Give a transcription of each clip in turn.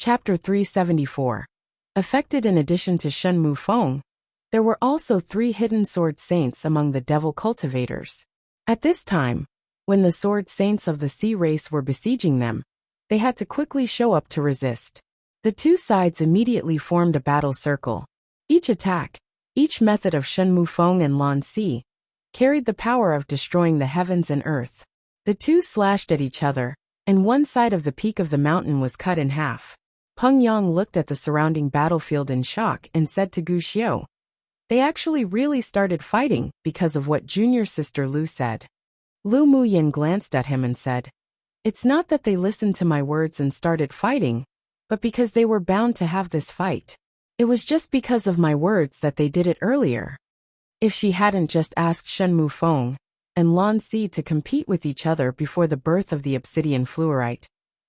Chapter 374. Affected. In addition to Shen Mufeng, there were also 3 hidden sword saints among the devil cultivators. At this time, when the sword saints of the sea race were besieging them, they had to quickly show up to resist. The 2 sides immediately formed a battle circle. Each attack, each method of Shen Mufeng and Lan Si, carried the power of destroying the heavens and earth. The 2 slashed at each other, and one side of the peak of the mountain was cut in half. Peng Yang looked at the surrounding battlefield in shock and said to Gu Xiu, "They actually really started fighting because of what junior sister Lu said." Lu Muyin glanced at him and said, "It's not that they listened to my words and started fighting, but because they were bound to have this fight. It was just because of my words that they did it earlier. If she hadn't just asked Shen Mufeng and Lan Si to compete with each other before the birth of the obsidian fluorite,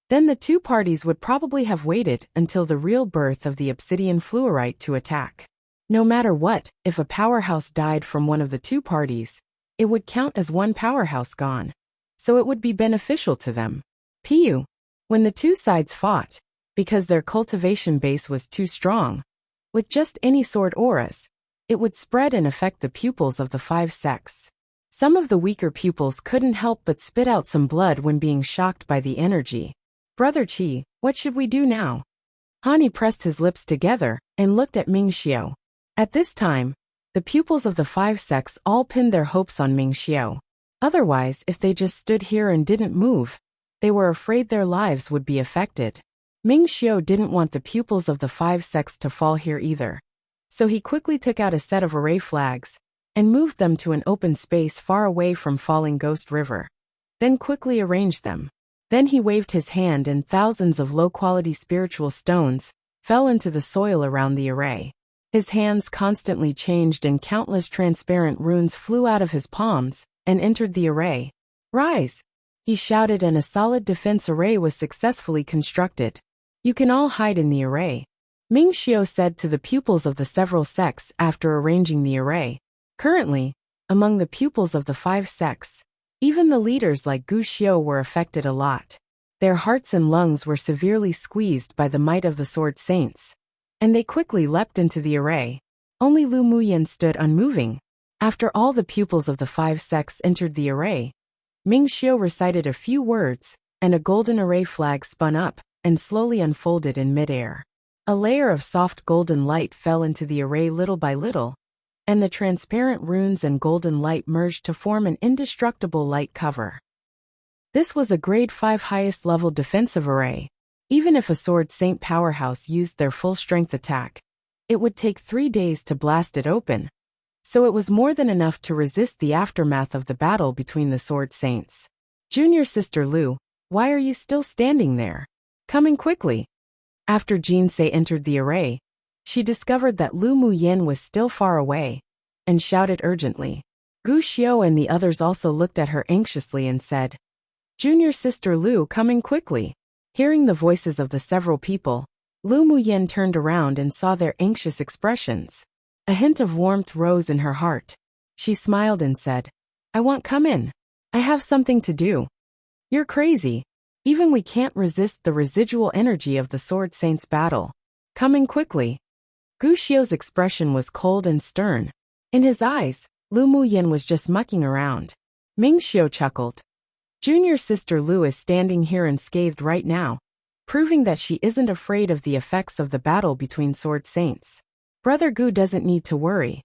then the 2 parties would probably have waited until the real birth of the obsidian fluorite to attack. No matter what, if a powerhouse died from one of the 2 parties, it would count as one powerhouse gone, so it would be beneficial to them." Pu. When the 2 sides fought, because their cultivation base was too strong, with just any sword auras, it would spread and affect the pupils of the 5 sects. Some of the weaker pupils couldn't help but spit out some blood when being shocked by the energy. "Brother Qi, what should we do now?" Hani pressed his lips together and looked at Ming Xiu. At this time, the pupils of the 5 sects all pinned their hopes on Ming Xiu. Otherwise, if they just stood here and didn't move, they were afraid their lives would be affected. Ming Xiu didn't want the pupils of the 5 sects to fall here either. So he quickly took out a set of array flags and moved them to an open space far away from Falling Ghost River. Then quickly arranged them. Then he waved his hand and thousands of low-quality spiritual stones fell into the soil around the array. His hands constantly changed and countless transparent runes flew out of his palms and entered the array. "Rise!" he shouted, and a solid defense array was successfully constructed. "You can all hide in the array," Ming Xiu said to the pupils of the several sects after arranging the array. Currently, among the pupils of the 5 sects, even the leaders like Gu Xiu were affected a lot. Their hearts and lungs were severely squeezed by the might of the sword saints, and they quickly leapt into the array. Only Lu Muyin stood unmoving. After all the pupils of the 5 sects entered the array, Ming Xiu recited a few words, and a golden array flag spun up and slowly unfolded in midair. A layer of soft golden light fell into the array little by little, and the transparent runes and golden light merged to form an indestructible light cover. This was a grade 5 highest level defensive array. Even if a sword saint powerhouse used their full strength attack, it would take 3 days to blast it open. So it was more than enough to resist the aftermath of the battle between the sword saints. "Junior sister Lu, why are you still standing there? Coming quickly." After Jinsei entered the array, she discovered that Lu Muyin was still far away, and shouted urgently. Gu Xiu and the others also looked at her anxiously and said, "Junior sister Lu, coming quickly." Hearing the voices of the several people, Lu Muyin turned around and saw their anxious expressions. A hint of warmth rose in her heart. She smiled and said, "I want come in. I have something to do." "You're crazy. Even we can't resist the residual energy of the Sword Saints battle. Coming quickly." Gu Xiu's expression was cold and stern. In his eyes, Lu Muyin was just mucking around. Ming Xiu chuckled. "Junior sister Lu is standing here unscathed right now, proving that she isn't afraid of the effects of the battle between Sword Saints. Brother Gu doesn't need to worry."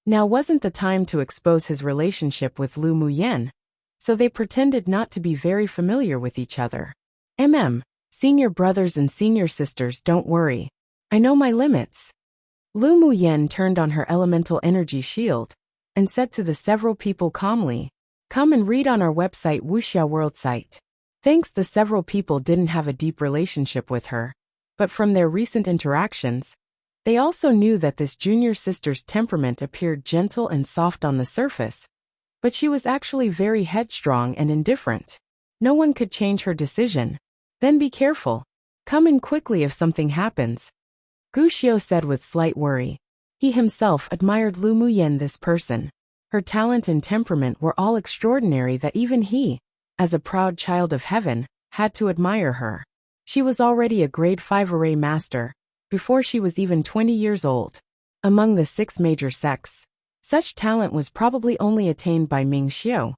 Now wasn't the time to expose his relationship with Lu Muyin, so they pretended not to be very familiar with each other. Senior brothers and senior sisters, don't worry. I know my limits." Lu Muyin turned on her elemental energy shield and said to the several people calmly, "Come and read on our website Wuxia World site." Thanks, the several people didn't have a deep relationship with her, but from their recent interactions, they also knew that this junior sister's temperament appeared gentle and soft on the surface, but she was actually very headstrong and indifferent. No one could change her decision. "Then be careful. Come in quickly if something happens," Gu Xiu said with slight worry. He himself admired Lu Muyin, this person. Her talent and temperament were all extraordinary that even he, as a proud child of heaven, had to admire her. She was already a grade 5 array master, before she was even 20 years old. Among the 6 major sects, such talent was probably only attained by Ming Xiu,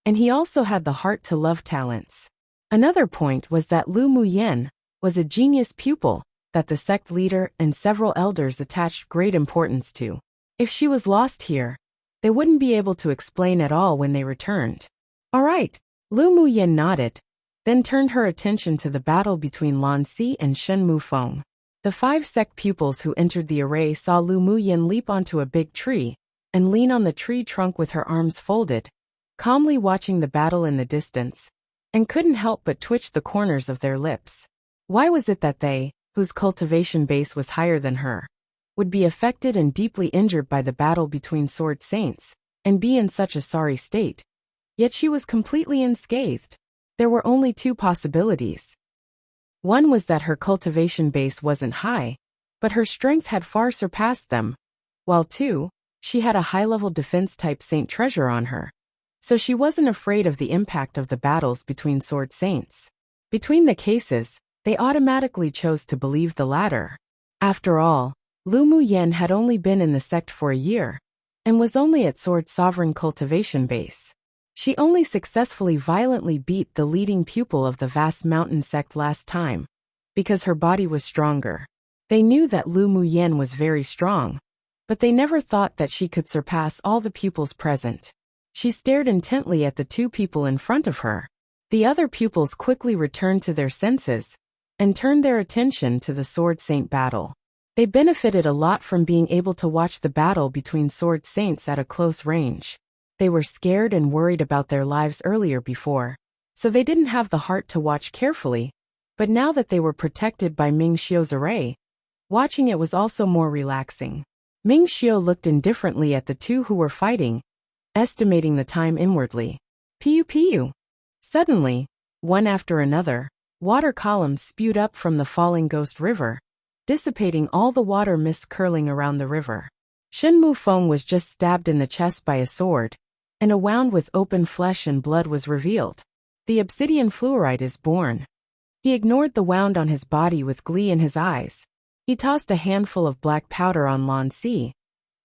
and he also had the heart to love talents. Another point was that Lu Muyan was a genius pupil that the sect leader and several elders attached great importance to. If she was lost here, they wouldn't be able to explain at all when they returned. All right, Lu Muyan nodded, then turned her attention to the battle between Lan Si and Shen Mufeng. The 5 sect pupils who entered the array saw Lu Muyan leap onto a big tree and lean on the tree trunk with her arms folded, calmly watching the battle in the distance, and couldn't help but twitch the corners of their lips. Why was it that they, whose cultivation base was higher than her, would be affected and deeply injured by the battle between sword saints, and be in such a sorry state? Yet she was completely unscathed. There were only 2 possibilities. One was that her cultivation base wasn't high, but her strength had far surpassed them, while 2, she had a high-level defense-type saint treasure on her, so she wasn't afraid of the impact of the battles between sword saints. Between the cases, they automatically chose to believe the latter. After all, Lu Muyan had only been in the sect for a year, and was only at sword sovereign cultivation base. She only successfully violently beat the leading pupil of the vast mountain sect last time, because her body was stronger. They knew that Lu Muyan was very strong, but they never thought that she could surpass all the pupils present. She stared intently at the 2 people in front of her. The other pupils quickly returned to their senses, and turned their attention to the sword saint battle. They benefited a lot from being able to watch the battle between sword saints at a close range. They were scared and worried about their lives earlier before, so they didn't have the heart to watch carefully, but now that they were protected by Ming Xiu's array, watching it was also more relaxing. Ming Xiu looked indifferently at the 2 who were fighting, estimating the time inwardly. Piu piu. Suddenly, one after another, water columns spewed up from the falling ghost river, dissipating all the water mist curling around the river. Shen Mufeng was just stabbed in the chest by a sword, and a wound with open flesh and blood was revealed. The obsidian fluorite is born. He ignored the wound on his body with glee in his eyes. He tossed a handful of black powder on Lan Si,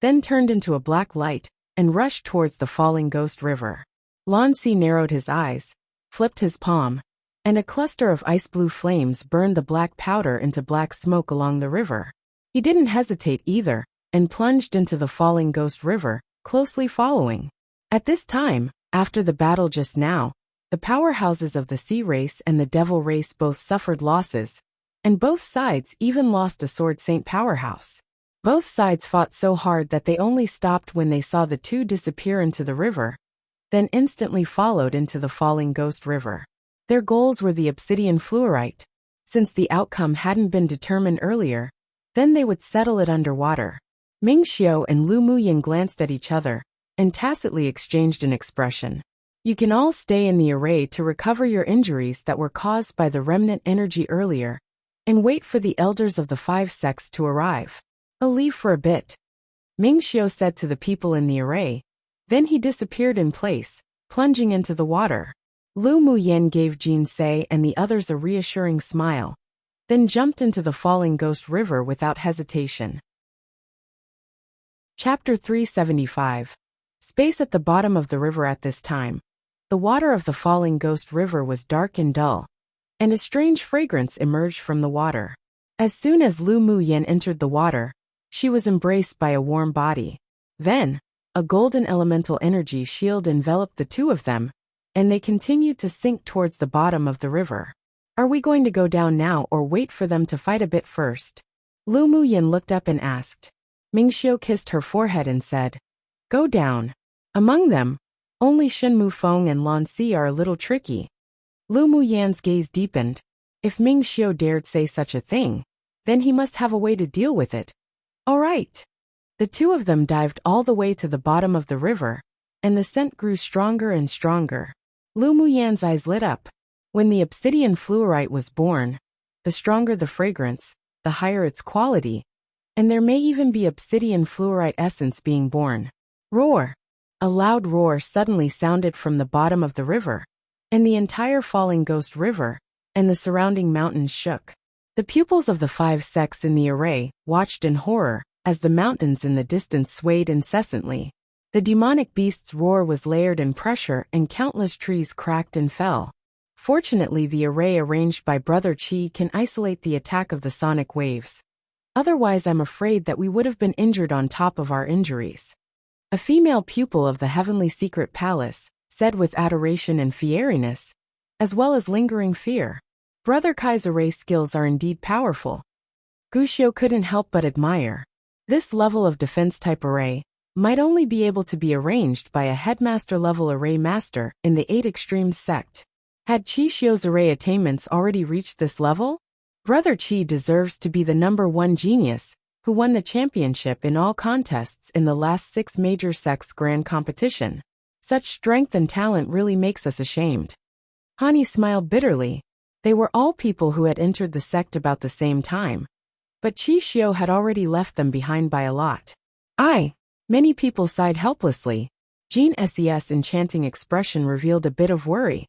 then turned into a black light, and rushed towards the falling ghost river. Lan Si narrowed his eyes, flipped his palm, and a cluster of ice-blue flames burned the black powder into black smoke along the river. He didn't hesitate either, and plunged into the falling ghost river, closely following. At this time, after the battle just now, the powerhouses of the sea race and the devil race both suffered losses, and both sides even lost a sword saint powerhouse. Both sides fought so hard that they only stopped when they saw the 2 disappear into the river, then instantly followed into the falling ghost river. Their goals were the obsidian fluorite. Since the outcome hadn't been determined earlier, then they would settle it underwater. Ming Xiu and Lu Muyan glanced at each other, and tacitly exchanged an expression. You can all stay in the array to recover your injuries that were caused by the remnant energy earlier, and wait for the elders of the 5 sects to arrive. I'll leave for a bit, Ming Xiu said to the people in the array. Then he disappeared in place, plunging into the water. Lu Muyan gave Jin Se and the others a reassuring smile, then jumped into the falling ghost river without hesitation. Chapter 375. Space at the bottom of the river. At this time, the water of the falling ghost river was dark and dull, and a strange fragrance emerged from the water. As soon as Lu Muyan entered the water, she was embraced by a warm body. Then, a golden elemental energy shield enveloped the 2 of them, and they continued to sink towards the bottom of the river. Are we going to go down now or wait for them to fight a bit first? Lu Muyan looked up and asked. Ming Xiu kissed her forehead and said, Go down. Among them, only Shen Mufeng and Lan Si are a little tricky. Lu Muyan's gaze deepened. If Ming Xiu dared say such a thing, then he must have a way to deal with it. All right. The 2 of them dived all the way to the bottom of the river, and the scent grew stronger and stronger. Lu Muyan's eyes lit up. When the obsidian fluorite was born, the stronger the fragrance, the higher its quality, and there may even be obsidian fluorite essence being born. Roar! A loud roar suddenly sounded from the bottom of the river, and the entire falling ghost river, and the surrounding mountains shook. The pupils of the 5 sects in the array watched in horror as the mountains in the distance swayed incessantly. The demonic beast's roar was layered in pressure and countless trees cracked and fell. Fortunately, the array arranged by Brother Chi can isolate the attack of the sonic waves. Otherwise, I'm afraid that we would have been injured on top of our injuries. A female pupil of the Heavenly Secret Palace said with adoration and fieriness, as well as lingering fear. Brother Kai's array skills are indeed powerful. Guxiu couldn't help but admire. This level of defense-type array might only be able to be arranged by a headmaster-level array master in the 8 Extremes sect. Had Qi Xiu's array attainments already reached this level? Brother Qi deserves to be the #1 genius who won the championship in all contests in the last 6 major sects grand competition. Such strength and talent really makes us ashamed. Hani smiled bitterly. They were all people who had entered the sect about the same time. But Qi Xiu had already left them behind by a lot. Many people sighed helplessly. Jean Ses' enchanting expression revealed a bit of worry.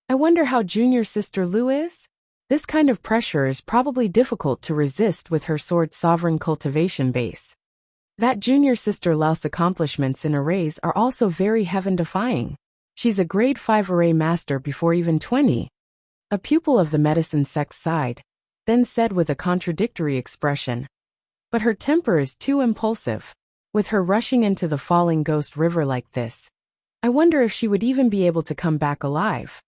I wonder how junior sister Lu is? This kind of pressure is probably difficult to resist with her sword sovereign cultivation base. That junior sister Lau's accomplishments in arrays are also very heaven-defying. She's a grade 5 array master before even 20. A pupil of the medicine sect sighed, then said with a contradictory expression. But her temper is too impulsive. With her rushing into the falling ghost river like this, I wonder if she would even be able to come back alive.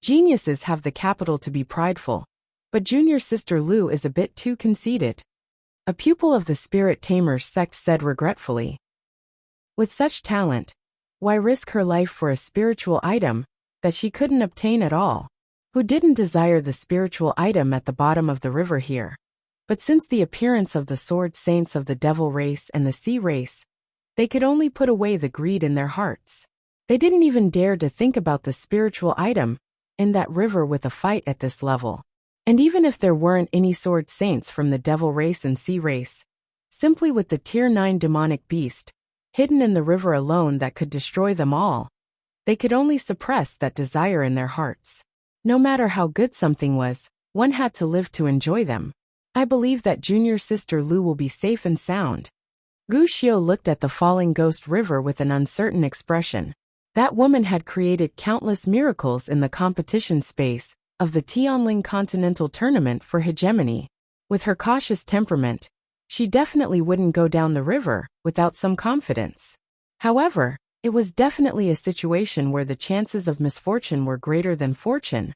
Geniuses have the capital to be prideful, but junior sister Lu is a bit too conceited. A pupil of the Spirit Tamers sect said regretfully. With such talent, why risk her life for a spiritual item that she couldn't obtain at all? Who didn't desire the spiritual item at the bottom of the river here? But since the appearance of the sword saints of the devil race and the sea race, they could only put away the greed in their hearts. They didn't even dare to think about the spiritual item in that river with a fight at this level. And even if there weren't any sword saints from the devil race and sea race, simply with the tier 9 demonic beast hidden in the river alone that could destroy them all, they could only suppress that desire in their hearts. No matter how good something was, one had to live to enjoy them. I believe that junior sister Lu will be safe and sound. Guxiu looked at the falling ghost river with an uncertain expression. That woman had created countless miracles in the competition space of the Tianling Continental Tournament for hegemony. With her cautious temperament, she definitely wouldn't go down the river without some confidence. However, it was definitely a situation where the chances of misfortune were greater than fortune.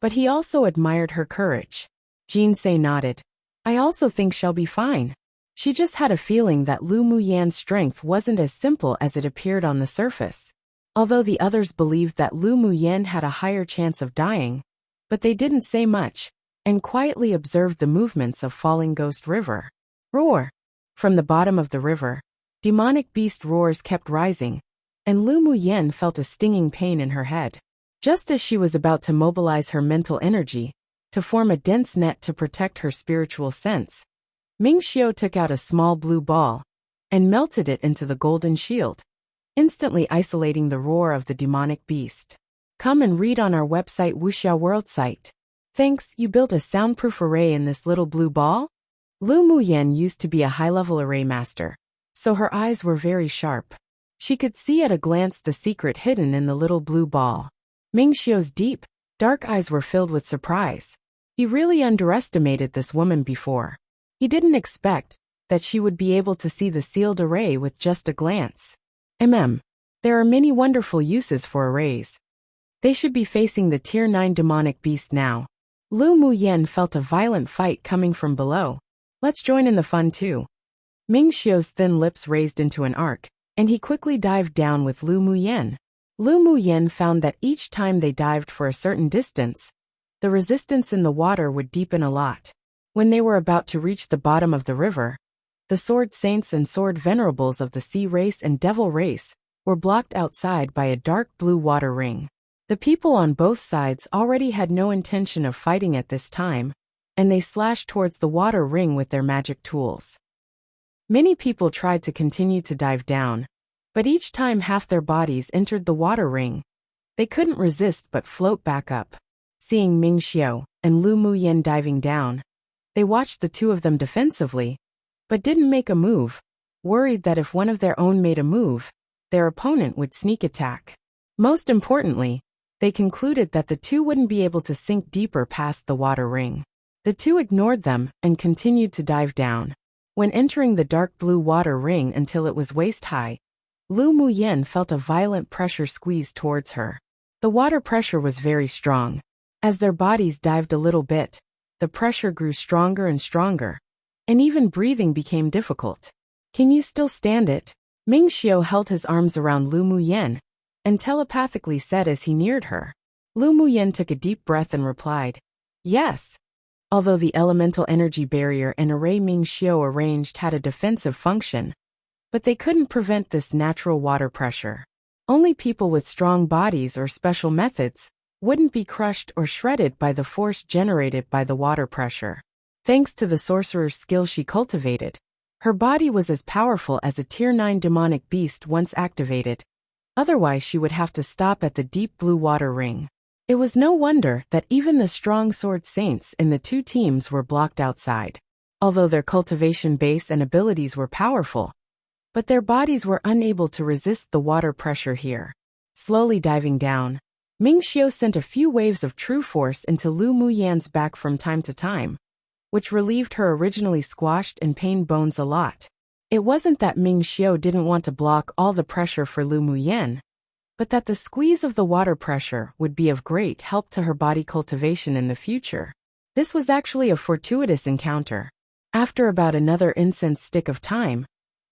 But he also admired her courage. Jinsei nodded. I also think she'll be fine. She just had a feeling that Lu Muyan's strength wasn't as simple as it appeared on the surface. Although the others believed that Lu Muyan had a higher chance of dying, but they didn't say much, and quietly observed the movements of falling ghost river. Roar! From the bottom of the river, demonic beast roars kept rising, and Lu Muyan felt a stinging pain in her head. Just as she was about to mobilize her mental energy, to form a dense net to protect her spiritual sense, Ming Xiu took out a small blue ball and melted it into the golden shield, instantly isolating the roar of the demonic beast. Come and read on our website Wuxia World site. Thanks, you built a soundproof array in this little blue ball? Lu Muyan used to be a high-level array master, so her eyes were very sharp. She could see at a glance the secret hidden in the little blue ball. Ming Xiu's deep, dark eyes were filled with surprise. He really underestimated this woman before. He didn't expect that she would be able to see the sealed array with just a glance. There are many wonderful uses for arrays. They should be facing the tier 9 demonic beast now. Lu Muyan felt a violent fight coming from below. Let's join in the fun too. Ming Xiu's thin lips raised into an arc, and he quickly dived down with Lu Muyan. Lu Muyan found that each time they dived for a certain distance, the resistance in the water would deepen a lot. When they were about to reach the bottom of the river, the sword saints and sword venerables of the sea race and devil race were blocked outside by a dark blue water ring. The people on both sides already had no intention of fighting at this time, and they slashed towards the water ring with their magic tools. Many people tried to continue to dive down, but each time half their bodies entered the water ring, they couldn't resist but float back up. Seeing Ming Xiao and Lu Muyen diving down, they watched the two of them defensively, but didn't make a move, worried that if one of their own made a move, their opponent would sneak attack. Most importantly, they concluded that the two wouldn't be able to sink deeper past the water ring. The two ignored them and continued to dive down. When entering the dark blue water ring until it was waist-high, Lu Muyen felt a violent pressure squeeze towards her. The water pressure was very strong. As their bodies dived a little bit, the pressure grew stronger and stronger, and even breathing became difficult. "Can you still stand it?" Ming Xiao held his arms around Lu Muyen and telepathically said as he neared her. Lu Muyen took a deep breath and replied, "Yes." Although the elemental energy barrier and array Ming Xiao arranged had a defensive function, but they couldn't prevent this natural water pressure. Only people with strong bodies or special methods wouldn't be crushed or shredded by the force generated by the water pressure. Thanks to the sorcerer's skill she cultivated, her body was as powerful as a Tier 9 demonic beast once activated. Otherwise she would have to stop at the deep blue water ring. It was no wonder that even the strong sword saints in the two teams were blocked outside. Although their cultivation base and abilities were powerful, but their bodies were unable to resist the water pressure here. Slowly diving down, Ming Xiao sent a few waves of true force into Lu Muyen's back from time to time, which relieved her originally squashed and pained bones a lot. It wasn't that Ming Xiao didn't want to block all the pressure for Lu Muyen, but that the squeeze of the water pressure would be of great help to her body cultivation in the future. This was actually a fortuitous encounter. After about another incense stick of time,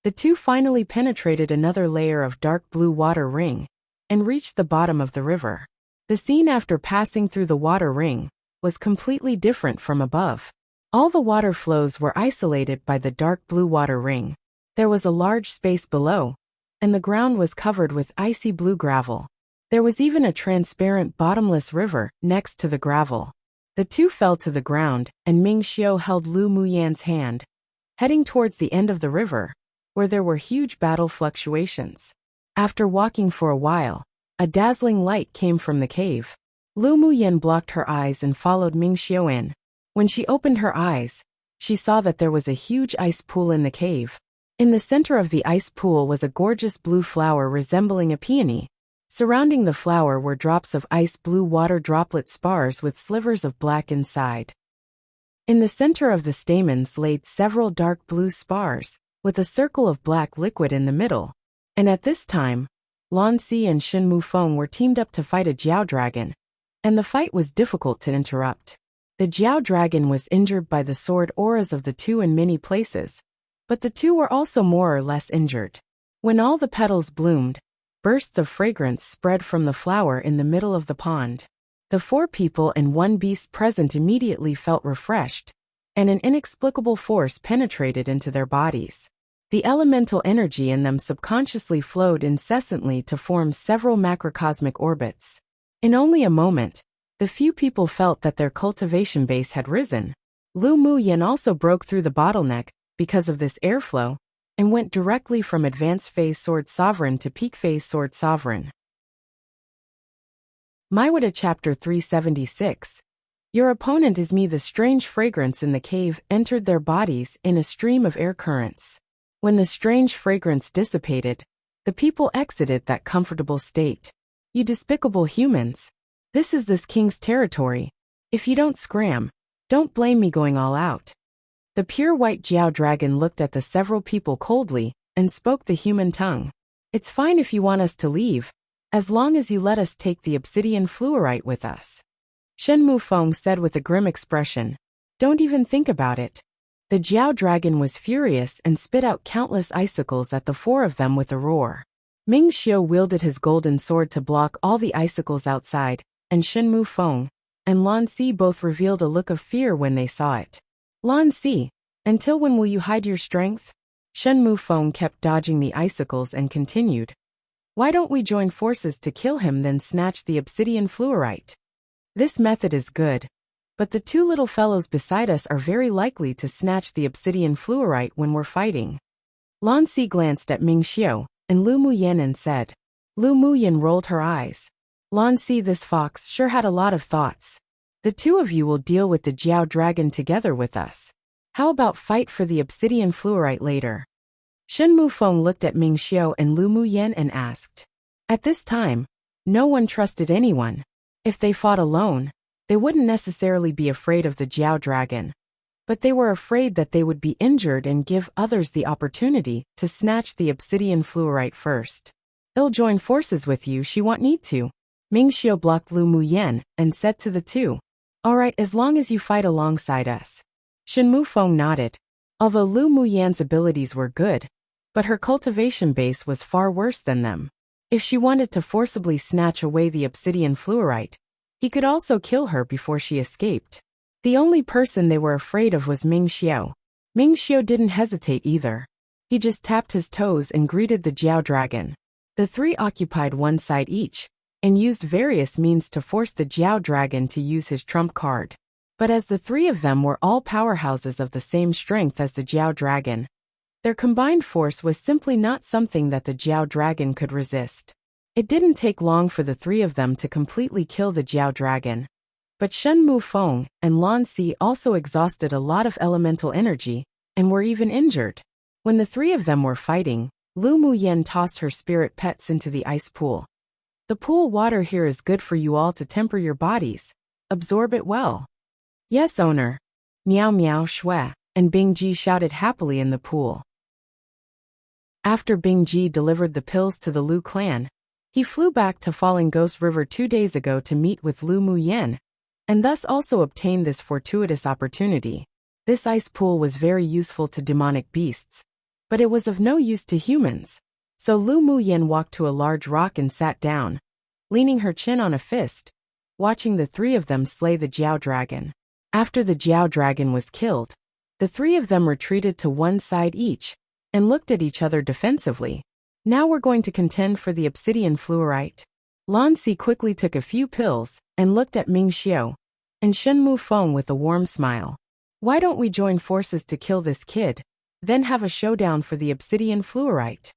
the two finally penetrated another layer of dark blue water ring and reached the bottom of the river. The scene after passing through the water ring was completely different from above. All the water flows were isolated by the dark blue water ring. There was a large space below, and the ground was covered with icy blue gravel. There was even a transparent bottomless river next to the gravel. The two fell to the ground, and Ming Xiao held Lu Muyen's hand, heading towards the end of the river, where there were huge battle fluctuations. After walking for a while, a dazzling light came from the cave. Lu Muyen blocked her eyes and followed Ming Xiao in. When she opened her eyes, she saw that there was a huge ice pool in the cave. In the center of the ice pool was a gorgeous blue flower resembling a peony. Surrounding the flower were drops of ice blue water droplet spars with slivers of black inside. In the center of the stamens laid several dark blue spars, with a circle of black liquid in the middle. And at this time, Lan Si and Shen Mufeng were teamed up to fight a Jiao dragon, and the fight was difficult to interrupt. The Jiao dragon was injured by the sword auras of the two in many places, but the two were also more or less injured. When all the petals bloomed, bursts of fragrance spread from the flower in the middle of the pond. The 4 people and 1 beast present immediately felt refreshed, and an inexplicable force penetrated into their bodies. The elemental energy in them subconsciously flowed incessantly to form several macrocosmic orbits. In only a moment, the few people felt that their cultivation base had risen. Lu Muyen also broke through the bottleneck because of this airflow, and went directly from Advanced Phase Sword Sovereign to Peak Phase Sword Sovereign. Maiwada Chapter 376. Your opponent is me. The strange fragrance in the cave entered their bodies in a stream of air currents. When the strange fragrance dissipated, the people exited that comfortable state. You despicable humans. This is this king's territory. If you don't scram, don't blame me going all out. The pure white Jiao dragon looked at the several people coldly and spoke the human tongue. It's fine if you want us to leave, as long as you let us take the obsidian fluorite with us. Shen Mufeng said with a grim expression. Don't even think about it. The Jiao dragon was furious and spit out countless icicles at the 4 of them with a roar. Ming Xiao wielded his golden sword to block all the icicles outside, and Shen Mufeng and Lan Si both revealed a look of fear when they saw it. Lan Si, until when will you hide your strength? Shen Mufeng kept dodging the icicles and continued. Why don't we join forces to kill him, then snatch the obsidian fluorite? This method is good, but the 2 little fellows beside us are very likely to snatch the obsidian fluorite when we're fighting. Lan Si glanced at Ming Xiao and Lu Muyen and said. Lu Muyen rolled her eyes. Lan Si, this fox sure had a lot of thoughts. The two of you will deal with the Jiao dragon together with us. How about fight for the obsidian fluorite later? Shen Mufeng looked at Ming Xiao and Lu Muyan and asked. At this time, no one trusted anyone. If they fought alone, they wouldn't necessarily be afraid of the Jiao dragon. But they were afraid that they would be injured and give others the opportunity to snatch the obsidian fluorite first. I'll join forces with you, she won't need to. Ming Xiao blocked Lu Muyan and said to the two. Alright, as long as you fight alongside us. Shen Mufeng nodded. Although Lu Muyan's abilities were good, but her cultivation base was far worse than them. If she wanted to forcibly snatch away the obsidian fluorite, he could also kill her before she escaped. The only person they were afraid of was Ming Xiao. Ming Xiao didn't hesitate either. He just tapped his toes and greeted the Jiao dragon. The three occupied one side each, and used various means to force the Jiao dragon to use his trump card. But as the three of them were all powerhouses of the same strength as the Jiao dragon, their combined force was simply not something that the Jiao dragon could resist. It didn't take long for the three of them to completely kill the Jiao dragon. But Shen Mufeng and Lan Si also exhausted a lot of elemental energy, and were even injured. When the three of them were fighting, Lu Muyan tossed her spirit pets into the ice pool. The pool water here is good for you all to temper your bodies. Absorb it well. Yes, owner. Meow meow shui, and Bing Ji shouted happily in the pool. After Bing Ji delivered the pills to the Lu clan, he flew back to Falling Ghost River 2 days ago to meet with Lu Muyan, and thus also obtained this fortuitous opportunity. This ice pool was very useful to demonic beasts, but it was of no use to humans. So Lu Muyan walked to a large rock and sat down, leaning her chin on a fist, watching the three of them slay the Jiao dragon. After the Jiao dragon was killed, the three of them retreated to one side each, and looked at each other defensively. Now we're going to contend for the obsidian fluorite. Lan Si quickly took a few pills, and looked at Ming Xiao, and Shen Mufeng with a warm smile. Why don't we join forces to kill this kid, then have a showdown for the obsidian fluorite?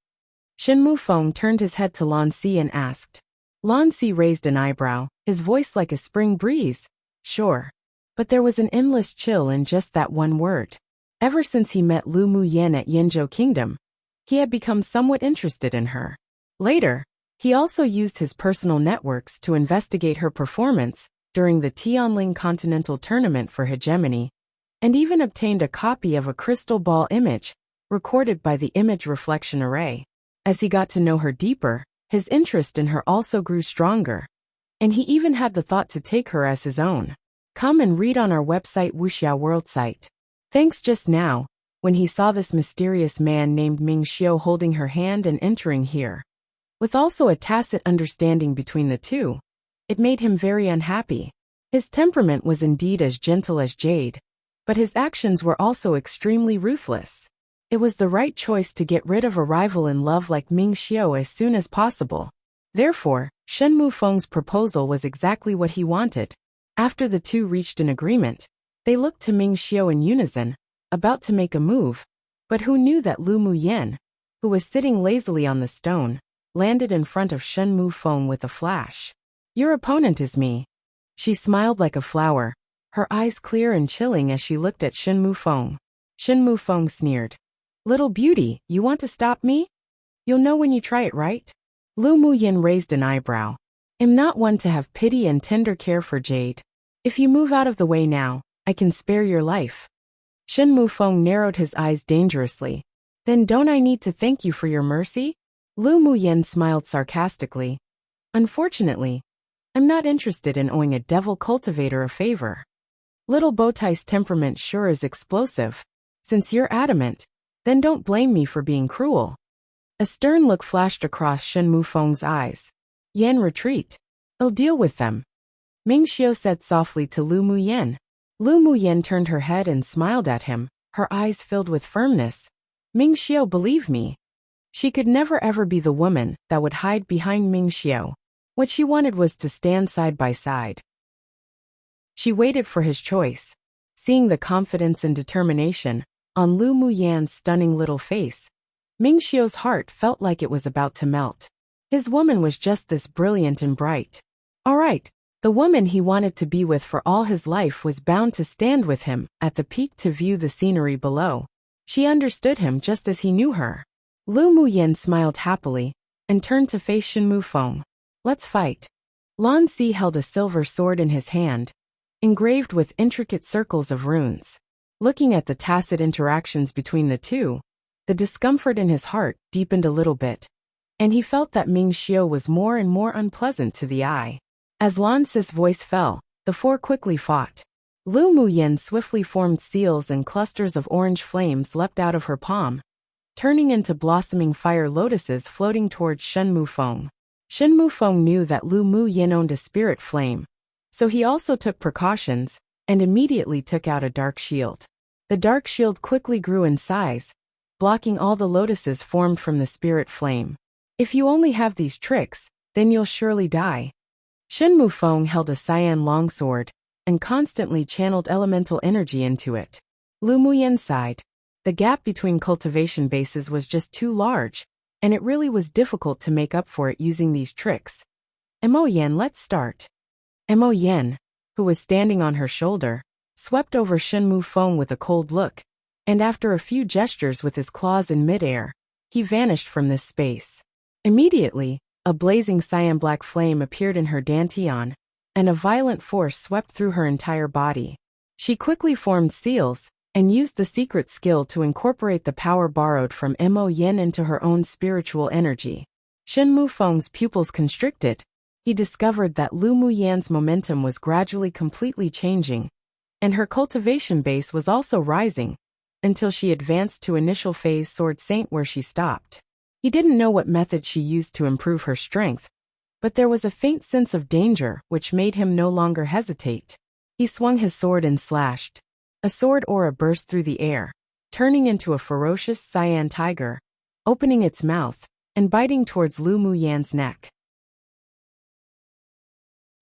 Shen Mufeng turned his head to Lan Si and asked. Lan Si raised an eyebrow, his voice like a spring breeze. Sure. But there was an endless chill in just that one word. Ever since he met Lu Muyan at Yinzhou Kingdom, he had become somewhat interested in her. Later, he also used his personal networks to investigate her performance during the Tianling Continental Tournament for Hegemony, and even obtained a copy of a crystal ball image, recorded by the image reflection array. As he got to know her deeper, his interest in her also grew stronger, and he even had the thought to take her as his own. Come and read on our website Wuxia World site. Thanks. Just now, when he saw this mysterious man named Ming Xiao holding her hand and entering here, with also a tacit understanding between the two, it made him very unhappy. His temperament was indeed as gentle as jade, but his actions were also extremely ruthless. It was the right choice to get rid of a rival in love like Ming Xiao as soon as possible. Therefore, Shen Mufeng's proposal was exactly what he wanted. After the two reached an agreement, they looked to Ming Xiao in unison, about to make a move, but who knew that Lu Muyan, who was sitting lazily on the stone, landed in front of Shen Mufeng with a flash. Your opponent is me. She smiled like a flower, her eyes clear and chilling as she looked at Shen Mufeng. Shen Mufeng sneered. Little beauty, you want to stop me? You'll know when you try it, right? Lu Muyan raised an eyebrow. I'm not one to have pity and tender care for Jade. If you move out of the way now, I can spare your life. Shen Mufeng narrowed his eyes dangerously. Then don't I need to thank you for your mercy? Lu Muyan smiled sarcastically. Unfortunately, I'm not interested in owing a devil cultivator a favor. Little Bowtie's temperament sure is explosive. Since you're adamant, then don't blame me for being cruel. A stern look flashed across Shen Mufeng's eyes. Yan, retreat. I'll deal with them. Ming Xiao said softly to Lu Muyan. Lu Muyan turned her head and smiled at him, her eyes filled with firmness. Ming Xiao, believe me. She could never ever be the woman that would hide behind Ming Xiao. What she wanted was to stand side by side. She waited for his choice. Seeing the confidence and determination on Lu Muyan's stunning little face, Ming Xiao's heart felt like it was about to melt. His woman was just this brilliant and bright. All right, The woman he wanted to be with for all his life was bound to stand with him at the peak to view the scenery below. She understood him just as he knew her. Lu Muyen smiled happily and turned to face Shen Mufeng. Let's fight. Lan Si held a silver sword in his hand, engraved with intricate circles of runes. Looking at the tacit interactions between the two, the discomfort in his heart deepened a little bit, and he felt that Ming Xiu was more and more unpleasant to the eye. As Lan Si's voice fell, the four quickly fought. Lu Muyen swiftly formed seals and clusters of orange flames leapt out of her palm, turning into blossoming fire lotuses floating towards Shen Mufeng. Shen Mufeng knew that Lu Muyen owned a spirit flame, so he also took precautions and immediately took out a dark shield. The dark shield quickly grew in size, blocking all the lotuses formed from the spirit flame. If you only have these tricks, then you'll surely die. Shen Mufeng held a cyan longsword and constantly channeled elemental energy into it. Lu Muyen sighed. The gap between cultivation bases was just too large, and it really was difficult to make up for it using these tricks. Mo Yen, let's start. Mo Yen, who was standing on her shoulder, swept over Shen Mufeng with a cold look, and after a few gestures with his claws in midair, he vanished from this space. Immediately, a blazing cyan-black flame appeared in her dantian, and a violent force swept through her entire body. She quickly formed seals, and used the secret skill to incorporate the power borrowed from Mo Yen into her own spiritual energy. Shen Mufeng's pupils constricted. He discovered that Lu Muyen's momentum was gradually completely changing, and her cultivation base was also rising, until she advanced to initial phase Sword Saint where she stopped. He didn't know what method she used to improve her strength, but there was a faint sense of danger which made him no longer hesitate. He swung his sword and slashed. A sword aura burst through the air, turning into a ferocious cyan tiger, opening its mouth and biting towards Lu Muyen's neck.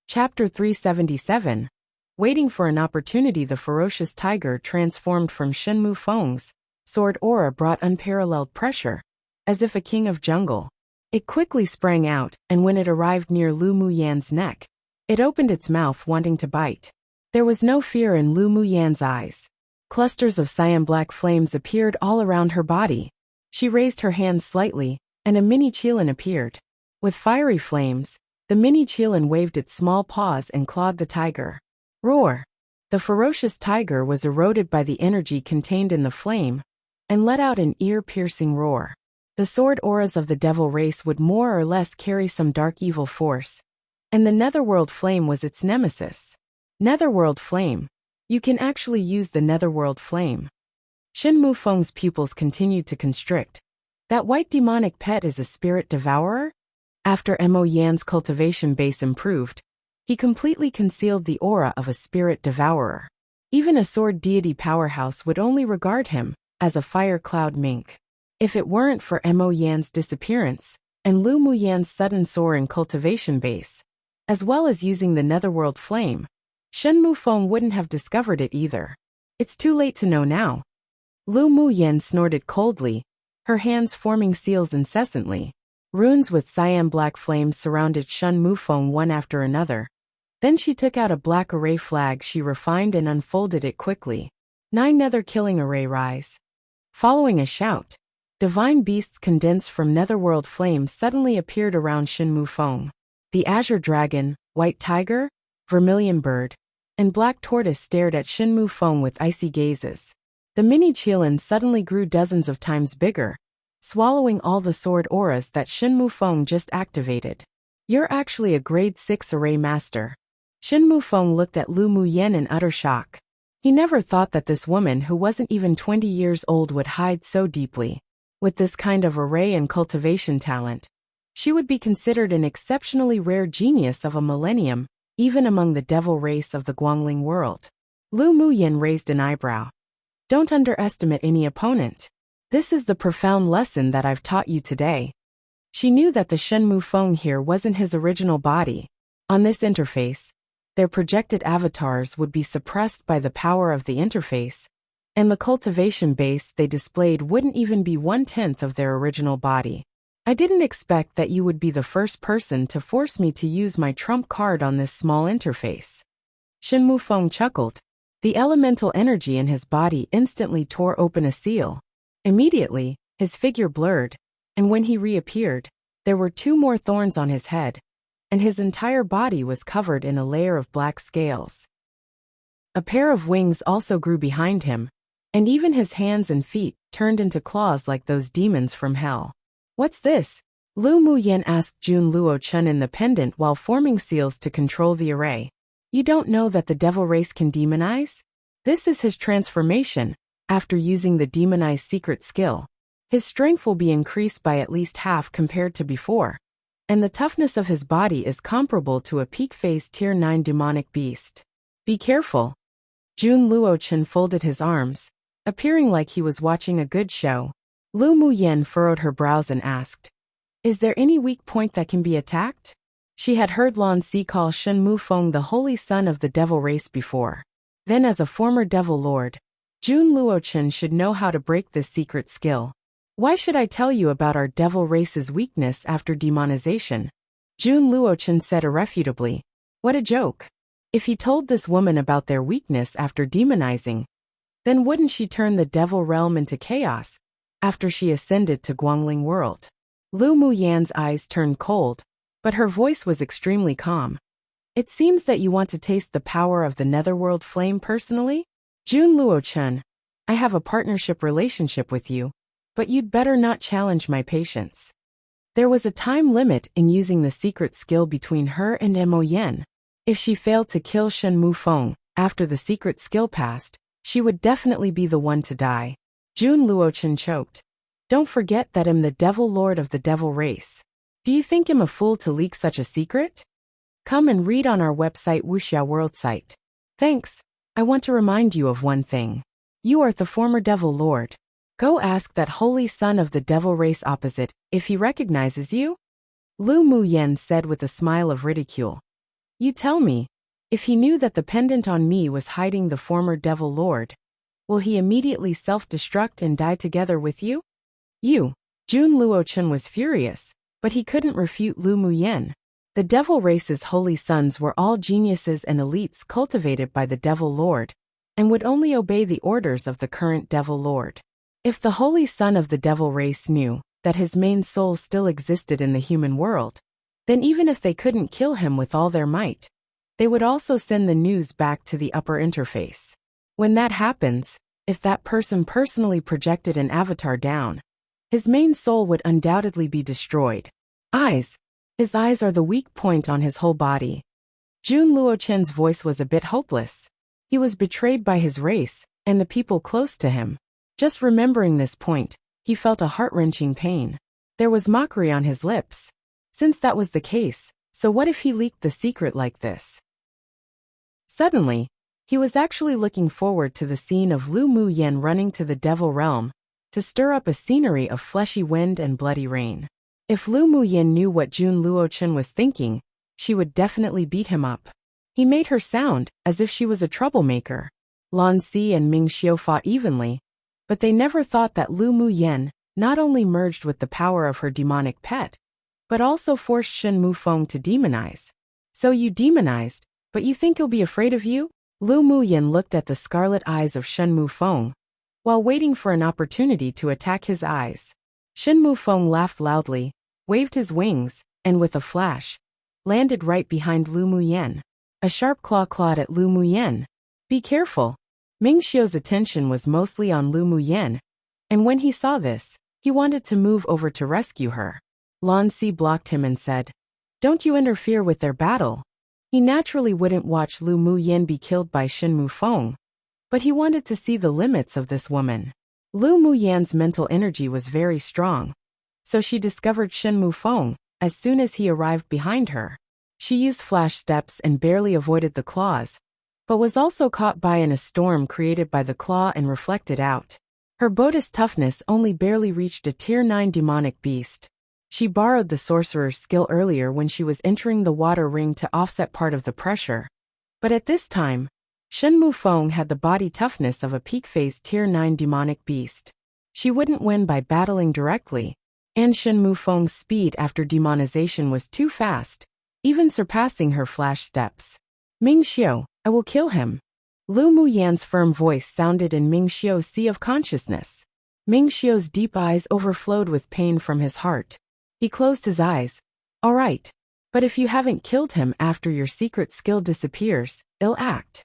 Chapter 377. Waiting for an opportunity, the ferocious tiger transformed from Shen Mufeng's sword aura brought unparalleled pressure, as if a king of jungle. It quickly sprang out, and when it arrived near Lu Muyen's neck, it opened its mouth wanting to bite. There was no fear in Lu Muyen's eyes. Clusters of cyan-black flames appeared all around her body. She raised her hands slightly, and a mini Qilin appeared. With fiery flames, the mini Qilin waved its small paws and clawed the tiger. Roar! The ferocious tiger was eroded by the energy contained in the flame, and let out an ear-piercing roar. The sword auras of the devil race would more or less carry some dark evil force, and the netherworld flame was its nemesis. Netherworld flame. You can actually use the netherworld flame. Shen Mufeng's pupils continued to constrict. That white demonic pet is a spirit devourer? After Mo Yan's cultivation base improved, he completely concealed the aura of a spirit devourer. Even a sword deity powerhouse would only regard him as a fire cloud mink. If it weren't for Mo Yan's disappearance and Lu Muyen's sudden soaring cultivation base, as well as using the netherworld flame, Shen Mufeng wouldn't have discovered it either. It's too late to know now. Lu Muyen snorted coldly, her hands forming seals incessantly. Runes with cyan-black flames surrounded Shen Mufeng one after another. Then she took out a black array flag. She refined and unfolded it quickly. 9 nether killing array rise. Following a shout, divine beasts condensed from netherworld flames suddenly appeared around Shen Mufeng. The azure dragon, white tiger, vermilion bird, and black tortoise stared at Shen Mufeng with icy gazes. The mini Qilin suddenly grew dozens of times bigger, swallowing all the sword auras that Shen Mufeng just activated. You're actually a grade 6 array master. Shen Mufeng looked at Lu Muyen in utter shock. He never thought that this woman who wasn't even 20 years old would hide so deeply. With this kind of array and cultivation talent, she would be considered an exceptionally rare genius of a millennium, even among the devil race of the Guangling world. Lu Muyen raised an eyebrow. Don't underestimate any opponent. This is the profound lesson that I've taught you today. She knew that the Shen Mufeng here wasn't his original body. On this interface, their projected avatars would be suppressed by the power of the interface, and the cultivation base they displayed wouldn't even be 1/10 of their original body. I didn't expect that you would be the first person to force me to use my trump card on this small interface. Shen Mufeng chuckled. The elemental energy in his body instantly tore open a seal. Immediately, his figure blurred, and when he reappeared, there were 2 more thorns on his head, and his entire body was covered in a layer of black scales. A pair of wings also grew behind him, and even his hands and feet turned into claws like those demons from hell. What's this? Lu Muyen asked Jun Luochen in the pendant while forming seals to control the array. You don't know that the devil race can demonize? This is his transformation, after using the demonize secret skill. His strength will be increased by at least half compared to before, and the toughness of his body is comparable to a peak phase tier 9 demonic beast. Be careful. Jun Luochen folded his arms, appearing like he was watching a good show. Lu Muyen furrowed her brows and asked, is there any weak point that can be attacked? She had heard Lan Si call Shen Mufeng the holy son of the devil race before. Then as a former devil lord, Jun Luochen should know how to break this secret skill. Why should I tell you about our devil race's weakness after demonization? Jun Luochen said irrefutably. What a joke. If he told this woman about their weakness after demonizing, then wouldn't she turn the devil realm into chaos after she ascended to Guangling world? Lu Muyan's eyes turned cold, but her voice was extremely calm. It seems that you want to taste the power of the netherworld flame personally? Jun Luochen, I have a partnership relationship with you, but you'd better not challenge my patience. There was a time limit in using the secret skill between her and Mo Yen. If she failed to kill Shen Mufeng after the secret skill passed, she would definitely be the one to die. Jun Luochen choked. Don't forget that I'm the devil lord of the devil race. Do you think I'm a fool to leak such a secret? Come and read on our website Wuxia World site. Thanks. I want to remind you of one thing. You are the former devil lord. Go ask that holy son of the devil race opposite if he recognizes you? Lu Muyen said with a smile of ridicule. You tell me, if he knew that the pendant on me was hiding the former devil lord, will he immediately self-destruct and die together with you? Jun Luochen was furious, but he couldn't refute Lu Muyen. The devil race's holy sons were all geniuses and elites cultivated by the devil lord, and would only obey the orders of the current devil lord. If the holy son of the devil race knew that his main soul still existed in the human world, then even if they couldn't kill him with all their might, they would also send the news back to the upper interface. When that happens, if that person personally projected an avatar down, his main soul would undoubtedly be destroyed. His eyes are the weak point on his whole body. Jun Luochen's voice was a bit hopeless. He was betrayed by his race and the people close to him. Just remembering this point, he felt a heart-wrenching pain. There was mockery on his lips. Since that was the case, so what if he leaked the secret like this? Suddenly, he was actually looking forward to the scene of Lu Muyen running to the devil realm to stir up a scenery of fleshy wind and bloody rain. If Lu Muyen knew what Jun Luochen was thinking, she would definitely beat him up. He made her sound as if she was a troublemaker. Lan Si and Ming Xiu fought evenly, but they never thought that Lu Muyen not only merged with the power of her demonic pet, but also forced Shen Mufeng to demonize. So you demonized, but you think he'll be afraid of you? Lu Muyen looked at the scarlet eyes of Shen Mufeng, while waiting for an opportunity to attack his eyes. Shen Mufeng laughed loudly, waved his wings, and with a flash, landed right behind Lu Muyen. A sharp claw clawed at Lu Muyen. Be careful. Ming Xiu's attention was mostly on Lu Muyen, and when he saw this, he wanted to move over to rescue her. Lan Si blocked him and said, Don't you interfere with their battle. He naturally wouldn't watch Lu Muyen be killed by Shen Mufeng, but he wanted to see the limits of this woman. Lu Muyen's mental energy was very strong, so she discovered Shen Mufeng as soon as he arrived behind her. She used flash steps and barely avoided the claws, but was also caught by in a storm created by the claw and reflected out. Her Bodhi's toughness only barely reached a tier 9 demonic beast. She borrowed the sorcerer's skill earlier when she was entering the water ring to offset part of the pressure. But at this time, Shen Mufeng had the body toughness of a peak phase tier 9 demonic beast. She wouldn't win by battling directly, and Shen Mufeng's speed after demonization was too fast, even surpassing her flash steps. Ming Xiu, I will kill him. Lu Muyan's firm voice sounded in Ming Xiu's sea of consciousness. Ming Xiu's deep eyes overflowed with pain from his heart. He closed his eyes. All right. But if you haven't killed him after your secret skill disappears, ill act.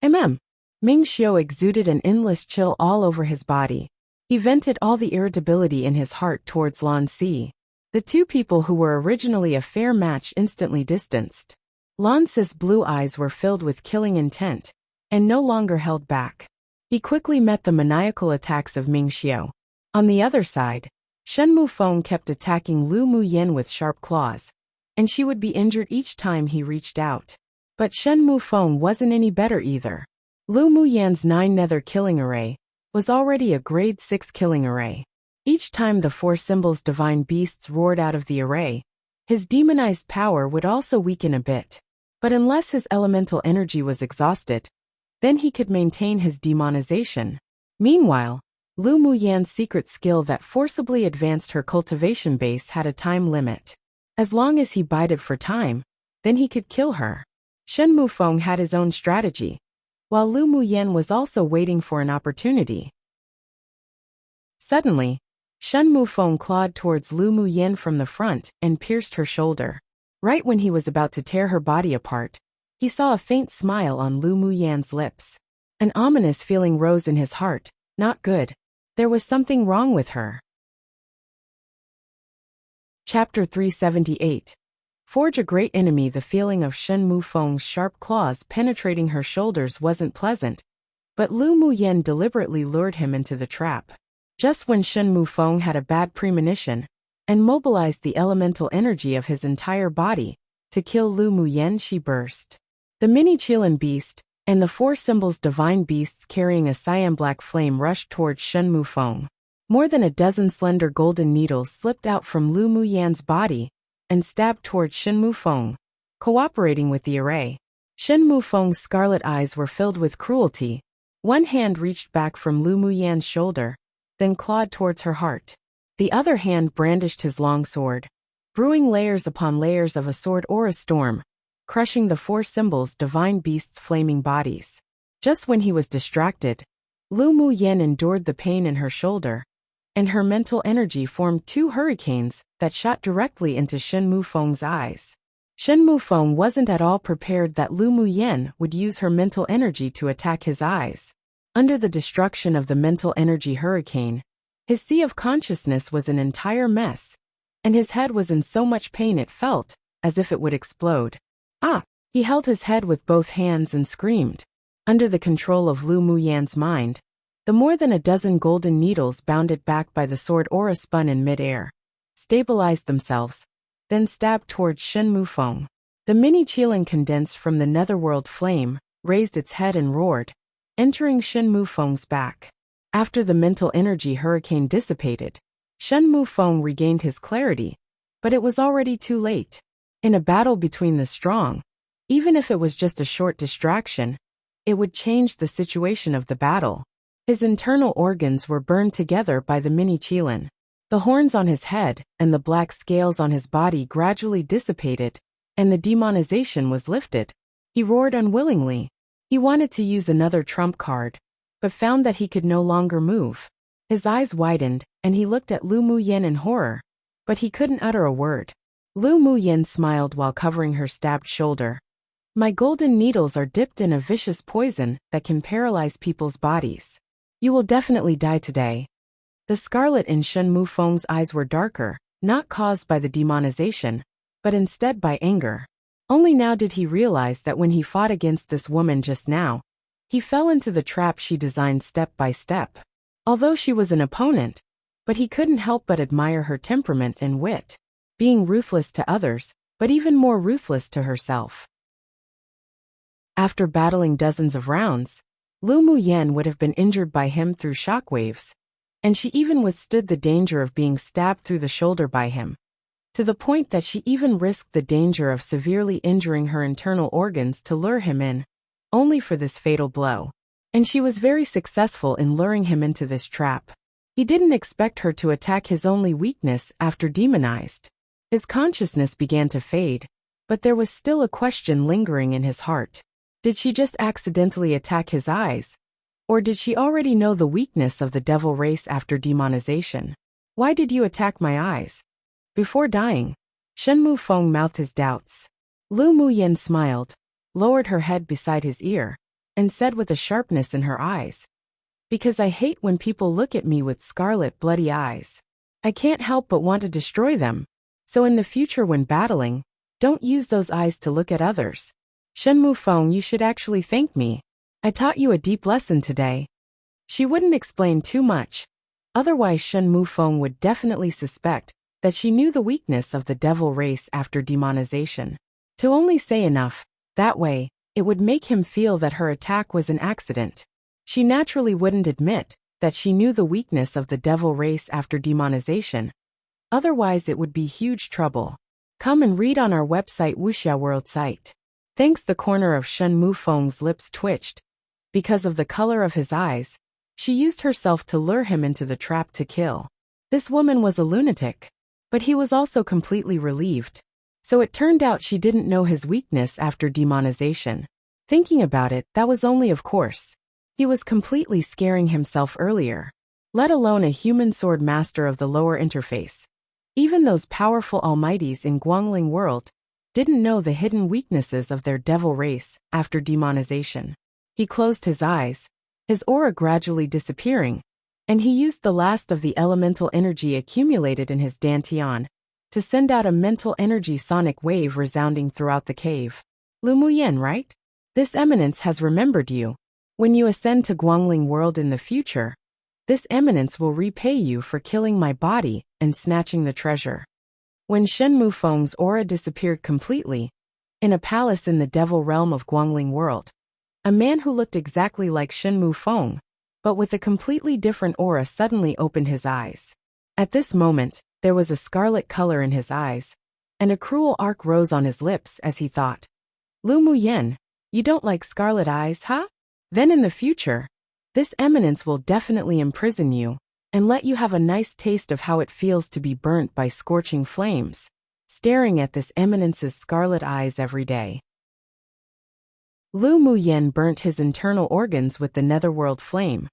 Ming Xiu exuded an endless chill all over his body. He vented all the irritability in his heart towards Lan Si. The two people who were originally a fair match instantly distanced. Lan Si's blue eyes were filled with killing intent, and no longer held back. He quickly met the maniacal attacks of Ming Xiu. On the other side, Shen Mufeng kept attacking Lu Muyan with sharp claws, and she would be injured each time he reached out. But Shen Mufeng wasn't any better either. Lu Muyan's 9 nether killing array was already a grade 6 killing array. Each time the 4 symbols divine beasts roared out of the array, his demonized power would also weaken a bit. But unless his elemental energy was exhausted, then he could maintain his demonization. Meanwhile, Lu Muyan's secret skill that forcibly advanced her cultivation base had a time limit. As long as he bided for time, then he could kill her. Shen Mufeng had his own strategy, while Lu Muyan was also waiting for an opportunity. Suddenly, Shen Mufeng clawed towards Lu Muyan from the front and pierced her shoulder. Right when he was about to tear her body apart, he saw a faint smile on Lu Muyan's lips. An ominous feeling rose in his heart. Not good. There was something wrong with her. Chapter 378. Forge a great enemy. The feeling of Shen Mufeng's sharp claws penetrating her shoulders wasn't pleasant, but Lu Muyan deliberately lured him into the trap. Just when Shen Mufeng had a bad premonition and mobilized the elemental energy of his entire body to kill Lu Muyan, she burst. The mini Qilin beast and the 4 symbols divine beasts carrying a cyan black flame rushed towards Shen Mufeng. More than a dozen slender golden needles slipped out from Lu Muyan's body and stabbed towards Shen Mufeng, cooperating with the array. Shen Mufeng's scarlet eyes were filled with cruelty. One hand reached back from Lu Muyan's shoulder, then clawed towards her heart. The other hand brandished his long sword, brewing layers upon layers of a sword or a storm, crushing the 4 symbols divine beasts' flaming bodies. Just when he was distracted, Lu Muyan endured the pain in her shoulder, and her mental energy formed 2 hurricanes that shot directly into Shen Mufeng's eyes. Shen Mufeng wasn't at all prepared that Lu Muyan would use her mental energy to attack his eyes. Under the destruction of the mental energy hurricane, his sea of consciousness was an entire mess, and his head was in so much pain it felt as if it would explode. He held his head with both hands and screamed. Under the control of Lu Muyan's mind, the more than a dozen golden needles bounded back by the sword aura spun in midair, stabilized themselves, then stabbed towards Shen Mufeng. The mini Qilin condensed from the netherworld flame, raised its head and roared, entering Shen Mufeng's back. After the mental energy hurricane dissipated, Shen Mufeng regained his clarity, but it was already too late. In a battle between the strong, even if it was just a short distraction, it would change the situation of the battle. His internal organs were burned together by the mini Qilin. The horns on his head and the black scales on his body gradually dissipated, and the demonization was lifted. He roared unwillingly. He wanted to use another trump card, but found that he could no longer move. His eyes widened, and he looked at Lu Muyan in horror, but he couldn't utter a word. Lu Muyan smiled while covering her stabbed shoulder. My golden needles are dipped in a vicious poison that can paralyze people's bodies. You will definitely die today. The scarlet in Shen Mufeng's eyes were darker, not caused by the demonization, but instead by anger. Only now did he realize that when he fought against this woman just now, he fell into the trap she designed step by step. Although she was an opponent, but he couldn't help but admire her temperament and wit, being ruthless to others, but even more ruthless to herself. After battling dozens of rounds, Lu Muyan would have been injured by him through shockwaves, and she even withstood the danger of being stabbed through the shoulder by him, to the point that she even risked the danger of severely injuring her internal organs to lure him in, only for this fatal blow. And she was very successful in luring him into this trap. He didn't expect her to attack his only weakness after demonized. His consciousness began to fade, but there was still a question lingering in his heart. Did she just accidentally attack his eyes? Or did she already know the weakness of the devil race after demonization? Why did you attack my eyes? Before dying, Shen Mufeng mouthed his doubts. Lu Muyen smiled, lowered her head beside his ear, and said with a sharpness in her eyes, "Because I hate when people look at me with scarlet bloody eyes. I can't help but want to destroy them. So in the future when battling, don't use those eyes to look at others. Shen Mufeng, you should actually thank me. I taught you a deep lesson today." She wouldn't explain too much. Otherwise Shen Mufeng would definitely suspect that she knew the weakness of the devil race after demonization. To only say enough, that way, it would make him feel that her attack was an accident. She naturally wouldn't admit that she knew the weakness of the devil race after demonization. Otherwise it would be huge trouble. Come and read on our website Wuxia World site. Thanks. The corner of Shen Mufeng's lips twitched. Because of the color of his eyes, she used herself to lure him into the trap to kill. This woman was a lunatic. But he was also completely relieved. So it turned out she didn't know his weakness after demonization. Thinking about it, that was only of course. He was completely scaring himself earlier. Let alone a human sword master of the lower interface. Even those powerful almighties in Guangling world didn't know the hidden weaknesses of their devil race after demonization. He closed his eyes, his aura gradually disappearing, and he used the last of the elemental energy accumulated in his dantian to send out a mental energy sonic wave resounding throughout the cave. Lu Muyen, right? This eminence has remembered you. When you ascend to Guangling world in the future, this eminence will repay you for killing my body and snatching the treasure. When Shen Mufeng's aura disappeared completely, in a palace in the devil realm of Guangling world, a man who looked exactly like Shen Mufeng, but with a completely different aura suddenly opened his eyes. At this moment, there was a scarlet color in his eyes, and a cruel arc rose on his lips as he thought, "Lu Muyen, you don't like scarlet eyes, huh? Then in the future, this eminence will definitely imprison you, and let you have a nice taste of how it feels to be burnt by scorching flames, staring at this eminence's scarlet eyes every day." Lu Muyen burnt his internal organs with the netherworld flame,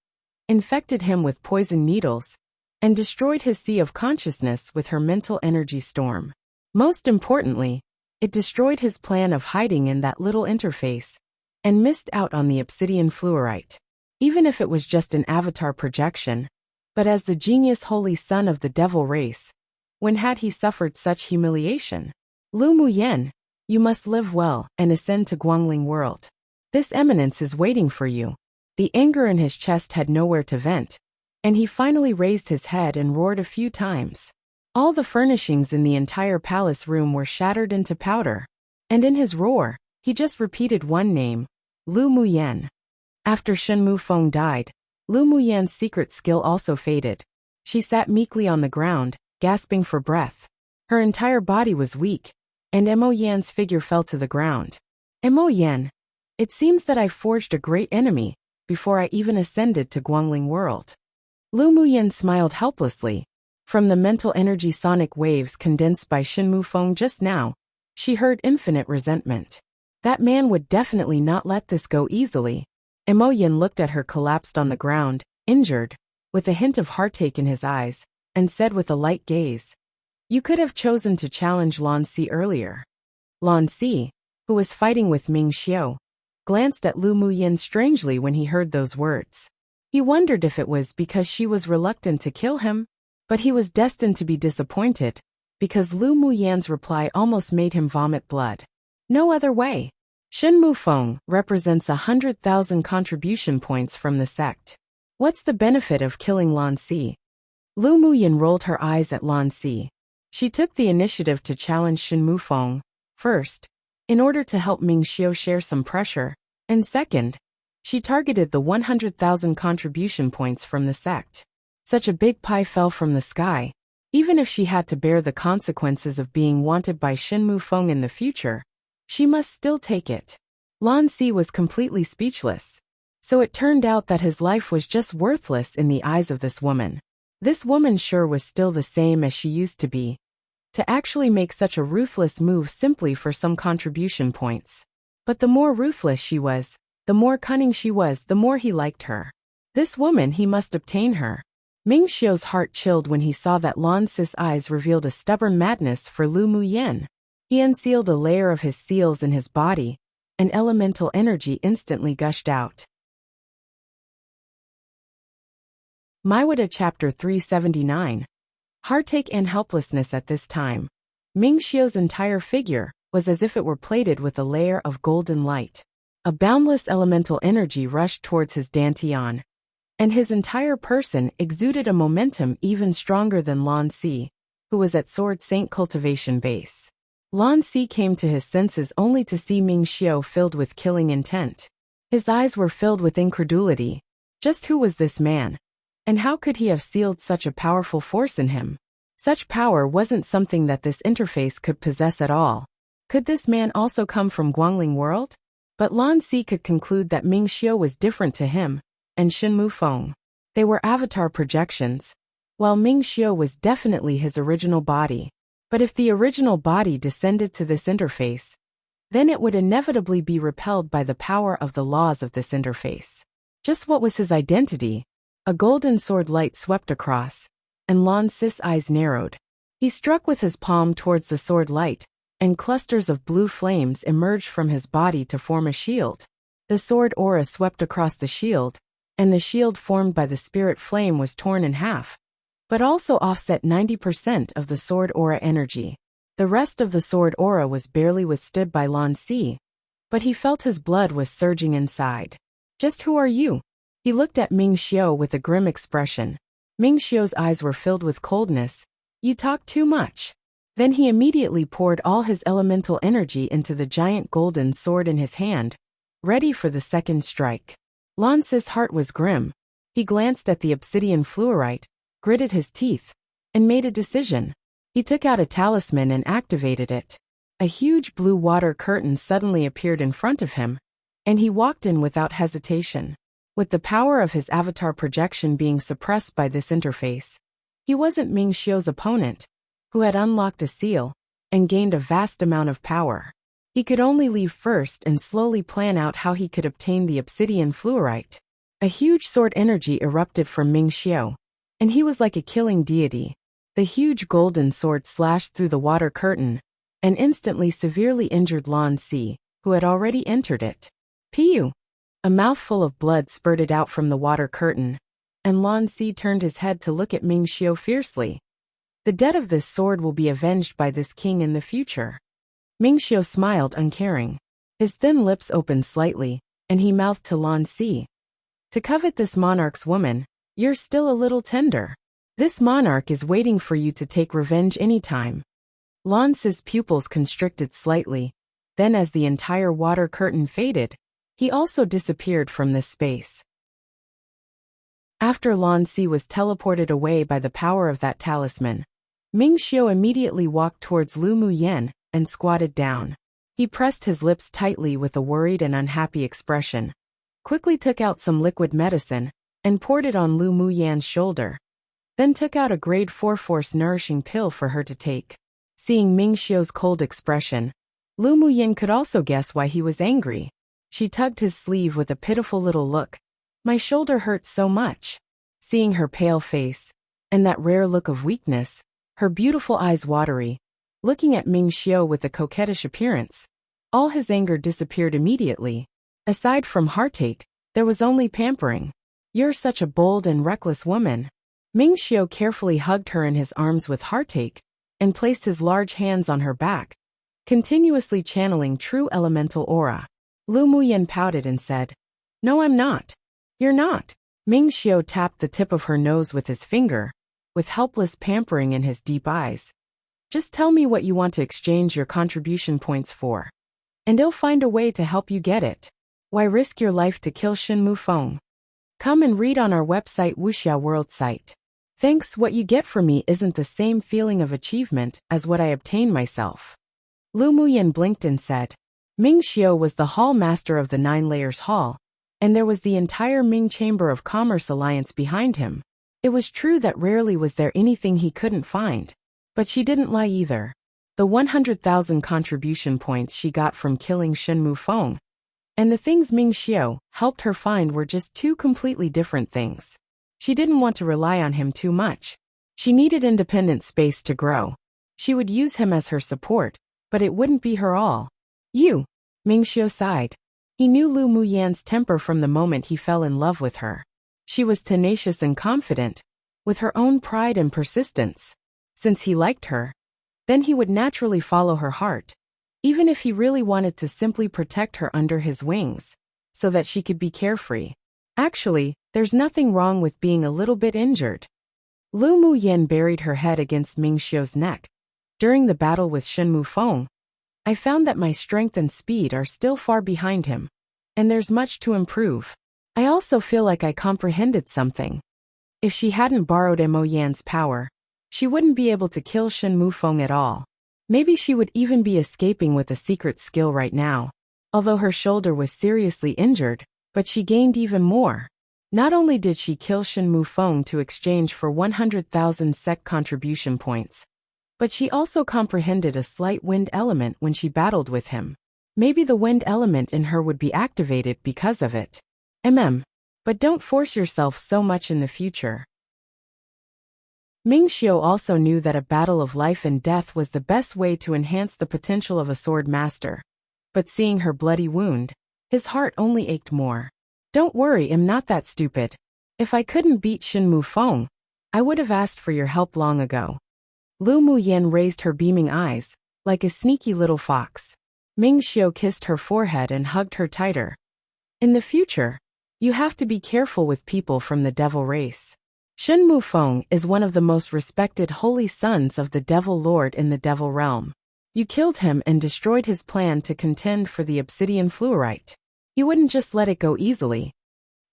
infected him with poison needles, and destroyed his sea of consciousness with her mental energy storm. Most importantly, it destroyed his plan of hiding in that little interface, and missed out on the obsidian fluorite. Even if it was just an avatar projection, but as the genius holy son of the devil race, when had he suffered such humiliation? Lu Muyen, you must live well and ascend to Guangling world. This eminence is waiting for you. The anger in his chest had nowhere to vent, and he finally raised his head and roared a few times. All the furnishings in the entire palace room were shattered into powder, and in his roar, he just repeated one name, Lu Muyen. After Shen Mufeng died, Lu Muyen's secret skill also faded. She sat meekly on the ground, gasping for breath. Her entire body was weak, and Mo Yan's figure fell to the ground. Mo Yan, it seems that I forged a great enemy before I even ascended to Guangling world. Lu Muyen smiled helplessly. From the mental energy sonic waves condensed by Shen Mufeng just now, she heard infinite resentment. That man would definitely not let this go easily. Mo Yan looked at her collapsed on the ground, injured, with a hint of heartache in his eyes, and said with a light gaze, "You could have chosen to challenge Lan Si earlier." Lan Si, who was fighting with Ming Xiao, glanced at Lu Muyen strangely when he heard those words. He wondered if it was because she was reluctant to kill him, but he was destined to be disappointed, because Lu Muyen's reply almost made him vomit blood. No other way. Shen Mufeng represents 100,000 contribution points from the sect. What's the benefit of killing Lan Si? Lu Muyen rolled her eyes at Lan Si. She took the initiative to challenge Shen Mufeng, first, in order to help Ming Xiao share some pressure, and second, she targeted the 100,000 contribution points from the sect. Such a big pie fell from the sky. Even if she had to bear the consequences of being wanted by Shen Mufeng in the future, she must still take it. Lan Si was completely speechless. So it turned out that his life was just worthless in the eyes of this woman. This woman sure was still the same as she used to be. To actually make such a ruthless move simply for some contribution points. But the more ruthless she was, the more cunning she was, the more he liked her. This woman, he must obtain her. Ming Xiu's heart chilled when he saw that Lan Si's eyes revealed a stubborn madness for Lu Muyen. He unsealed a layer of his seals in his body, and elemental energy instantly gushed out. Maiwada Chapter 379. Heartache and helplessness. At this time, Ming Xiu's entire figure was as if it were plated with a layer of golden light. A boundless elemental energy rushed towards his dantian, and his entire person exuded a momentum even stronger than Lan Si, who was at Sword Saint cultivation base. Lan Si came to his senses only to see Ming Xiu filled with killing intent. His eyes were filled with incredulity. Just who was this man? And how could he have sealed such a powerful force in him? Such power wasn't something that this interface could possess at all. Could this man also come from Guangling world? But Lan Si could conclude that Ming Xiu was different to him, and Shen Mufeng. They were avatar projections, while Ming Xiu was definitely his original body. But if the original body descended to this interface, then it would inevitably be repelled by the power of the laws of this interface. Just what was his identity? A golden sword light swept across, and Lan Si's eyes narrowed. He struck with his palm towards the sword light, and clusters of blue flames emerged from his body to form a shield. The sword aura swept across the shield, and the shield formed by the spirit flame was torn in half, but also offset 90% of the sword aura energy. The rest of the sword aura was barely withstood by Lan Si, but he felt his blood was surging inside. Just who are you? He looked at Ming Xiu with a grim expression. Ming Xiu's eyes were filled with coldness. You talk too much. Then he immediately poured all his elemental energy into the giant golden sword in his hand, ready for the second strike. Lan Si's heart was grim. He glanced at the obsidian fluorite, gritted his teeth, and made a decision. He took out a talisman and activated it. A huge blue water curtain suddenly appeared in front of him, and he walked in without hesitation. With the power of his avatar projection being suppressed by this interface, he wasn't Ming Xiu's opponent, who had unlocked a seal and gained a vast amount of power. He could only leave first and slowly plan out how he could obtain the obsidian fluorite. A huge sword energy erupted from Ming Xiu, and he was like a killing deity. The huge golden sword slashed through the water curtain and instantly severely injured Lan Si, who had already entered it. Piu! A mouthful of blood spurted out from the water curtain, and Lan Si turned his head to look at Ming Xiu fiercely. The death of this sword will be avenged by this king in the future. Ming Xiu smiled uncaring. His thin lips opened slightly, and he mouthed to Lan Si. To covet this monarch's woman, you're still a little tender. This monarch is waiting for you to take revenge anytime. Lan Si's pupils constricted slightly, then as the entire water curtain faded, he also disappeared from this space. After Lan Si was teleported away by the power of that talisman, Ming Xiu immediately walked towards Lu Muyen and squatted down. He pressed his lips tightly with a worried and unhappy expression, quickly took out some liquid medicine, and poured it on Lu Muyen's shoulder, then took out a grade 4 force nourishing pill for her to take. Seeing Ming Xiu's cold expression, Lu Muyen could also guess why he was angry. She tugged his sleeve with a pitiful little look. My shoulder hurts so much. Seeing her pale face, and that rare look of weakness, her beautiful eyes watery, looking at Ming Xiu with a coquettish appearance, all his anger disappeared immediately. Aside from heartache, there was only pampering. You're such a bold and reckless woman. Ming Xiu carefully hugged her in his arms with heartache, and placed his large hands on her back, continuously channeling true elemental aura. Lu Muyen pouted and said, No, I'm not. You're not. Ming Xiu tapped the tip of her nose with his finger, with helpless pampering in his deep eyes. Just tell me what you want to exchange your contribution points for, and I'll find a way to help you get it. Why risk your life to kill Shen Mufeng? Come and read on our website Wuxia World site. Thanks, what you get from me isn't the same feeling of achievement as what I obtained myself. Lu Muyen blinked and said, Ming Xiu was the hall master of the 9 Layers Hall, and there was the entire Ming Chamber of Commerce Alliance behind him. It was true that rarely was there anything he couldn't find. But she didn't lie either. The 100,000 contribution points she got from killing Shen Mufeng and the things Ming Xiao helped her find were just two completely different things. She didn't want to rely on him too much. She needed independent space to grow. She would use him as her support, but it wouldn't be her all. Ming Xiao sighed. He knew Lu Muyan's temper from the moment he fell in love with her. She was tenacious and confident, with her own pride and persistence. Since he liked her, then he would naturally follow her heart, even if he really wanted to simply protect her under his wings, so that she could be carefree. Actually, there's nothing wrong with being a little bit injured. Lu Muyan buried her head against Ming Xiao's neck. During the battle with Shen Mufeng, I found that my strength and speed are still far behind him, and there's much to improve. I also feel like I comprehended something. If she hadn't borrowed Mo Yan's power, she wouldn't be able to kill Shen Mufeng at all. Maybe she would even be escaping with a secret skill right now. Although her shoulder was seriously injured, but she gained even more. Not only did she kill Shen Mufeng to exchange for 100,000 SEC contribution points, but she also comprehended a slight wind element when she battled with him. Maybe the wind element in her would be activated because of it. But don't force yourself so much in the future. Ming Xiao also knew that a battle of life and death was the best way to enhance the potential of a sword master. But seeing her bloody wound, his heart only ached more. Don't worry, I'm not that stupid. If I couldn't beat Shen Mufeng, I would have asked for your help long ago. Lu Muyan raised her beaming eyes, like a sneaky little fox. Ming Xiao kissed her forehead and hugged her tighter. In the future, you have to be careful with people from the devil race. Shen Mufeng is one of the most respected holy sons of the Devil Lord in the Devil Realm. You killed him and destroyed his plan to contend for the obsidian fluorite. He wouldn't just let it go easily.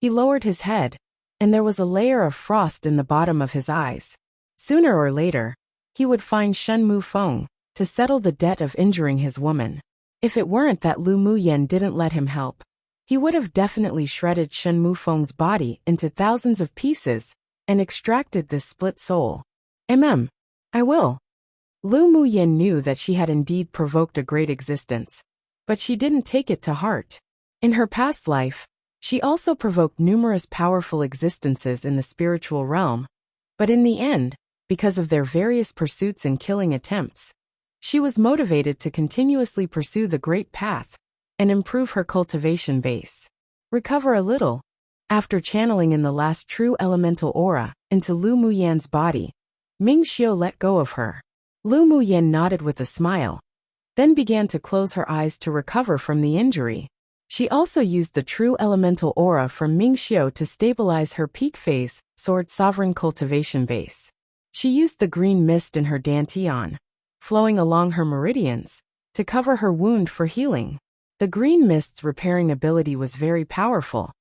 He lowered his head, and there was a layer of frost in the bottom of his eyes. Sooner or later, he would find Shen Mufeng to settle the debt of injuring his woman. If it weren't that Lu Muyan didn't let him help, he would have definitely shredded Shen Mufeng's body into thousands of pieces and extracted this split soul. I will. Lu Muyan knew that she had indeed provoked a great existence, but she didn't take it to heart. In her past life, she also provoked numerous powerful existences in the spiritual realm, but in the end, because of their various pursuits and killing attempts, she was motivated to continuously pursue the great path and improve her cultivation base. Recover a little. After channeling in the last true elemental aura into Lu Muyan's body, Ming Xiao let go of her. Lu Muyan nodded with a smile, then began to close her eyes to recover from the injury. She also used the true elemental aura from Ming Xiao to stabilize her peak phase, sword sovereign cultivation base. She used the green mist in her dantian, flowing along her meridians, to cover her wound for healing. The green mist's repairing ability was very powerful,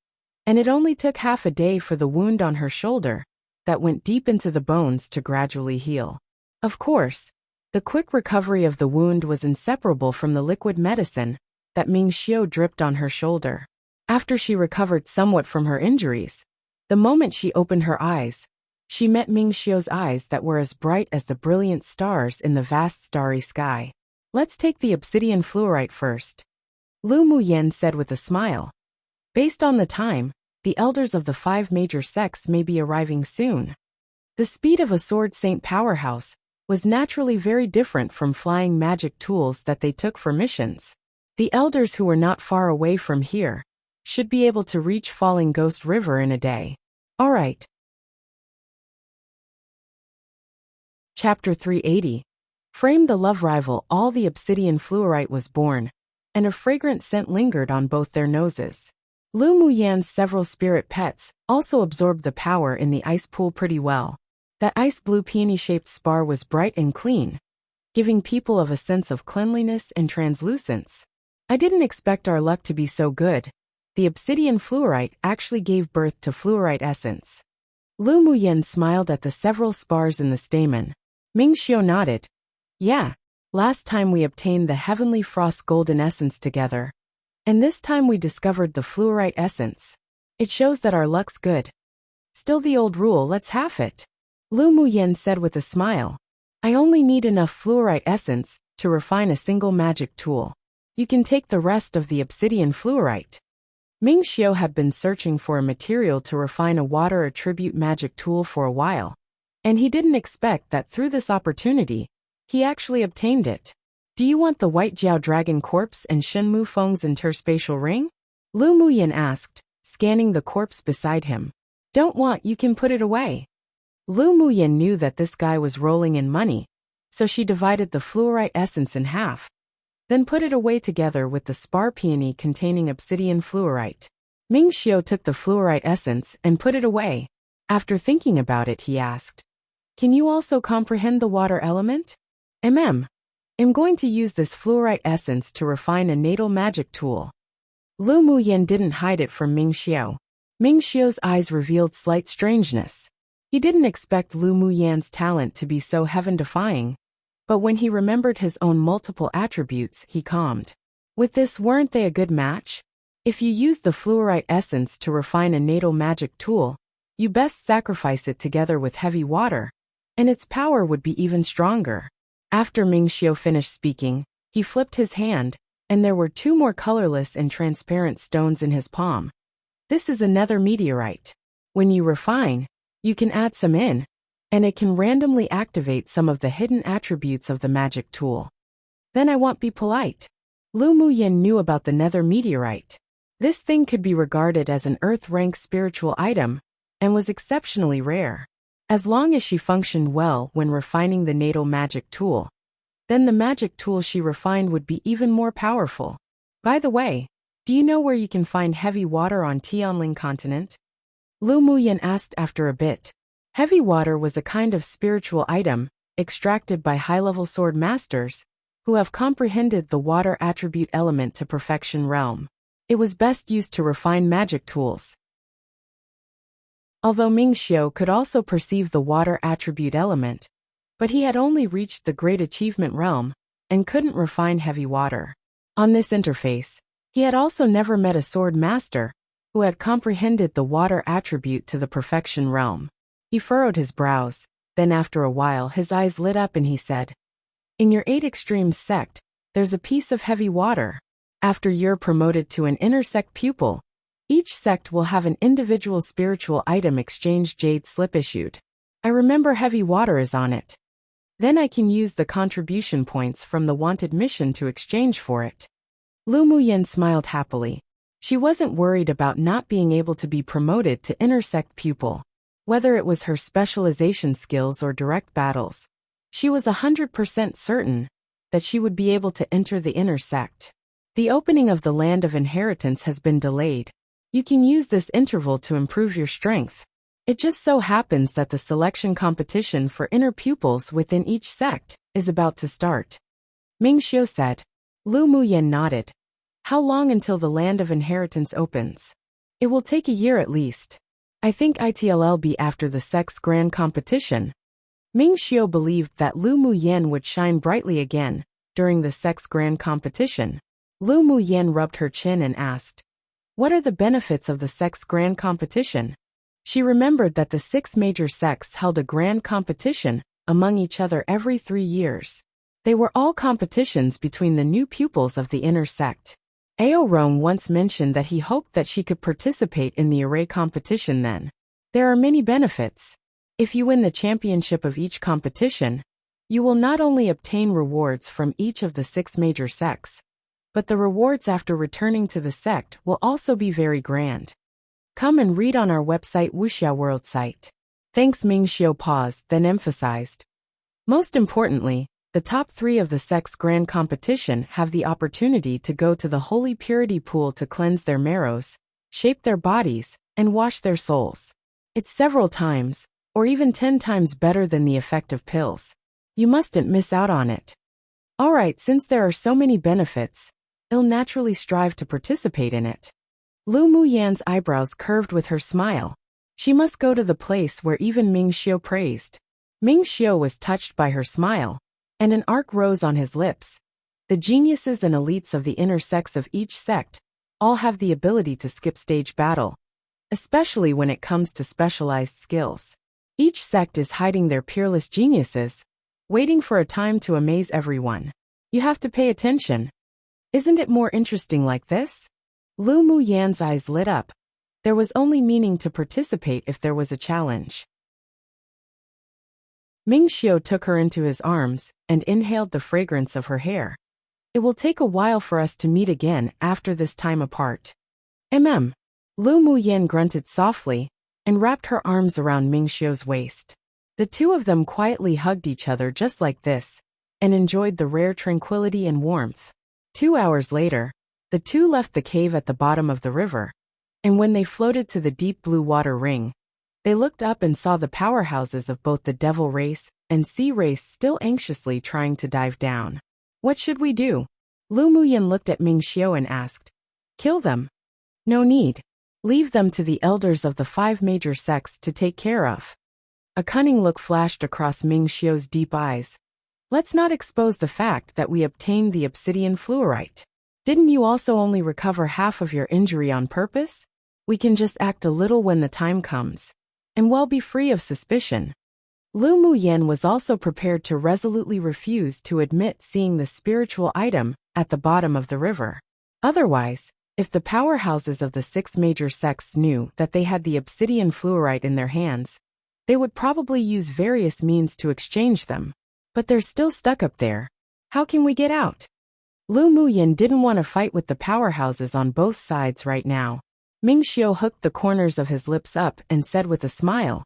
and it only took half a day for the wound on her shoulder, that went deep into the bones, to gradually heal. Of course, the quick recovery of the wound was inseparable from the liquid medicine that Ming Xiao dripped on her shoulder. After she recovered somewhat from her injuries, the moment she opened her eyes, she met Ming Xiao's eyes that were as bright as the brilliant stars in the vast starry sky. Let's take the obsidian fluorite first, Lu Muyan said with a smile. Based on the time, the elders of the 5 major sects may be arriving soon. The speed of a sword saint powerhouse was naturally very different from flying magic tools that they took for missions. The elders who were not far away from here should be able to reach Falling Ghost River in a day. Alright. Chapter 380. Frame the love rival. All the obsidian fluorite was born, and a fragrant scent lingered on both their noses. Lu Muyan's several spirit pets also absorbed the power in the ice pool pretty well. That ice blue peony-shaped spar was bright and clean, giving people of a sense of cleanliness and translucence. I didn't expect our luck to be so good. The obsidian fluorite actually gave birth to fluorite essence. Lu Muyan smiled at the several spars in the stamen. Ming Xiao nodded. Yeah, last time we obtained the heavenly frost golden essence together, and this time we discovered the fluorite essence. It shows that our luck's good. Still the old rule, let's half it. Lu Muyen said with a smile. I only need enough fluorite essence to refine a single magic tool. You can take the rest of the obsidian fluorite. Ming Xiu had been searching for a material to refine a water attribute magic tool for a while, and he didn't expect that through this opportunity, he actually obtained it. Do you want the White Jiao Dragon corpse and Shen Mufeng's interspatial ring? Lu Muyen asked, scanning the corpse beside him. Don't want, you can put it away. Lu Muyen knew that this guy was rolling in money, so she divided the fluorite essence in half, then put it away together with the spar peony containing obsidian fluorite. Ming Xiu took the fluorite essence and put it away. After thinking about it, he asked, Can you also comprehend the water element? I'm going to use this fluorite essence to refine a natal magic tool. Lu Muyen didn't hide it from Ming Xiu. Ming Xiu's eyes revealed slight strangeness. He didn't expect Lu Muyen's talent to be so heaven-defying, but when he remembered his own multiple attributes, he calmed. With this, weren't they a good match? If you use the fluorite essence to refine a natal magic tool, you best sacrifice it together with heavy water, and its power would be even stronger. After Ming Xiu finished speaking, he flipped his hand, and there were 2 more colorless and transparent stones in his palm. This is a nether meteorite. When you refine, you can add some in, and it can randomly activate some of the hidden attributes of the magic tool. Then I won't be polite. Lu Muyen knew about the nether meteorite. This thing could be regarded as an earth-rank spiritual item, and was exceptionally rare. As long as she functioned well when refining the natal magic tool, then the magic tool she refined would be even more powerful. By the way, do you know where you can find heavy water on Tianling continent? Lu Muyen asked after a bit. Heavy water was a kind of spiritual item, extracted by high-level sword masters, who have comprehended the water attribute element to perfection realm. It was best used to refine magic tools. Although Ming Xiu could also perceive the water attribute element, but he had only reached the great achievement realm, and couldn't refine heavy water. On this interface, he had also never met a sword master, who had comprehended the water attribute to the perfection realm. He furrowed his brows, then after a while his eyes lit up and he said, In your 8 extremes sect, there's a piece of heavy water. After you're promoted to an inner sect pupil, each sect will have an individual spiritual item exchange jade slip issued. I remember heavy water is on it. Then I can use the contribution points from the wanted mission to exchange for it. Lu Muyen smiled happily. She wasn't worried about not being able to be promoted to inner sect pupil. Whether it was her specialization skills or direct battles, she was 100% certain that she would be able to enter the inner sect. The opening of the land of inheritance has been delayed. You can use this interval to improve your strength. It just so happens that the selection competition for inner pupils within each sect is about to start. Ming Xiu said. Lu Muyen nodded. How long until the land of inheritance opens? It will take a year at least. I think it'll be after the sect's grand competition. Ming Xiu believed that Lu Muyen would shine brightly again during the sect's grand competition. Lu Muyen rubbed her chin and asked, What are the benefits of the sect's grand competition? She remembered that the 6 major sects held a grand competition among each other every 3 years. They were all competitions between the new pupils of the inner sect. Ao Rome once mentioned that he hoped that she could participate in the array competition then. There are many benefits. If you win the championship of each competition, you will not only obtain rewards from each of the 6 major sects, but the rewards after returning to the sect will also be very grand. Come and read on our website Wuxia World site. Thanks. Ming Xiu paused, then emphasized. Most importantly, the top 3 of the sect's grand competition have the opportunity to go to the holy purity pool to cleanse their marrows, shape their bodies, and wash their souls. It's several times, or even 10 times better than the effective pills. You mustn't miss out on it. Alright, since there are so many benefits, I'll naturally strive to participate in it. Lu Muyen's eyebrows curved with her smile. She must go to the place where even Ming Xiu praised. Ming Xiu was touched by her smile, and an arc rose on his lips. The geniuses and elites of the inner sects of each sect all have the ability to skip stage battle. especially when it comes to specialized skills. Each sect is hiding their peerless geniuses, waiting for a time to amaze everyone. You have to pay attention. Isn't it more interesting like this? Lu Muyan's eyes lit up. There was only meaning to participate if there was a challenge. Ming Xiu took her into his arms and inhaled the fragrance of her hair. It will take a while for us to meet again after this time apart. Lu Muyan grunted softly and wrapped her arms around Ming Xiu's waist. The two of them quietly hugged each other just like this and enjoyed the rare tranquility and warmth. 2 hours later, the two left the cave at the bottom of the river, and when they floated to the deep blue water ring, they looked up and saw the powerhouses of both the devil race and sea race still anxiously trying to dive down. What should we do? Lu Muyan looked at Ming Xiu and asked. Kill them? No need. Leave them to the elders of the 5 major sects to take care of. A cunning look flashed across Ming Xiu's deep eyes. Let's not expose the fact that we obtained the obsidian fluorite. Didn't you also only recover half of your injury on purpose? We can just act a little when the time comes, and well be free of suspicion. Lu Muyan was also prepared to resolutely refuse to admit seeing the spiritual item at the bottom of the river. Otherwise, if the powerhouses of the 6 major sects knew that they had the obsidian fluorite in their hands, they would probably use various means to exchange them. But they're still stuck up there. How can we get out? Lu Muyan didn't want to fight with the powerhouses on both sides right now. Ming Xiu hooked the corners of his lips up and said with a smile,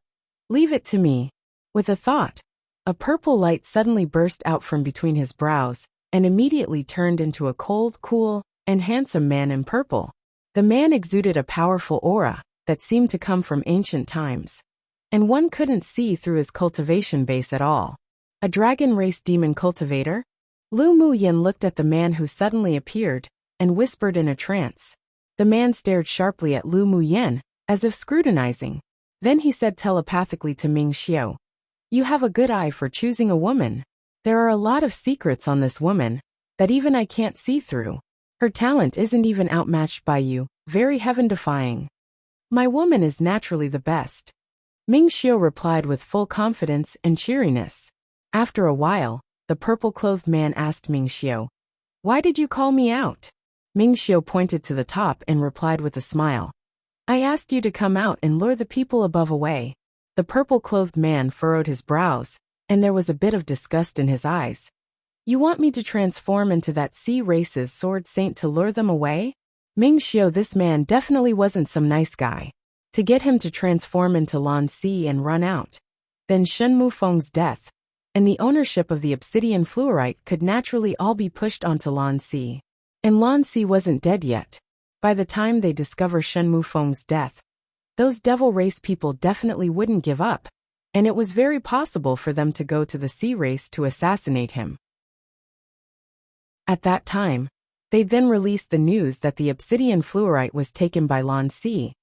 Leave it to me. With a thought, a purple light suddenly burst out from between his brows and immediately turned into a cold, cool, and handsome man in purple. The man exuded a powerful aura that seemed to come from ancient times, and one couldn't see through his cultivation base at all. A dragon race demon cultivator? Lu Muyan looked at the man who suddenly appeared and whispered in a trance. The man stared sharply at Lu Muyan, as if scrutinizing. Then he said telepathically to Ming Xiu, You have a good eye for choosing a woman. There are a lot of secrets on this woman that even I can't see through. Her talent isn't even outmatched by you, very heaven-defying. My woman is naturally the best. Ming Xiu replied with full confidence and cheeriness. After a while, the purple-clothed man asked Ming Xiu, Why did you call me out? Ming Xiu pointed to the top and replied with a smile. I asked you to come out and lure the people above away. The purple-clothed man furrowed his brows, and there was a bit of disgust in his eyes. You want me to transform into that sea race's sword saint to lure them away? Ming Xiu, this man definitely wasn't some nice guy. To get him to transform into Lan Si and run out. Then Shen Mufeng's death, and the ownership of the obsidian fluorite could naturally all be pushed onto Lan Si. And Lan Si wasn't dead yet. By the time they discover Shen Mufeng's death, those devil race people definitely wouldn't give up, and it was very possible for them to go to the sea race to assassinate him. At that time, they'd then release the news that the obsidian fluorite was taken by Lan Si,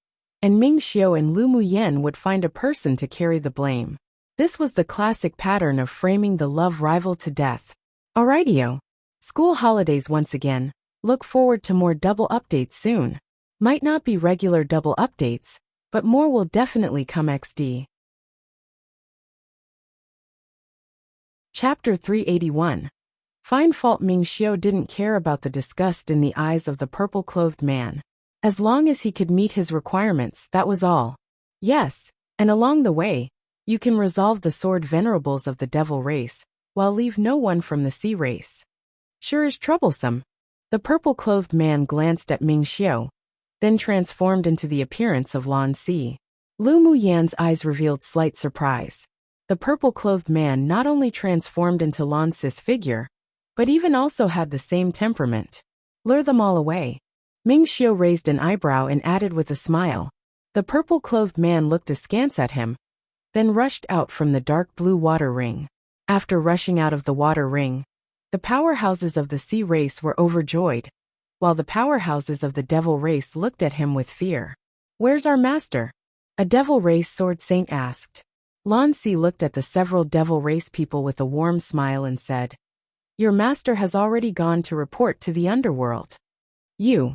and Ming Xiu and Lu Muyan would find a person to carry the blame. This was the classic pattern of framing the love rival to death. Alrightio. School holidays once again. Look forward to more double updates soon. Might not be regular double updates, but more will definitely come XD. Chapter 381. Find fault. Ming Xiu didn't care about the disgust in the eyes of the purple-clothed man. As long as he could meet his requirements, that was all. Yes, and along the way, you can resolve the sword venerables of the devil race, while leave no one from the sea race. Sure is troublesome. The purple-clothed man glanced at Ming Xiu, then transformed into the appearance of Lan Si. Lu Muyan's eyes revealed slight surprise. The purple-clothed man not only transformed into Lan Si's figure, but even also had the same temperament. Lure them all away. Ming Xiu raised an eyebrow and added with a smile. The purple-clothed man looked askance at him, then rushed out from the dark blue water ring. After rushing out of the water ring, the powerhouses of the sea race were overjoyed, while the powerhouses of the devil race looked at him with fear. Where's our master? A devil race sword saint asked. Lan Si looked at the several devil race people with a warm smile and said, Your master has already gone to report to the underworld. You.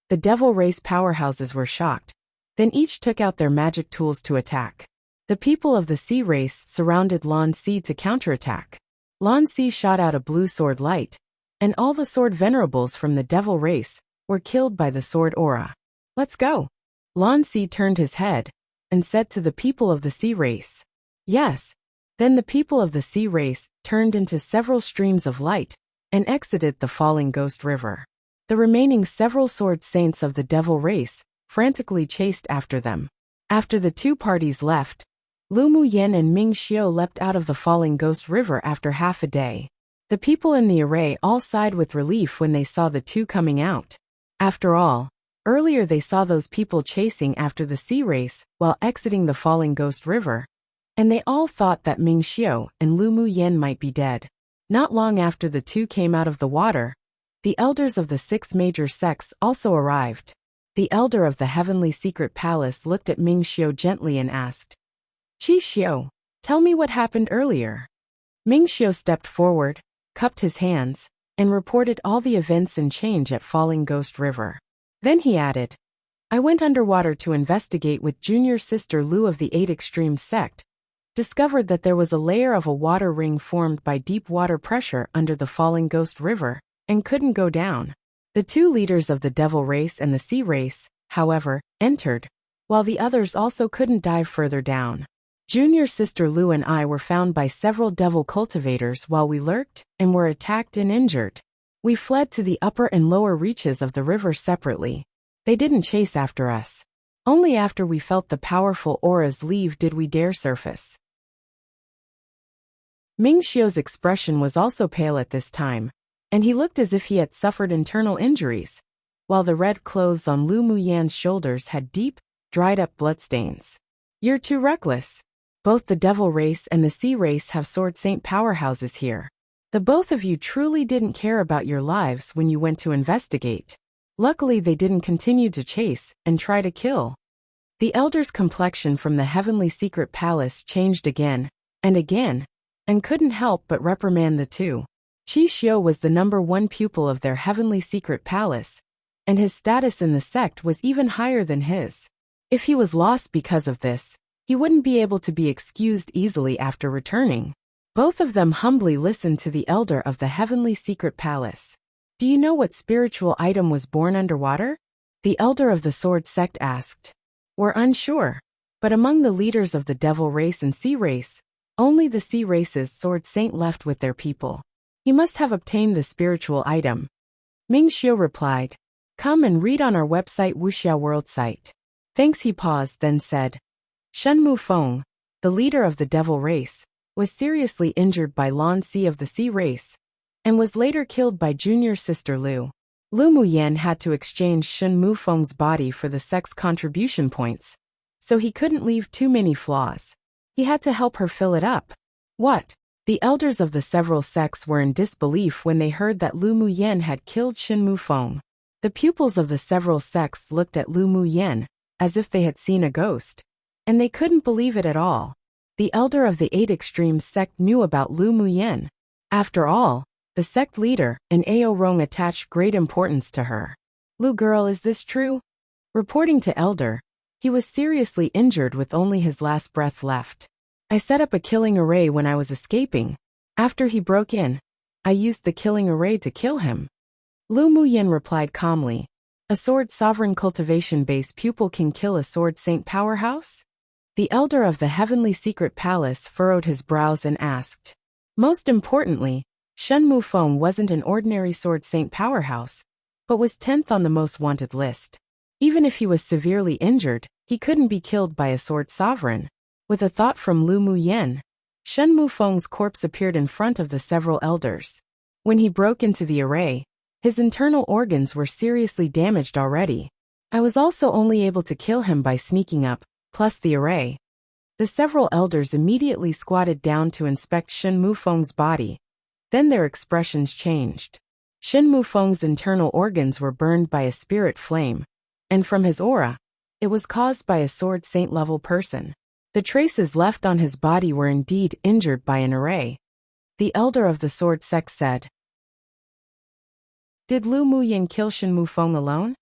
The devil race powerhouses were shocked. Then each took out their magic tools to attack. The people of the sea race surrounded Lan Si to counterattack. Lan Si shot out a blue sword light, and all the sword venerables from the devil race were killed by the sword aura. Let's go. Lan Si turned his head and said to the people of the sea race. Yes. Then the people of the sea race turned into several streams of light and exited the falling ghost river. The remaining several sword saints of the devil race frantically chased after them. After the two parties left, Lu Muyen and Ming Xiu leapt out of the falling ghost river after half a day. The people in the array all sighed with relief when they saw the two coming out. After all, earlier they saw those people chasing after the sea race while exiting the falling ghost river, and they all thought that Ming Xiu and Lu Muyen might be dead. Not long after the two came out of the water, the elders of the 6 major sects also arrived. The elder of the heavenly secret palace looked at Ming Xiu gently and asked, Qi Xiu, tell me what happened earlier. Ming Xiu stepped forward, cupped his hands, and reported all the events and change at Falling Ghost River. Then he added, I went underwater to investigate with junior sister Lu of the 8 Extreme sect, discovered that there was a layer of a water ring formed by deep water pressure under the Falling Ghost River, and couldn't go down. The 2 leaders of the devil race and the sea race, however, entered, while the others also couldn't dive further down. Junior sister Lu and I were found by several devil cultivators while we lurked and were attacked and injured. We fled to the upper and lower reaches of the river separately. They didn't chase after us. Only after we felt the powerful auras leave did we dare surface. Ming Xiu's expression was also pale at this time, and he looked as if he had suffered internal injuries, while the red clothes on Lu Muyan's shoulders had deep, dried-up bloodstains. You're too reckless. Both the devil race and the sea race have sword saint powerhouses here. The both of you truly didn't care about your lives when you went to investigate. Luckily they didn't continue to chase and try to kill. The elder's complexion from the heavenly secret palace changed again, and couldn't help but reprimand the two. Qi Xiu was the #1 pupil of their heavenly secret palace, and his status in the sect was even higher than his. If he was lost because of this, he wouldn't be able to be excused easily after returning. Both of them humbly listened to the elder of the heavenly secret palace. Do you know what spiritual item was born underwater? The elder of the sword sect asked. We're unsure, but among the leaders of the devil race and sea race, only the sea race's sword saint left with their people. He must have obtained the spiritual item. Ming Xiu replied, Come and read on our website Wuxia World site. Thanks. He paused, then said, Shen Mufeng, the leader of the devil race, was seriously injured by Lan Si of the sea race, and was later killed by junior sister Lu. Lu Muyen had to exchange Shen Mufeng's body for the sect's contribution points, so he couldn't leave too many flaws. He had to help her fill it up. What? The elders of the several sects were in disbelief when they heard that Lu Muyen had killed Shen Mufeng. The pupils of the several sects looked at Lu Muyen as if they had seen a ghost, and they couldn't believe it at all. The elder of the 8 Extreme sect knew about Lu Muyen. After all, the sect leader and Ao Rong attached great importance to her. Lu girl, is this true? Reporting to elder, he was seriously injured with only his last breath left. I set up a killing array when I was escaping. After he broke in, I used the killing array to kill him. Lu Muyen replied calmly. A sword sovereign cultivation base pupil can kill a sword saint powerhouse? The elder of the heavenly secret palace furrowed his brows and asked. Most importantly, Shen Mufeng wasn't an ordinary sword saint powerhouse, but was 10th on the most wanted list. Even if he was severely injured, he couldn't be killed by a sword sovereign. With a thought from Lu Muyen, Shen Mufeng's corpse appeared in front of the several elders. When he broke into the array, his internal organs were seriously damaged already. I was also only able to kill him by sneaking up, plus the array. The several elders immediately squatted down to inspect Shen Mufeng's body. Then their expressions changed. Shen Mufeng's internal organs were burned by a spirit flame, and from his aura, it was caused by a sword saint-level person. The traces left on his body were indeed injured by an array. The elder of the sword sect said, Did Lu Muyen kill Shen Mufeng alone?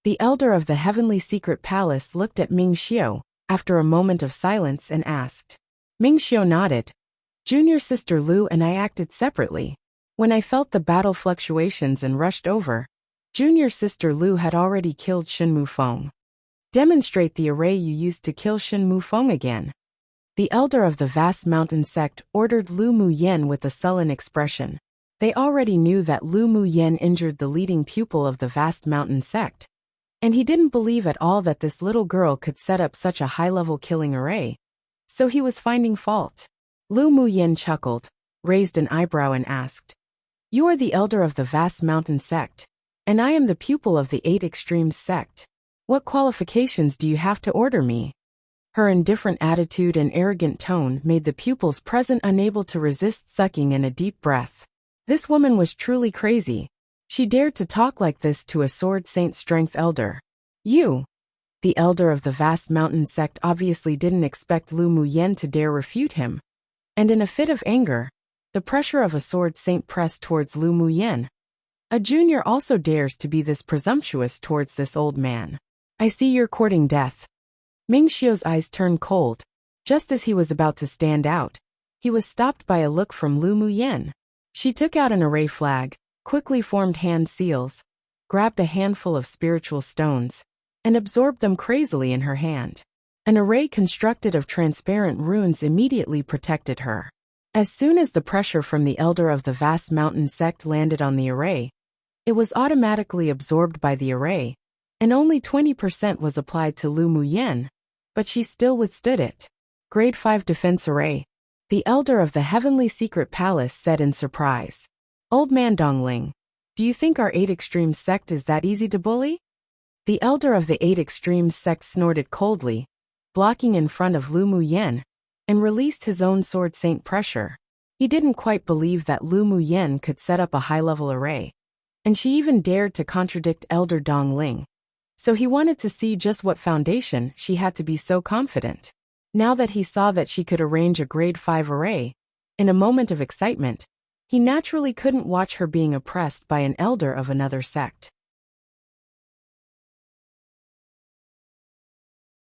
The elder of the heavenly secret palace looked at Ming Xiu after a moment of silence and asked. Ming Xiu nodded. Junior sister Lu and I acted separately. When I felt the battle fluctuations and rushed over, junior sister Lu had already killed Shen Mufeng. Demonstrate the array you used to kill Shen Mufeng again. The elder of the vast mountain sect ordered Lu Muyen with a sullen expression. They already knew that Lu Muyen injured the leading pupil of the vast mountain sect. And he didn't believe at all that this little girl could set up such a high-level killing array. So he was finding fault. Lu Muyen chuckled, raised an eyebrow and asked. You are the elder of the vast mountain sect, and I am the pupil of the 8 extremes sect. What qualifications do you have to order me? Her indifferent attitude and arrogant tone made the pupils present unable to resist sucking in a deep breath. This woman was truly crazy. She dared to talk like this to a sword saint strength elder. You! The elder of the vast mountain sect obviously didn't expect Lu Muyen to dare refute him. And in a fit of anger, the pressure of a sword saint pressed towards Lu Muyen. A junior also dares to be this presumptuous towards this old man. I see you're courting death. Ming Xiu's eyes turned cold. Just as he was about to stand out, he was stopped by a look from Lu Muyen. She took out an array flag, quickly formed hand seals, grabbed a handful of spiritual stones, and absorbed them crazily in her hand. An array constructed of transparent runes immediately protected her. As soon as the pressure from the elder of the vast mountain sect landed on the array, it was automatically absorbed by the array, and only 20% was applied to Lu Muyen, but she still withstood it. Grade 5 Defense Array. The elder of the heavenly secret palace said in surprise. Old man Dongling, do you think our 8 extremes sect is that easy to bully? The elder of the 8 extremes sect snorted coldly, blocking in front of Lu Muyen, and released his own sword saint pressure. He didn't quite believe that Lu Muyen could set up a high-level array, and she even dared to contradict elder Dongling. So he wanted to see just what foundation she had to be so confident. Now that he saw that she could arrange a grade 5 array, in a moment of excitement, he naturally couldn't watch her being oppressed by an elder of another sect.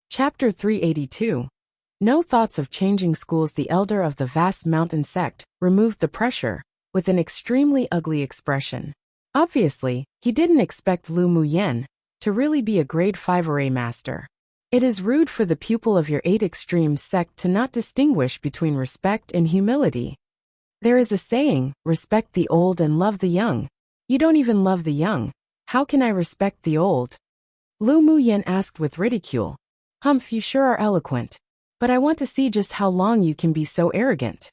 Chapter 382. No thoughts of changing schools. The elder of the vast mountain sect removed the pressure, with an extremely ugly expression. Obviously, he didn't expect Lu Muyen to really be a grade 5 array master. It is rude for the pupil of your 8 extremes sect to not distinguish between respect and humility. There is a saying, respect the old and love the young. You don't even love the young. How can I respect the old? Lu Muyen asked with ridicule. Humph, you sure are eloquent. But I want to see just how long you can be so arrogant.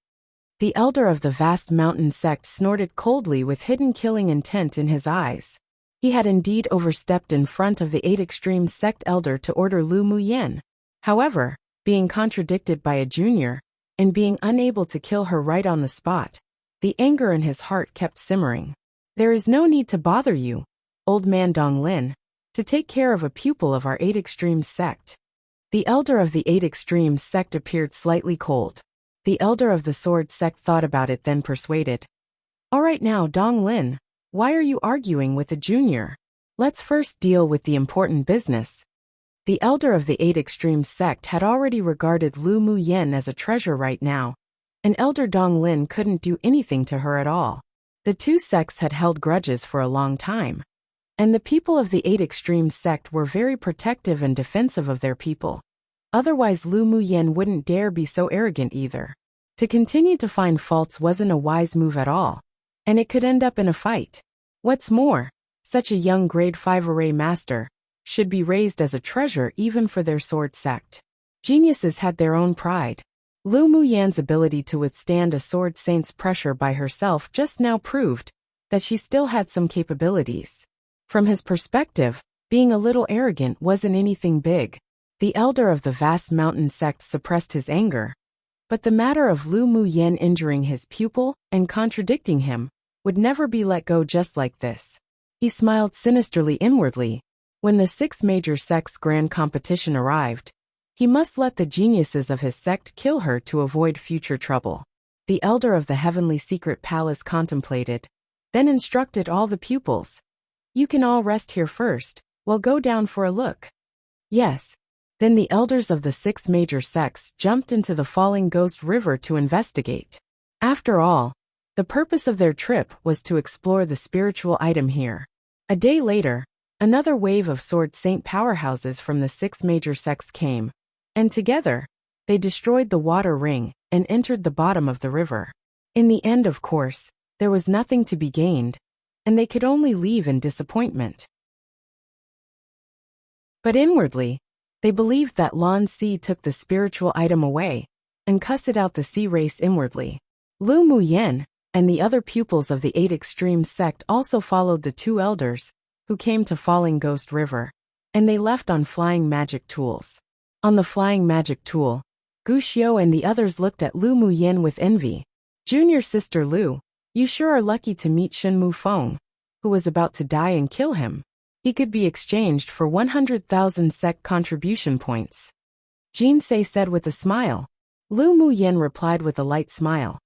The elder of the vast mountain sect snorted coldly with hidden killing intent in his eyes. He had indeed overstepped in front of the 8 extremes sect elder to order Lu Muyen. However, being contradicted by a junior, and being unable to kill her right on the spot, the anger in his heart kept simmering. There is no need to bother you, old man Donglin, to take care of a pupil of our 8 extremes sect. The elder of the 8 extremes sect appeared slightly cold. The elder of the sword sect thought about it, then persuaded. All right now, Donglin, why are you arguing with a junior? Let's first deal with the important business. The elder of the 8 extremes sect had already regarded Lu Muyen as a treasure right now, and elder Donglin couldn't do anything to her at all. The two sects had held grudges for a long time, and the people of the 8 extremes sect were very protective and defensive of their people. Otherwise Lu Muyen wouldn't dare be so arrogant either. To continue to find faults wasn't a wise move at all, and it could end up in a fight. What's more, such a young grade 5 array master should be raised as a treasure even for their sword sect. Geniuses had their own pride. Lu Muyen's ability to withstand a sword saint's pressure by herself just now proved that she still had some capabilities. From his perspective, being a little arrogant wasn't anything big. The elder of the vast mountain sect suppressed his anger, but the matter of Lu Muyen injuring his pupil and contradicting him would never be let go just like this. He smiled sinisterly inwardly. When the 6 major sects' grand competition arrived, he must let the geniuses of his sect kill her to avoid future trouble. The elder of the heavenly secret palace contemplated, then instructed all the pupils. You can all rest here first, Well, go down for a look. Yes. Then the elders of the 6 major sects jumped into the Falling Ghost River to investigate. After all, the purpose of their trip was to explore the spiritual item here. A day later, another wave of Sword Saint powerhouses from the 6 major sects came, and together, they destroyed the water ring and entered the bottom of the river. In the end, of course, there was nothing to be gained, and they could only leave in disappointment. But inwardly, they believed that Lan Si took the spiritual item away, and cussed out the sea race inwardly. Lu Muyen and the other pupils of the 8 Extremes sect also followed the 2 elders, who came to Falling Ghost River, and they left on flying magic tools. On the flying magic tool, Gu Xiu and the others looked at Lu Muyen with envy. Junior sister Lu, you sure are lucky to meet Shen Mufeng, who was about to die, and kill him. He could be exchanged for 100,000 sect contribution points. Jinsei said with a smile. Lu Muyen replied with a light smile.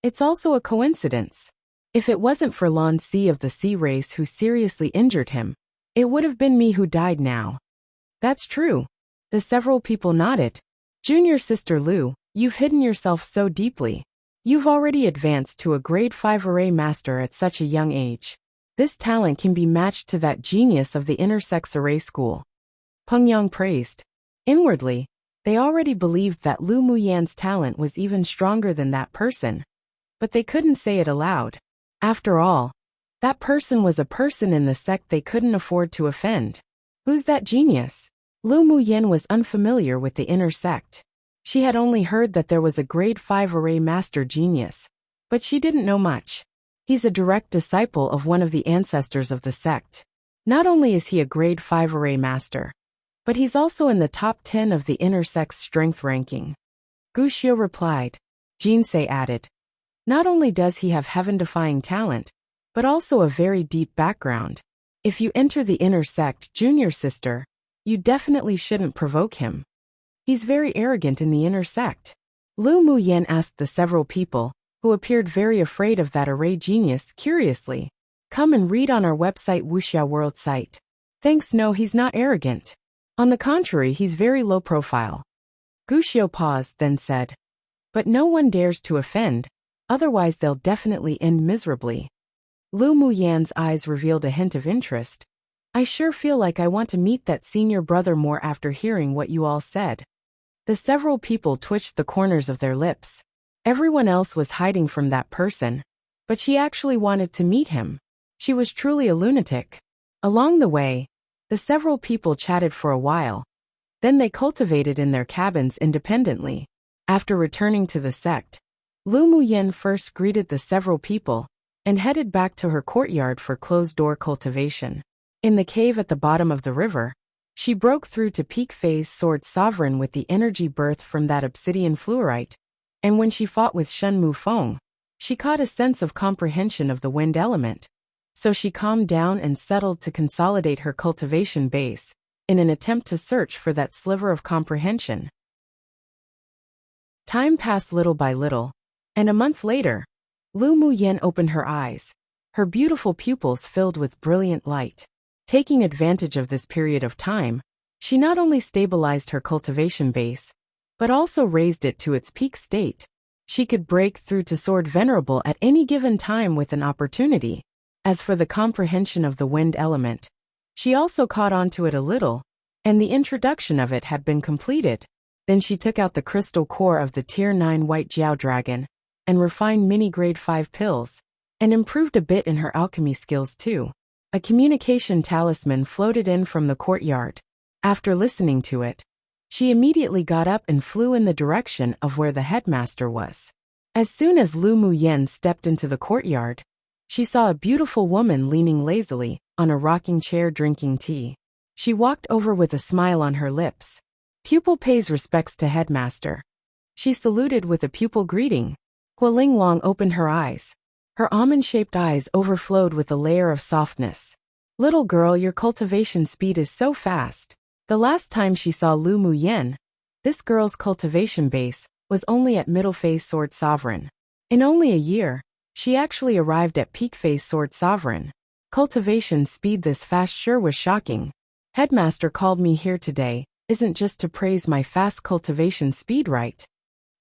It's also a coincidence. If it wasn't for Lan Si of the sea race who seriously injured him, it would have been me who died now. That's true. The several people nodded. Junior sister Lu, you've hidden yourself so deeply. You've already advanced to a grade 5 array master at such a young age. This talent can be matched to that genius of the intersex array school. Peng Yang praised. Inwardly, they already believed that Lu Muyan's talent was even stronger than that person, but they couldn't say it aloud. After all, that person was a person in the sect they couldn't afford to offend. Who's that genius? Lu Muyan was unfamiliar with the inner sect. She had only heard that there was a grade 5 array master genius, but she didn't know much. He's a direct disciple of one of the ancestors of the sect. Not only is he a grade 5 array master, but he's also in the top 10 of the inner sect's strength ranking. Gu Xiu replied. Jinsei added. Not only does he have heaven-defying talent, but also a very deep background. If you enter the inner sect, junior sister, you definitely shouldn't provoke him. He's very arrogant in the inner sect. Lu Muyen asked the several people, who appeared very afraid of that array genius, curiously. Come and read on our website Wuxia World site. Thanks, no, he's not arrogant. On the contrary, he's very low profile. Gu Xiu paused, then said. But no one dares to offend, otherwise they'll definitely end miserably. Lu Muyan's eyes revealed a hint of interest. I sure feel like I want to meet that senior brother more after hearing what you all said. The several people twitched the corners of their lips. Everyone else was hiding from that person, but she actually wanted to meet him. She was truly a lunatic. Along the way, the several people chatted for a while. Then they cultivated in their cabins independently. After returning to the sect, Lu Muyen first greeted the several people and headed back to her courtyard for closed-door cultivation. In the cave at the bottom of the river, she broke through to peak phase Sword Sovereign with the energy birthed from that obsidian fluorite, and when she fought with Shen Mufeng, she caught a sense of comprehension of the wind element. So she calmed down and settled to consolidate her cultivation base, in an attempt to search for that sliver of comprehension. Time passed little by little, and a month later, Lu Muyen opened her eyes, her beautiful pupils filled with brilliant light. Taking advantage of this period of time, she not only stabilized her cultivation base, but also raised it to its peak state. She could break through to Sword Venerable at any given time with an opportunity. As for the comprehension of the wind element, she also caught on to it a little, and the introduction of it had been completed. Then she took out the crystal core of the Tier 9 White Jiao Dragon, and refined mini Grade 5 pills, and improved a bit in her alchemy skills too. A communication talisman floated in from the courtyard. After listening to it, she immediately got up and flew in the direction of where the headmaster was. As soon as Lu Muyen stepped into the courtyard, she saw a beautiful woman leaning lazily on a rocking chair drinking tea. She walked over with a smile on her lips. Pupil pays respects to headmaster. She saluted with a pupil greeting. Hualing Long opened her eyes. Her almond-shaped eyes overflowed with a layer of softness. Little girl, your cultivation speed is so fast. The last time she saw Lu Muyen, this girl's cultivation base was only at middle phase Sword Sovereign. In only a year, she actually arrived at peak phase Sword Sovereign. Cultivation speed this fast sure was shocking. Headmaster called me here today, isn't just to praise my fast cultivation speed, right?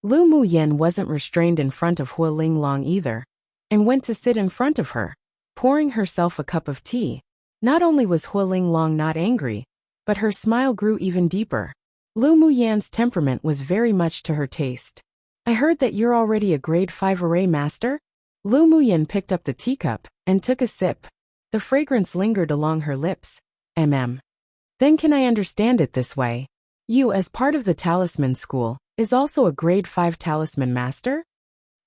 Lu Muyen wasn't restrained in front of Hua Linglong either, and went to sit in front of her, pouring herself a cup of tea. Not only was Hua Linglong not angry, but her smile grew even deeper. Lu Muyan's temperament was very much to her taste. I heard that you're already a grade 5 array master? Lu Muyan picked up the teacup and took a sip. The fragrance lingered along her lips. Then can I understand it this way? You, as part of the talisman school, is also a grade 5 talisman master?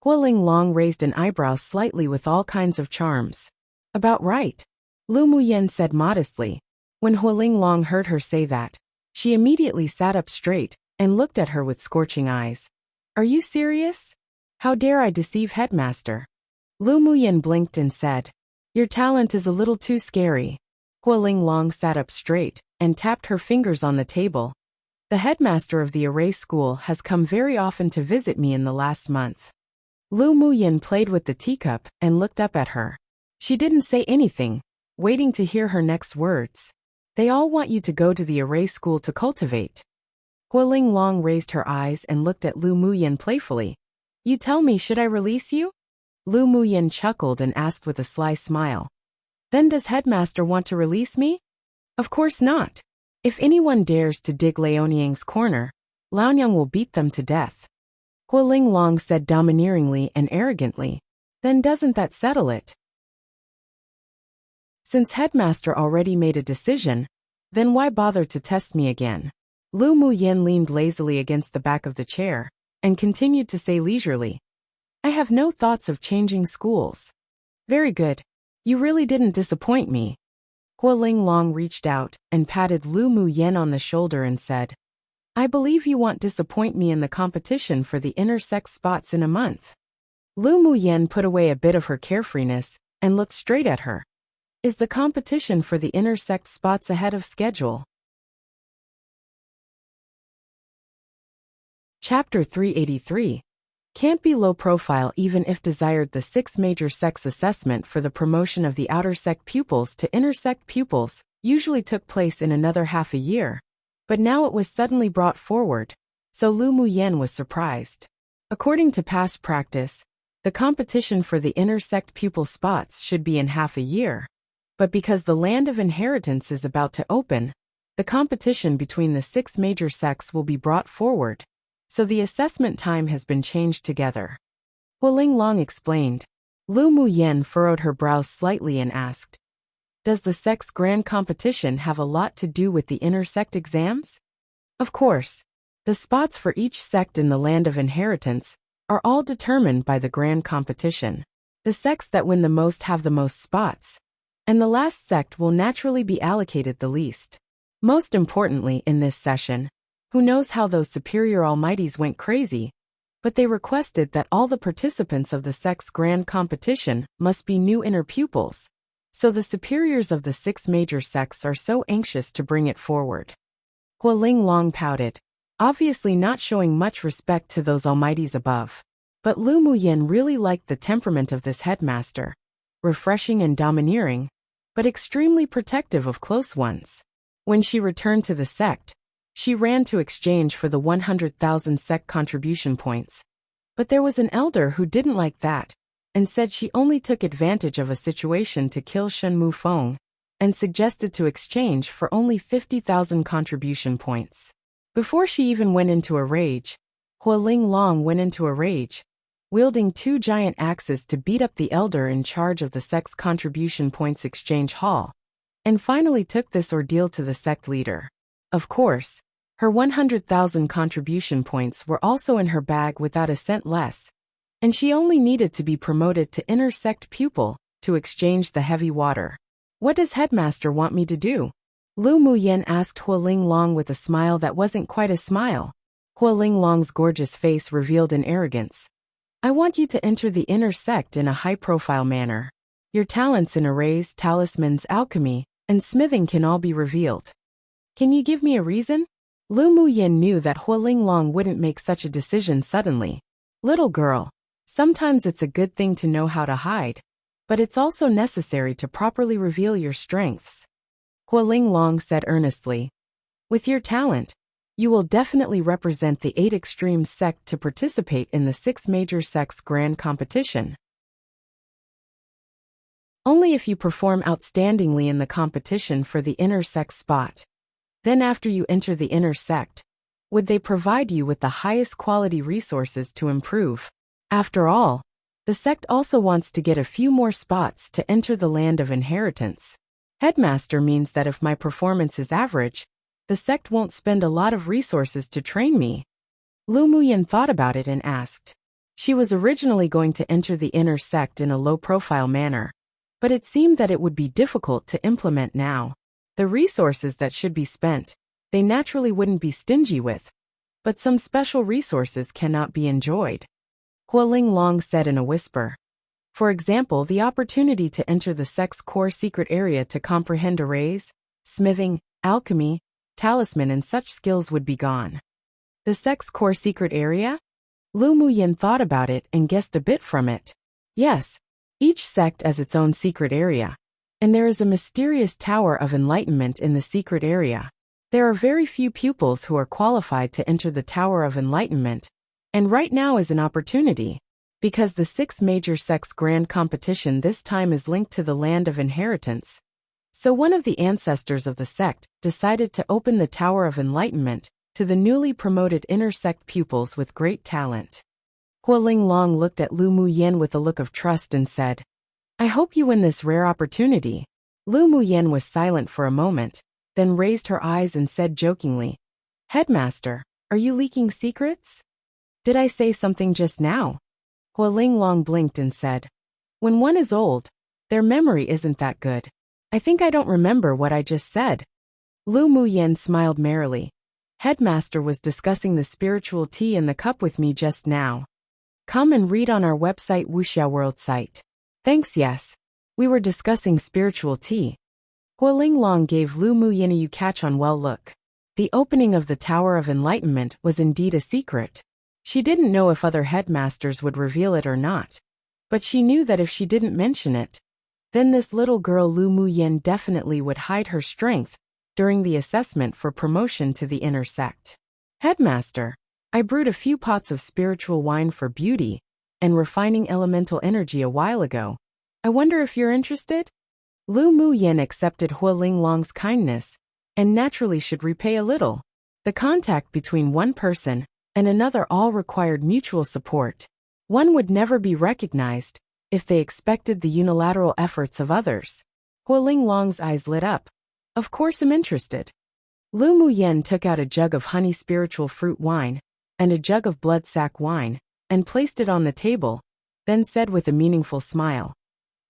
Hua Linglong raised an eyebrow slightly with all kinds of charms. About right. Lu Muyen said modestly. When Hua Linglong heard her say that, she immediately sat up straight and looked at her with scorching eyes. Are you serious? How dare I deceive headmaster? Lu Muyen blinked and said, your talent is a little too scary. Hua Linglong sat up straight and tapped her fingers on the table. The headmaster of the array school has come very often to visit me in the last month. Lu Muyen played with the teacup and looked up at her. She didn't say anything, waiting to hear her next words. They all want you to go to the array school to cultivate. Hua Linglong raised her eyes and looked at Lu Muyen playfully. You tell me, should I release you? Lu Muyen chuckled and asked with a sly smile. Then does headmaster want to release me? Of course not. If anyone dares to dig Liaoniang's corner, Liaoniang will beat them to death. Hua Linglong said domineeringly and arrogantly. Then doesn't that settle it? Since headmaster already made a decision, then why bother to test me again? Lu Muyen leaned lazily against the back of the chair and continued to say leisurely. I have no thoughts of changing schools. Very good. You really didn't disappoint me. Hua Linglong reached out and patted Lu Muyen on the shoulder and said, I believe you won't disappoint me in the competition for the intersect spots in a month. Lu Muyen put away a bit of her carefreeness and looked straight at her. Is the competition for the intersect spots ahead of schedule? Chapter 383. Can't be low profile even if desired. The 6 major sects assessment for the promotion of the outer sect pupils to intersect pupils usually took place in another half a year, but now it was suddenly brought forward, so Lu Muyen was surprised. According to past practice, the competition for the intersect pupil spots should be in half a year, but because the land of inheritance is about to open, the competition between the 6 major sects will be brought forward, so the assessment time has been changed together. Hua Linglong explained. Lu Muyen furrowed her brows slightly and asked, does the sect's grand competition have a lot to do with the intersect exams? Of course. The spots for each sect in the land of inheritance are all determined by the grand competition. The sects that win the most have the most spots, and the last sect will naturally be allocated the least. Most importantly in this session, who knows how those superior almighties went crazy, but they requested that all the participants of the sect's grand competition must be new inner pupils, so the superiors of the 6 major sects are so anxious to bring it forward. Hua Linglong pouted, obviously not showing much respect to those almighties above. But Lu Muyen really liked the temperament of this headmaster, refreshing and domineering, but extremely protective of close ones. When she returned to the sect, she ran to exchange for the 100,000 sect contribution points. But there was an elder who didn't like that, and said she only took advantage of a situation to kill Shen Mufeng, and suggested to exchange for only 50,000 contribution points. Before she even went into a rage, Hua Linglong went into a rage, wielding 2 giant axes to beat up the elder in charge of the sect's contribution points exchange hall, and finally took this ordeal to the sect leader. Of course, her 100,000 contribution points were also in her bag without a cent less, and she only needed to be promoted to intersect pupil to exchange the heavy water. What does headmaster want me to do? Lu Muyen asked Hua Linglong with a smile that wasn't quite a smile. Hua Linglong's gorgeous face revealed an arrogance. I want you to enter the inner sect in a high-profile manner. Your talents in arrays, talismans, alchemy, and smithing can all be revealed. Can you give me a reason? Lu Muyen knew that Hua Linglong wouldn't make such a decision suddenly. Little girl, sometimes it's a good thing to know how to hide, but it's also necessary to properly reveal your strengths. Hualing Long said earnestly. With your talent, you will definitely represent the 8 extreme sect to participate in the 6 major sects grand competition. Only if you perform outstandingly in the competition for the inner sect spot. Then after you enter the inner sect, would they provide you with the highest quality resources to improve? After all, the sect also wants to get a few more spots to enter the land of inheritance. Headmaster means that if my performance is average, the sect won't spend a lot of resources to train me. Lu Muyin thought about it and asked. She was originally going to enter the inner sect in a low-profile manner, but it seemed that it would be difficult to implement now. The resources that should be spent, they naturally wouldn't be stingy with, but some special resources cannot be enjoyed. Hualing Long said in a whisper. For example, the opportunity to enter the sect's core secret area to comprehend arrays, smithing, alchemy, talisman and such skills would be gone. The sect's core secret area? Lu Muyin thought about it and guessed a bit from it. Yes, each sect has its own secret area, and there is a mysterious tower of enlightenment in the secret area. There are very few pupils who are qualified to enter the Tower of Enlightenment, and right now is an opportunity, because the 6 major sects grand competition this time is linked to the land of inheritance. So one of the ancestors of the sect decided to open the Tower of Enlightenment to the newly promoted inner sect pupils with great talent. Hualing Long looked at Lu Muyin with a look of trust and said, I hope you win this rare opportunity. Lu Muyin was silent for a moment, then raised her eyes and said jokingly, Headmaster, are you leaking secrets? Did I say something just now? Hualing Long blinked and said, When one is old, their memory isn't that good. I think I don't remember what I just said. Lu Muyin smiled merrily. Headmaster was discussing the spiritual tea in the cup with me just now. Come and read on our website Wuxia World site. Thanks, yes. We were discussing spiritual tea. Hualing Long gave Lu Muyin a you catch on well look. The opening of the Tower of Enlightenment was indeed a secret. She didn't know if other headmasters would reveal it or not, but she knew that if she didn't mention it, then this little girl Lu Muyin definitely would hide her strength during the assessment for promotion to the inner sect. Headmaster, I brewed a few pots of spiritual wine for beauty and refining elemental energy a while ago. I wonder if you're interested? Lu Muyin accepted Hualing Long's kindness and naturally should repay a little. The contact between one person and another all required mutual support. One would never be recognized if they expected the unilateral efforts of others. Hualing Long's eyes lit up. Of course I'm interested. Lu Muyin took out a jug of honey spiritual fruit wine and a jug of blood sac wine and placed it on the table, then said with a meaningful smile,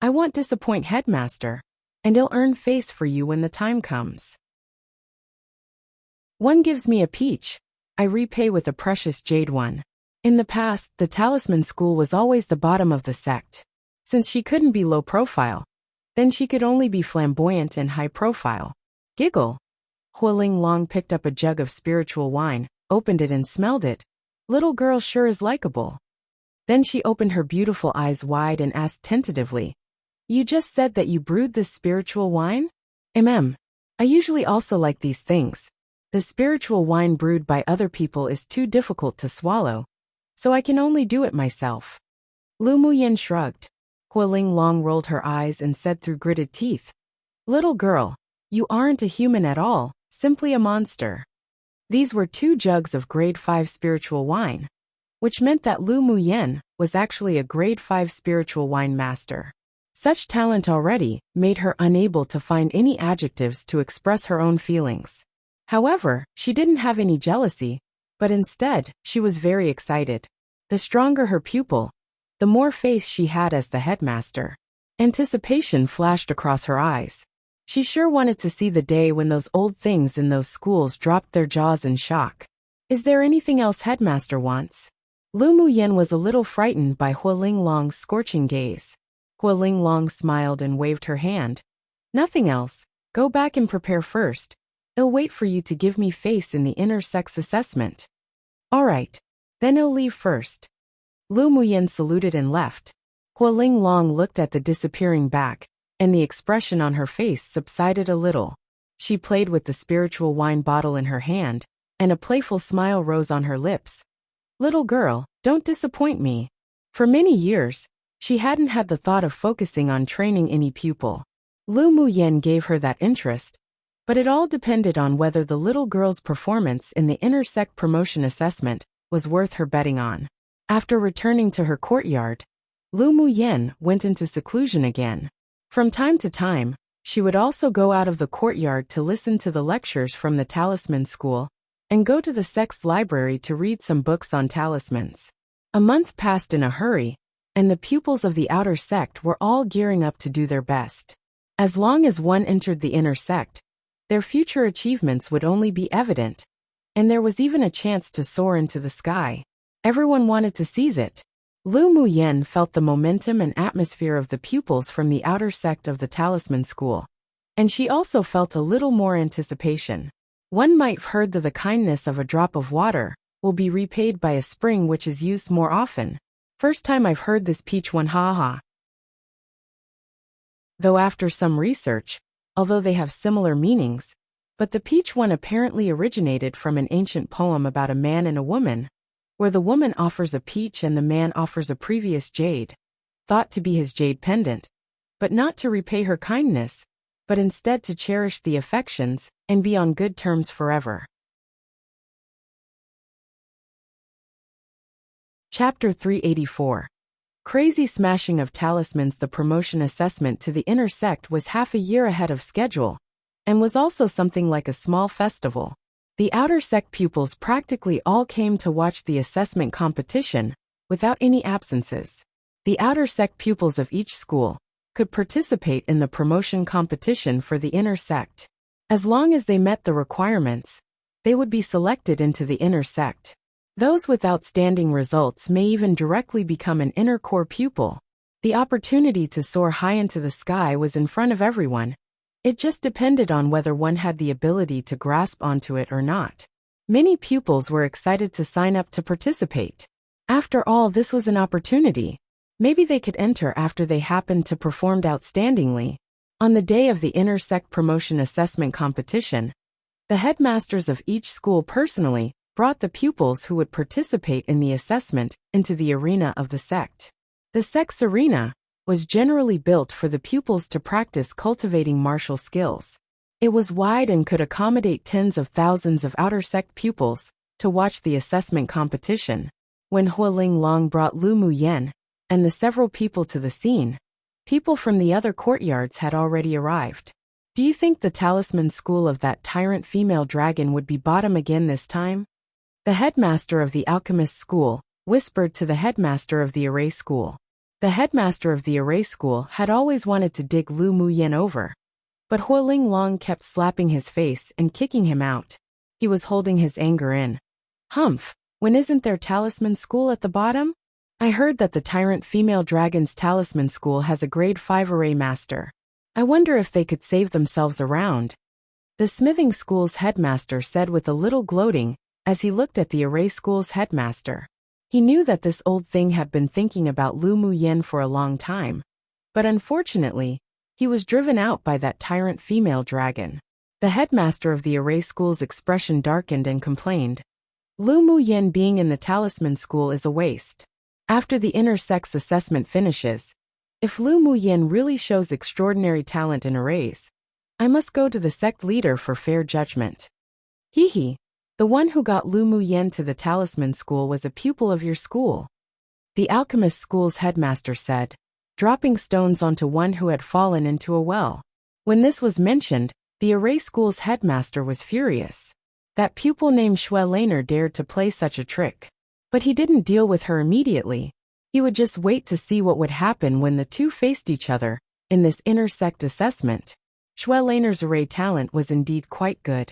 I won't disappoint Headmaster, and he'll earn face for you when the time comes. One gives me a peach, I repay with a precious jade one. In the past, the talisman school was always the bottom of the sect. Since she couldn't be low profile, then she could only be flamboyant and high profile. Giggle. Hualing Long picked up a jug of spiritual wine, opened it and smelled it. Little girl sure is likable. Then she opened her beautiful eyes wide and asked tentatively, You just said that you brewed this spiritual wine? I usually also like these things. The spiritual wine brewed by other people is too difficult to swallow, so I can only do it myself. Lu Muyin shrugged. Hualing Long rolled her eyes and said through gritted teeth, Little girl, you aren't a human at all, simply a monster. These were 2 jugs of grade 5 spiritual wine, which meant that Lu Muyin was actually a grade 5 spiritual wine master. Such talent already made her unable to find any adjectives to express her own feelings. However, she didn't have any jealousy, but instead, she was very excited. The stronger her pupil, the more faith she had as the headmaster. Anticipation flashed across her eyes. She sure wanted to see the day when those old things in those schools dropped their jaws in shock. Is there anything else Headmaster wants? Lu Muyin was a little frightened by Hualing Long's scorching gaze. Hualing Long smiled and waved her hand. Nothing else. Go back and prepare first. I'll wait for you to give me face in the inner sex assessment. All right. Then I'll leave first. Lu Muyin saluted and left. Hualing Long looked at the disappearing back, and the expression on her face subsided a little. She played with the spiritual wine bottle in her hand, and a playful smile rose on her lips. Little girl, don't disappoint me. For many years, she hadn't had the thought of focusing on training any pupil. Lu Muyen gave her that interest, but it all depended on whether the little girl's performance in the inner sect promotion assessment was worth her betting on. After returning to her courtyard, Lu Muyen went into seclusion again. From time to time, she would also go out of the courtyard to listen to the lectures from the talisman school, and go to the sect's library to read some books on talismans. A month passed in a hurry, and the pupils of the outer sect were all gearing up to do their best. As long as one entered the inner sect, their future achievements would only be evident, and there was even a chance to soar into the sky. Everyone wanted to seize it. Lu Muyen felt the momentum and atmosphere of the pupils from the outer sect of the talisman school, and she also felt a little more anticipation. One might have heard that the kindness of a drop of water will be repaid by a spring which is used more often. First time I've heard this peach one, ha. Though after some research, although they have similar meanings, but the peach one apparently originated from an ancient poem about a man and a woman, where the woman offers a peach and the man offers a previous jade, thought to be his jade pendant, but not to repay her kindness, but instead to cherish the affections and be on good terms forever. Chapter 384. Crazy smashing of talismans. The promotion assessment to the inner sect was half a year ahead of schedule, and was also something like a small festival. The outer sect pupils practically all came to watch the assessment competition, without any absences. The outer sect pupils of each school could participate in the promotion competition for the inner sect. As long as they met the requirements, they would be selected into the inner sect. Those with outstanding results may even directly become an inner core pupil. The opportunity to soar high into the sky was in front of everyone. It just depended on whether one had the ability to grasp onto it or not. Many pupils were excited to sign up to participate. After all, this was an opportunity. Maybe they could enter after they happened to perform outstandingly. On the day of the inner sect promotion assessment competition, the headmasters of each school personally brought the pupils who would participate in the assessment into the arena of the sect. The sect's arena was generally built for the pupils to practice cultivating martial skills. It was wide and could accommodate tens of thousands of outer sect pupils to watch the assessment competition. When Hualing Long brought Lu Muyen and the several people to the scene, people from the other courtyards had already arrived. Do you think the talisman school of that tyrant female dragon would be bottom again this time? The headmaster of the alchemist school whispered to the headmaster of the array school. The headmaster of the array school had always wanted to dig Lu Muyen over, but Hualing Long kept slapping his face and kicking him out. He was holding his anger in. Humph, when isn't there talisman school at the bottom? I heard that the tyrant female dragon's talisman school has a grade 5 array master. I wonder if they could save themselves around. The smithing school's headmaster said with a little gloating as he looked at the array school's headmaster. He knew that this old thing had been thinking about Lu Muyen for a long time, but unfortunately, he was driven out by that tyrant female dragon. The headmaster of the array school's expression darkened and complained. Lu Muyen being in the talisman school is a waste. After the inner sect's assessment finishes, if Lu Muyen really shows extraordinary talent in arrays, I must go to the sect leader for fair judgment. Hee. The one who got Lu Muyen to the talisman school was a pupil of your school. The alchemist school's headmaster said, dropping stones onto one who had fallen into a well. When this was mentioned, the array school's headmaster was furious. That pupil named Xue Laner dared to play such a trick. But he didn't deal with her immediately. He would just wait to see what would happen when the two faced each other in this inner sect assessment. Xue Laner's array talent was indeed quite good.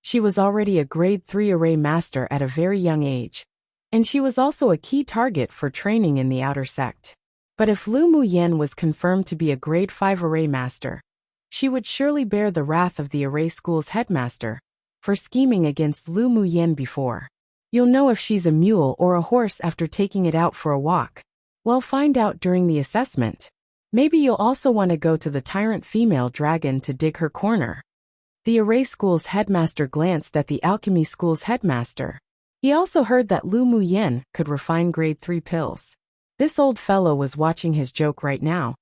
She was already a grade 3 array master at a very young age, and she was also a key target for training in the outer sect. But if Lu Muyen was confirmed to be a grade 5 array master, she would surely bear the wrath of the array school's headmaster for scheming against Lu Muyen before. You'll know if she's a mule or a horse after taking it out for a walk. Well, find out during the assessment. Maybe you'll also want to go to the tyrant female dragon to dig her corner. The array school's headmaster glanced at the alchemy school's headmaster. He also heard that Lu Muyen could refine grade 3 pills. This old fellow was watching his joke right now,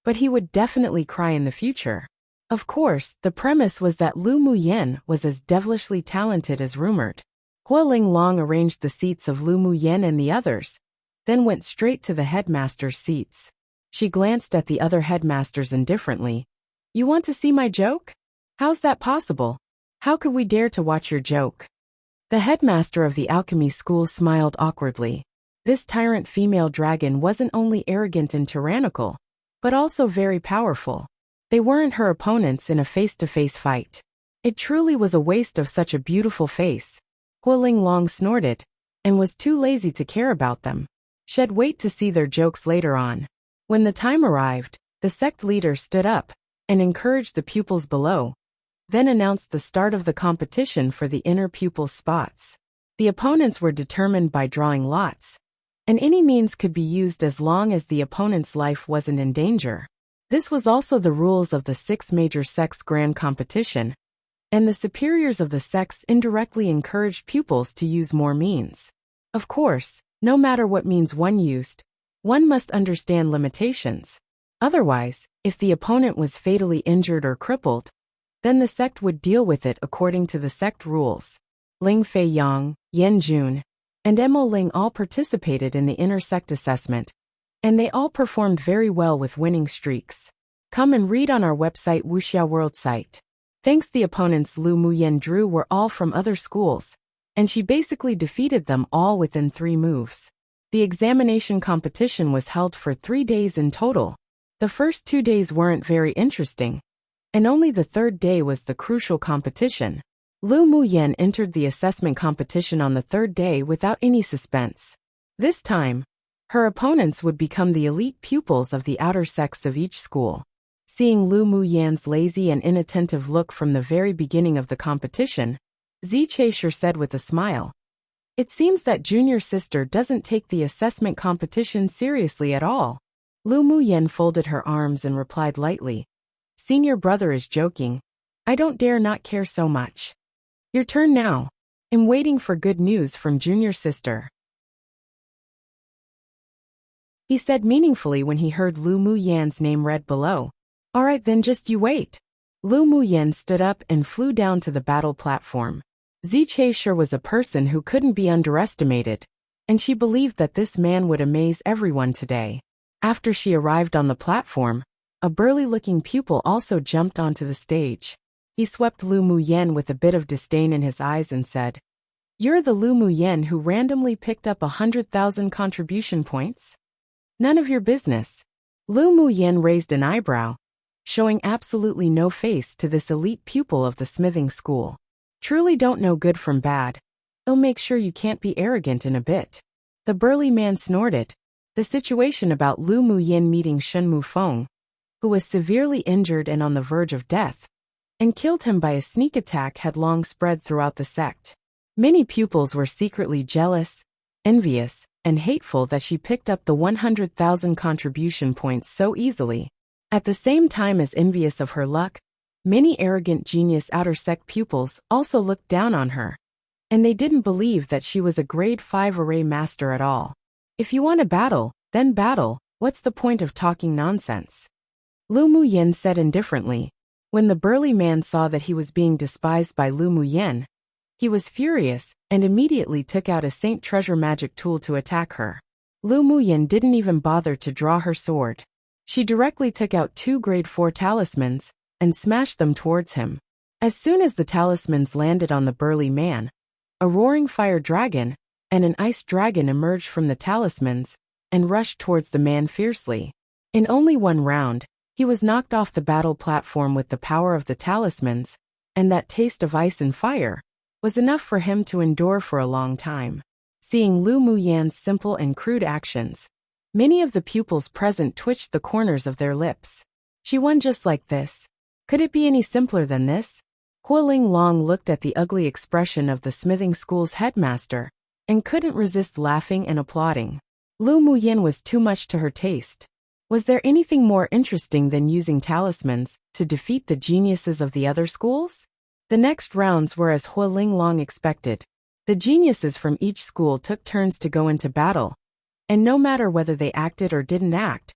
but he would definitely cry in the future. Of course, the premise was that Lu Muyen was as devilishly talented as rumored. Hua Linglong arranged the seats of Lu Muyen and the others, then went straight to the headmaster's seats. She glanced at the other headmasters indifferently. You want to see my joke? How's that possible? How could we dare to watch your joke? The headmaster of the alchemy school smiled awkwardly. This tyrant female dragon wasn't only arrogant and tyrannical, but also very powerful. They weren't her opponents in a face-to-face fight. It truly was a waste of such a beautiful face. Hua Linglong snorted, and was too lazy to care about them. She'd wait to see their jokes later on. When the time arrived, the sect leader stood up and encouraged the pupils below, then announced the start of the competition for the inner pupils' spots. The opponents were determined by drawing lots, and any means could be used as long as the opponent's life wasn't in danger. This was also the rules of the 6 major sects' grand competition, and the superiors of the sects indirectly encouraged pupils to use more means. Of course, no matter what means one used, one must understand limitations. Otherwise, if the opponent was fatally injured or crippled, then the sect would deal with it according to the sect rules. Ling Fei Yang, Yan Jun, and Mo Ling all participated in the inner sect assessment, and they all performed very well with winning streaks. Come and read on our website Wuxia World site. Thanks, the opponents Lu Muyen drew were all from other schools, and she basically defeated them all within 3 moves. The examination competition was held for 3 days in total. The first 2 days weren't very interesting, and only the 3rd day was the crucial competition. Lu Muyen entered the assessment competition on the 3rd day without any suspense. This time, her opponents would become the elite pupils of the outer sects of each school. Seeing Lu Muyen's lazy and inattentive look from the very beginning of the competition, Zichesher said with a smile, "It seems that junior sister doesn't take the assessment competition seriously at all." Lu Muyen folded her arms and replied lightly, "Senior brother is joking. I don't dare not care so much. Your turn now. I'm waiting for good news from junior sister," he said meaningfully when he heard Lu Muyen's name read below. "All right then, just you wait." Lu Muyen stood up and flew down to the battle platform. Zichesher was a person who couldn't be underestimated, and she believed that this man would amaze everyone today. After she arrived on the platform, a burly-looking pupil also jumped onto the stage. He swept Lu Muyen with a bit of disdain in his eyes and said, "You're the Lu Muyen who randomly picked up 100,000 contribution points? None of your business." Lu Muyen raised an eyebrow, showing absolutely no face to this elite pupil of the smithing school. "Truly don't know good from bad. I'll make sure you can't be arrogant in a bit." The burly man snorted. The situation about Lu Muyen meeting Shen Mufeng, who was severely injured and on the verge of death, and killed him by a sneak attack had long spread throughout the sect. Many pupils were secretly jealous, envious, and hateful that she picked up the 100,000 contribution points so easily. At the same time as envious of her luck, many arrogant genius outer sect pupils also looked down on her, and they didn't believe that she was a grade 5 array master at all. If you want to battle, then battle. What's the point of talking nonsense? Lu Muyen said indifferently. When the burly man saw that he was being despised by Lu Muyen, he was furious and immediately took out a Saint Treasure magic tool to attack her. Lu Muyen didn't even bother to draw her sword. She directly took out 2 grade 4 talismans and smashed them towards him. As soon as the talismans landed on the burly man, a roaring fire dragon and an ice dragon emerged from the talismans and rushed towards the man fiercely. In only 1 round, he was knocked off the battle platform with the power of the talismans, and that taste of ice and fire was enough for him to endure for a long time. Seeing Lu Muyen's simple and crude actions, many of the pupils present twitched the corners of their lips. She won just like this. Could it be any simpler than this? Hua Linglong looked at the ugly expression of the smithing school's headmaster and couldn't resist laughing and applauding. Lu Muyen was too much to her taste. Was there anything more interesting than using talismans to defeat the geniuses of the other schools? The next rounds were as Hua Linglong expected. The geniuses from each school took turns to go into battle, and no matter whether they acted or didn't act,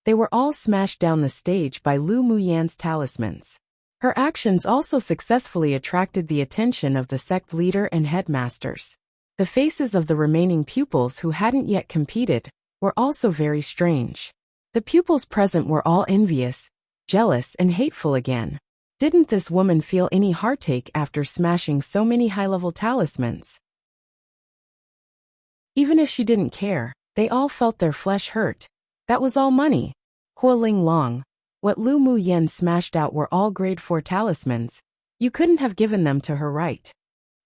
they were all smashed down the stage by Lu Muyan's talismans. Her actions also successfully attracted the attention of the sect leader and headmasters. The faces of the remaining pupils who hadn't yet competed were also very strange. The pupils present were all envious, jealous, and hateful again. Didn't this woman feel any heartache after smashing so many high-level talismans? Even if she didn't care, they all felt their flesh hurt. That was all money. Hua Linglong, what Lu Muyan smashed out were all grade 4 talismans. You couldn't have given them to her, right?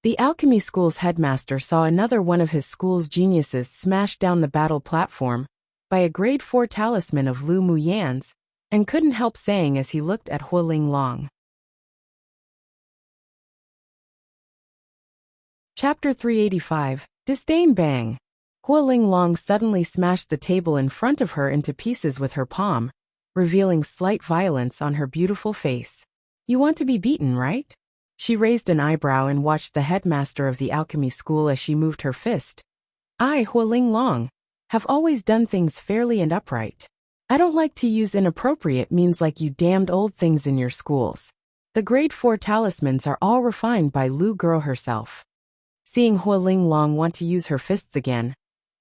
The alchemy school's headmaster saw another one of his school's geniuses smash down the battle platform by a grade 4 talisman of Lu Muyan's, and couldn't help saying as he looked at Hua Linglong. Chapter 385, Disdain Bang. Hua Linglong suddenly smashed the table in front of her into pieces with her palm, revealing slight violence on her beautiful face. You want to be beaten, right? She raised an eyebrow and watched the headmaster of the alchemy school as she moved her fist. I, Hua Linglong, have always done things fairly and upright. I don't like to use inappropriate means like you damned old things in your schools. The grade 4 talismans are all refined by Lu girl herself. Seeing Hua Linglong want to use her fists again,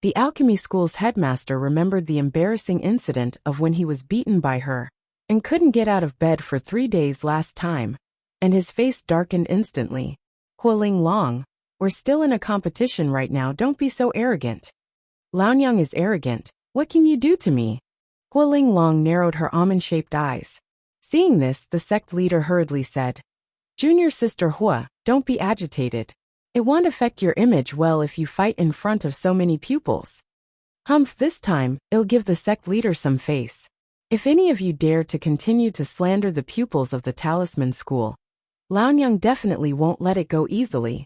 the alchemy school's headmaster remembered the embarrassing incident of when he was beaten by her and couldn't get out of bed for 3 days last time, and his face darkened instantly. Hua Linglong, we're still in a competition right now, don't be so arrogant. Laonyang is arrogant, what can you do to me? Hua Linglong narrowed her almond-shaped eyes. Seeing this, the sect leader hurriedly said, Junior sister Hua, don't be agitated. It won't affect your image well if you fight in front of so many pupils. Humph, this time, it'll give the sect leader some face. If any of you dare to continue to slander the pupils of the talisman school, Laonyang definitely won't let it go easily.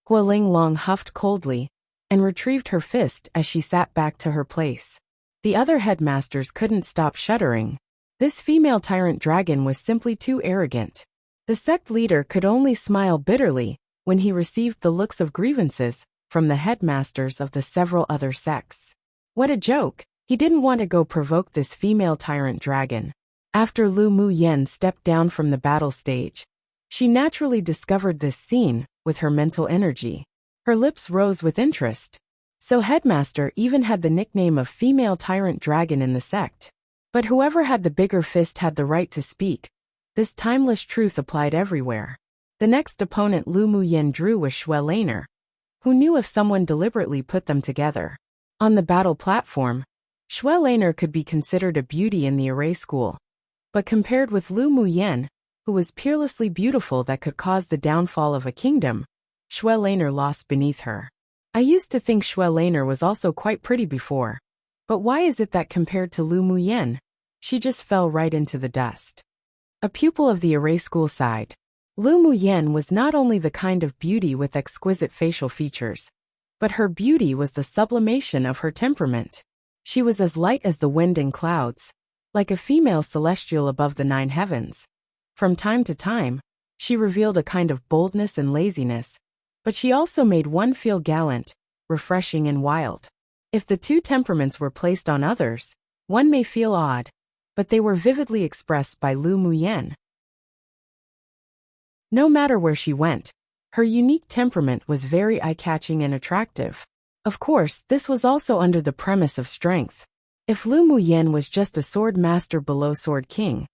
Hua Linglong huffed coldly and retrieved her fist as she sat back to her place. The other headmasters couldn't stop shuddering. This female tyrant dragon was simply too arrogant. The sect leader could only smile bitterly when he received the looks of grievances from the headmasters of the several other sects. What a joke! He didn't want to go provoke this female tyrant dragon. After Lu Muyan stepped down from the battle stage, she naturally discovered this scene with her mental energy. Her lips rose with interest. So headmaster even had the nickname of female tyrant dragon in the sect. But whoever had the bigger fist had the right to speak. This timeless truth applied everywhere. The next opponent Lu Muyan drew was Xue Laner, who knew if someone deliberately put them together. On the battle platform, Xue Laner could be considered a beauty in the array school. But compared with Lu Muyan, who was peerlessly beautiful that could cause the downfall of a kingdom, Xue Laner lost beneath her. I used to think Xue Laner was also quite pretty before. But why is it that compared to Lu Muyan, she just fell right into the dust? A pupil of the array school sighed. Lu Muyan was not only the kind of beauty with exquisite facial features, but her beauty was the sublimation of her temperament. She was as light as the wind and clouds, like a female celestial above the 9 heavens. From time to time, she revealed a kind of boldness and laziness, but she also made one feel gallant, refreshing and wild. If the two temperaments were placed on others, one may feel odd, but they were vividly expressed by Lu Muyan. No matter where she went, her unique temperament was very eye-catching and attractive. Of course, this was also under the premise of strength. If Lu Muyan was just a sword master below Sword King,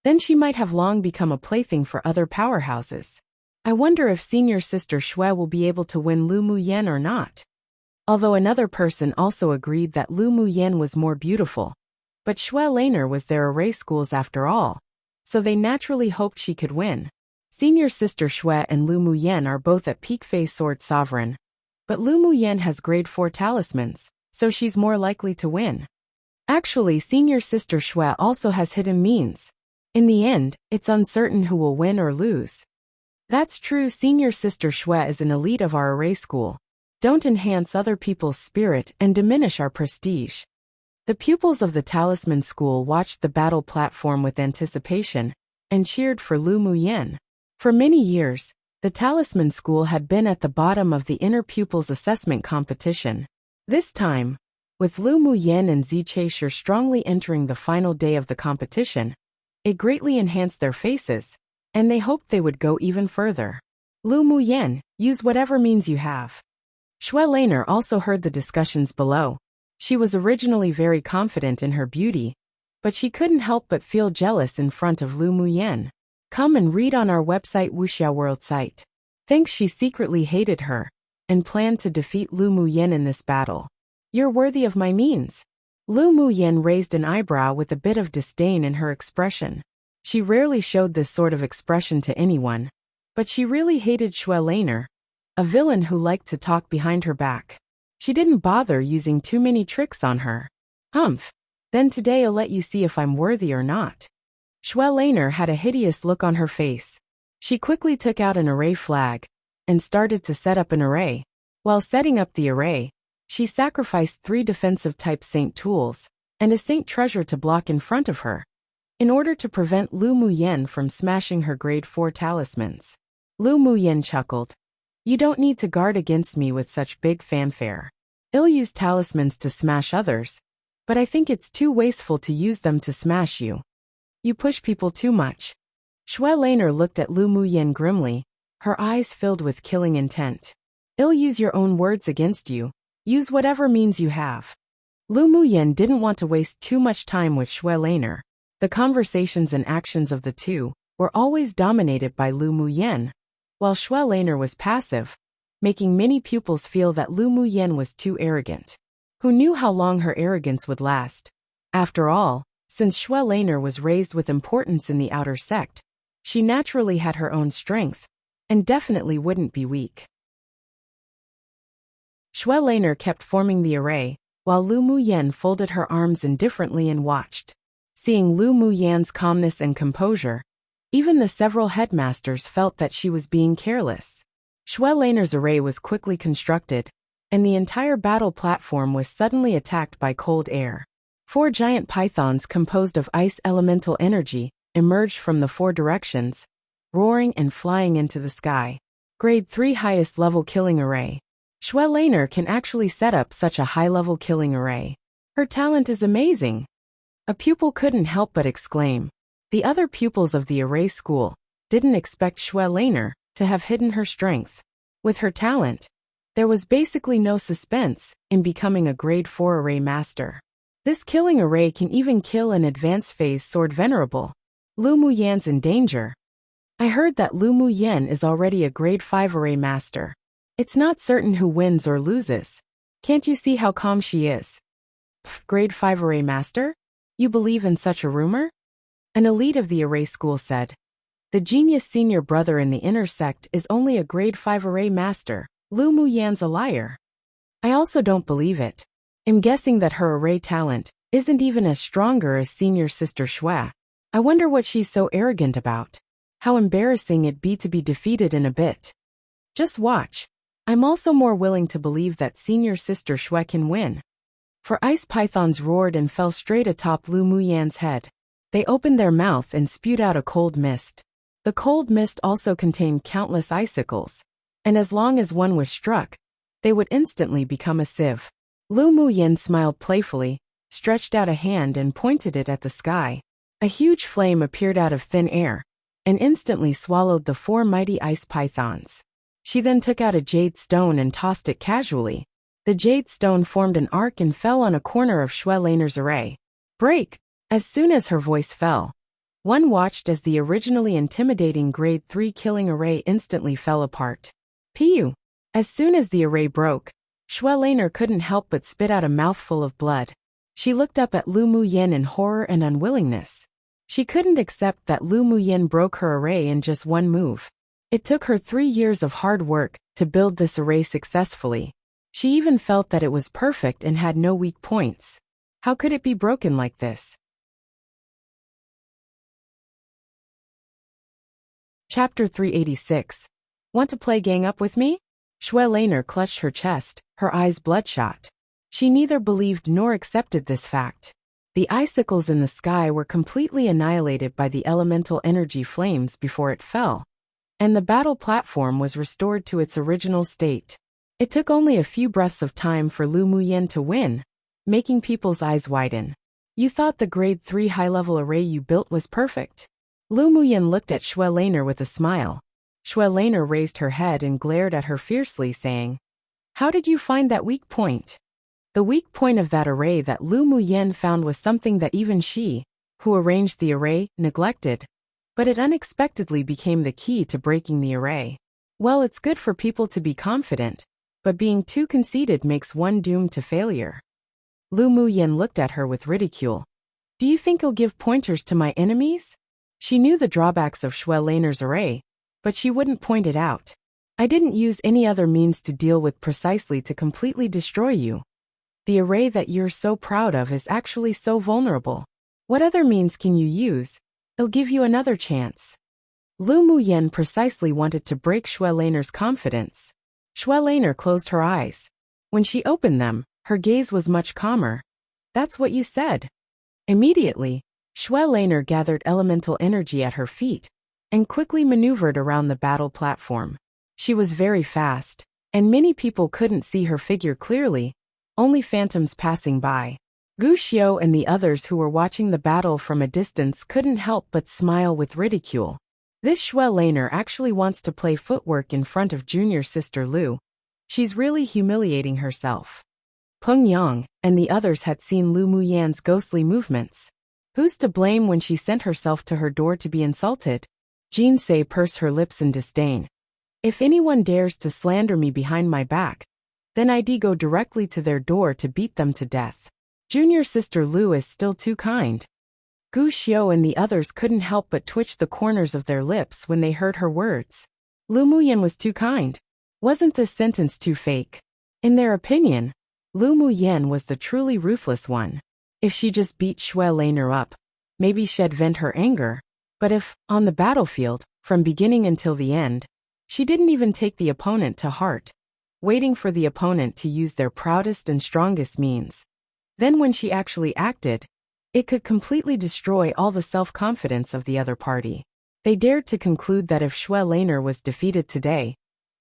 then she might have long become a plaything for other powerhouses. I wonder if senior sister Xue will be able to win Lu Muyan or not. Although another person also agreed that Lu Muyan was more beautiful, but Xue Laner was their array schools after all, so they naturally hoped she could win. Senior sister Xue and Lu Muyan are both at peak phase sword sovereign, but Lu Muyan has grade 4 talismans, so she's more likely to win. Actually, senior sister Xue also has hidden means. In the end, it's uncertain who will win or lose. That's true, senior sister Xue is an elite of our array school. Don't enhance other people's spirit and diminish our prestige. The pupils of the Talisman School watched the battle platform with anticipation and cheered for Lu Muyen. For many years, the Talisman School had been at the bottom of the inner pupils assessment competition. This time, with Lu Muyen and Zi Chaisher strongly entering the final day of the competition, it greatly enhanced their faces, and they hoped they would go even further. Lu Muyen, use whatever means you have. Xue Laner also heard the discussions below. She was originally very confident in her beauty, but she couldn't help but feel jealous in front of Lu Muyen. Come and read on our website Wuxia World site. Thinks she secretly hated her and planned to defeat Lu Muyen in this battle. You're worthy of my means. Lu Muyen raised an eyebrow with a bit of disdain in her expression. She rarely showed this sort of expression to anyone, but she really hated Xue Laner, a villain who liked to talk behind her back. She didn't bother using too many tricks on her. Humph. Then today I'll let you see if I'm worthy or not. Xue Laner had a hideous look on her face. She quickly took out an array flag and started to set up an array. While setting up the array, she sacrificed 3 defensive-type saint tools and a saint treasure to block in front of her, in order to prevent Lu Muyen from smashing her grade 4 talismans. Lu Muyen chuckled. You don't need to guard against me with such big fanfare. I'll use talismans to smash others, but I think it's too wasteful to use them to smash you. You push people too much. Xue Laner looked at Lu Muyen grimly, her eyes filled with killing intent. I'll use your own words against you. Use whatever means you have. Lu Muyen didn't want to waste too much time with Xue Laner. The conversations and actions of the two were always dominated by Lu Muyen, while Xue Laner was passive, making many pupils feel that Lu Muyen was too arrogant. Who knew how long her arrogance would last? After all, since Xue Laner was raised with importance in the outer sect, she naturally had her own strength, and definitely wouldn't be weak. Xue Laner kept forming the array, while Lu Muyen folded her arms indifferently and watched. Seeing Lu Muyen's calmness and composure, even the several headmasters felt that she was being careless. Xue Laner's array was quickly constructed, and the entire battle platform was suddenly attacked by cold air. 4 giant pythons composed of ice elemental energy emerged from the 4 directions, roaring and flying into the sky. Grade 3 highest level killing array. Xue Laner can actually set up such a high-level killing array. Her talent is amazing. A pupil couldn't help but exclaim. The other pupils of the array school didn't expect Xue Laner to have hidden her strength. With her talent, there was basically no suspense in becoming a grade 4 array master. This killing array can even kill an advanced phase sword venerable. Lu Muyen's in danger. I heard that Lu Muyen is already a grade 5 array master. It's not certain who wins or loses. Can't you see how calm she is? Grade 5 array master? You believe in such a rumor? An elite of the array school said. The genius senior brother in the inner sect is only a grade 5 array master. Lu Muyen's a liar. I also don't believe it. I'm guessing that her array talent isn't even as stronger as senior sister Xue. I wonder what she's so arrogant about. How embarrassing it'd be to be defeated in a bit. Just watch. I'm also more willing to believe that senior sister Xue can win. For ice pythons roared and fell straight atop Lu Muyen's head. They opened their mouth and spewed out a cold mist. The cold mist also contained countless icicles, and as long as one was struck, they would instantly become a sieve. Lu Muyen smiled playfully, stretched out a hand and pointed it at the sky. A huge flame appeared out of thin air, and instantly swallowed the 4 mighty ice pythons. She then took out a jade stone and tossed it casually. The jade stone formed an arc and fell on a corner of Xue Laner's array. Break! As soon as her voice fell, one watched as the originally intimidating grade 3 killing array instantly fell apart. Piu! As soon as the array broke, Xue Laner couldn't help but spit out a mouthful of blood. She looked up at Lu Muyen in horror and unwillingness. She couldn't accept that Lu Muyen broke her array in just one move. It took her 3 years of hard work to build this array successfully. She even felt that it was perfect and had no weak points. How could it be broken like this? Chapter 386. Want to play gang up with me? Xue Laner clutched her chest, her eyes bloodshot. She neither believed nor accepted this fact. The icicles in the sky were completely annihilated by the elemental energy flames before it fell, and the battle platform was restored to its original state. It took only a few breaths of time for Lu Muyen to win, making people's eyes widen. You thought the grade 3 high-level array you built was perfect? Lu Muyen looked at Xue Laner with a smile. Xue Laner raised her head and glared at her fiercely, saying, "How did you find that weak point?" The weak point of that array that Lu Muyen found was something that even she, who arranged the array, neglected, but it unexpectedly became the key to breaking the array. Well, it's good for people to be confident, but being too conceited makes one doomed to failure. Lu Muyen looked at her with ridicule. Do you think you'll give pointers to my enemies? She knew the drawbacks of Xue Laner's array, but she wouldn't point it out. I didn't use any other means to deal with precisely to completely destroy you. The array that you're so proud of is actually so vulnerable. What other means can you use? It'll give you another chance. Lu Muyen precisely wanted to break Xue Laner's confidence. Xue Laner closed her eyes. When she opened them, her gaze was much calmer. That's what you said. Immediately, Xue Laner gathered elemental energy at her feet and quickly maneuvered around the battle platform. She was very fast, and many people couldn't see her figure clearly, only phantoms passing by. Gu Xiao and the others who were watching the battle from a distance couldn't help but smile with ridicule. This Xue Laner actually wants to play footwork in front of junior sister Lu. She's really humiliating herself. Peng Yang and the others had seen Lu Muyen's ghostly movements. Who's to blame when she sent herself to her door to be insulted? Jin Se pursed her lips in disdain. If anyone dares to slander me behind my back, then I'd go directly to their door to beat them to death. Junior sister Lu is still too kind. Gu Xiao and the others couldn't help but twitch the corners of their lips when they heard her words. Lu Muyen was too kind. Wasn't this sentence too fake? In their opinion, Lu Muyen was the truly ruthless one. If she just beat Xue Laner up, maybe she'd vent her anger. But if, on the battlefield, from beginning until the end, she didn't even take the opponent to heart, waiting for the opponent to use their proudest and strongest means, then when she actually acted, it could completely destroy all the self-confidence of the other party. They dared to conclude that if Xue Laner was defeated today,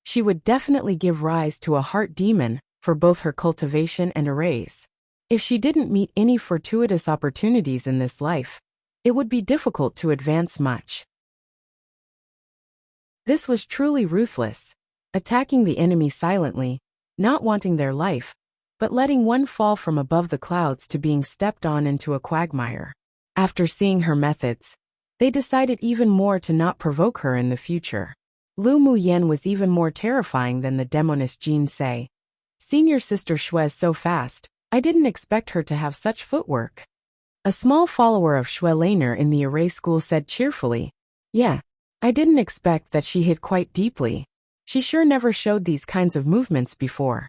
she would definitely give rise to a heart demon for both her cultivation and arrays. If she didn't meet any fortuitous opportunities in this life, it would be difficult to advance much. This was truly ruthless, attacking the enemy silently, not wanting their life, but letting one fall from above the clouds to being stepped on into a quagmire. After seeing her methods, they decided even more to not provoke her in the future. Lu Muyen was even more terrifying than the demoness Jin Se. Senior sister Xue's so fast, I didn't expect her to have such footwork. A small follower of Xue Laner in the array school said cheerfully, yeah, I didn't expect that she hit quite deeply. She sure never showed these kinds of movements before.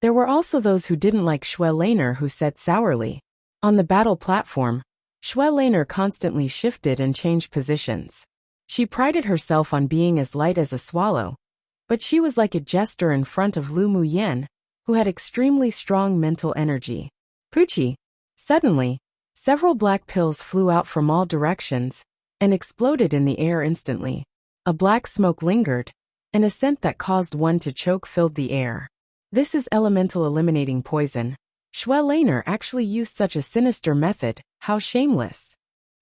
There were also those who didn't like Xue Laner who said sourly, on the battle platform, Xue Laner constantly shifted and changed positions. She prided herself on being as light as a swallow, but she was like a jester in front of Lu Muyen, who had extremely strong mental energy. Poochie! Suddenly, several black pills flew out from all directions and exploded in the air instantly. A black smoke lingered, and a scent that caused one to choke filled the air. This is elemental eliminating poison. Xue Laner actually used such a sinister method, how shameless.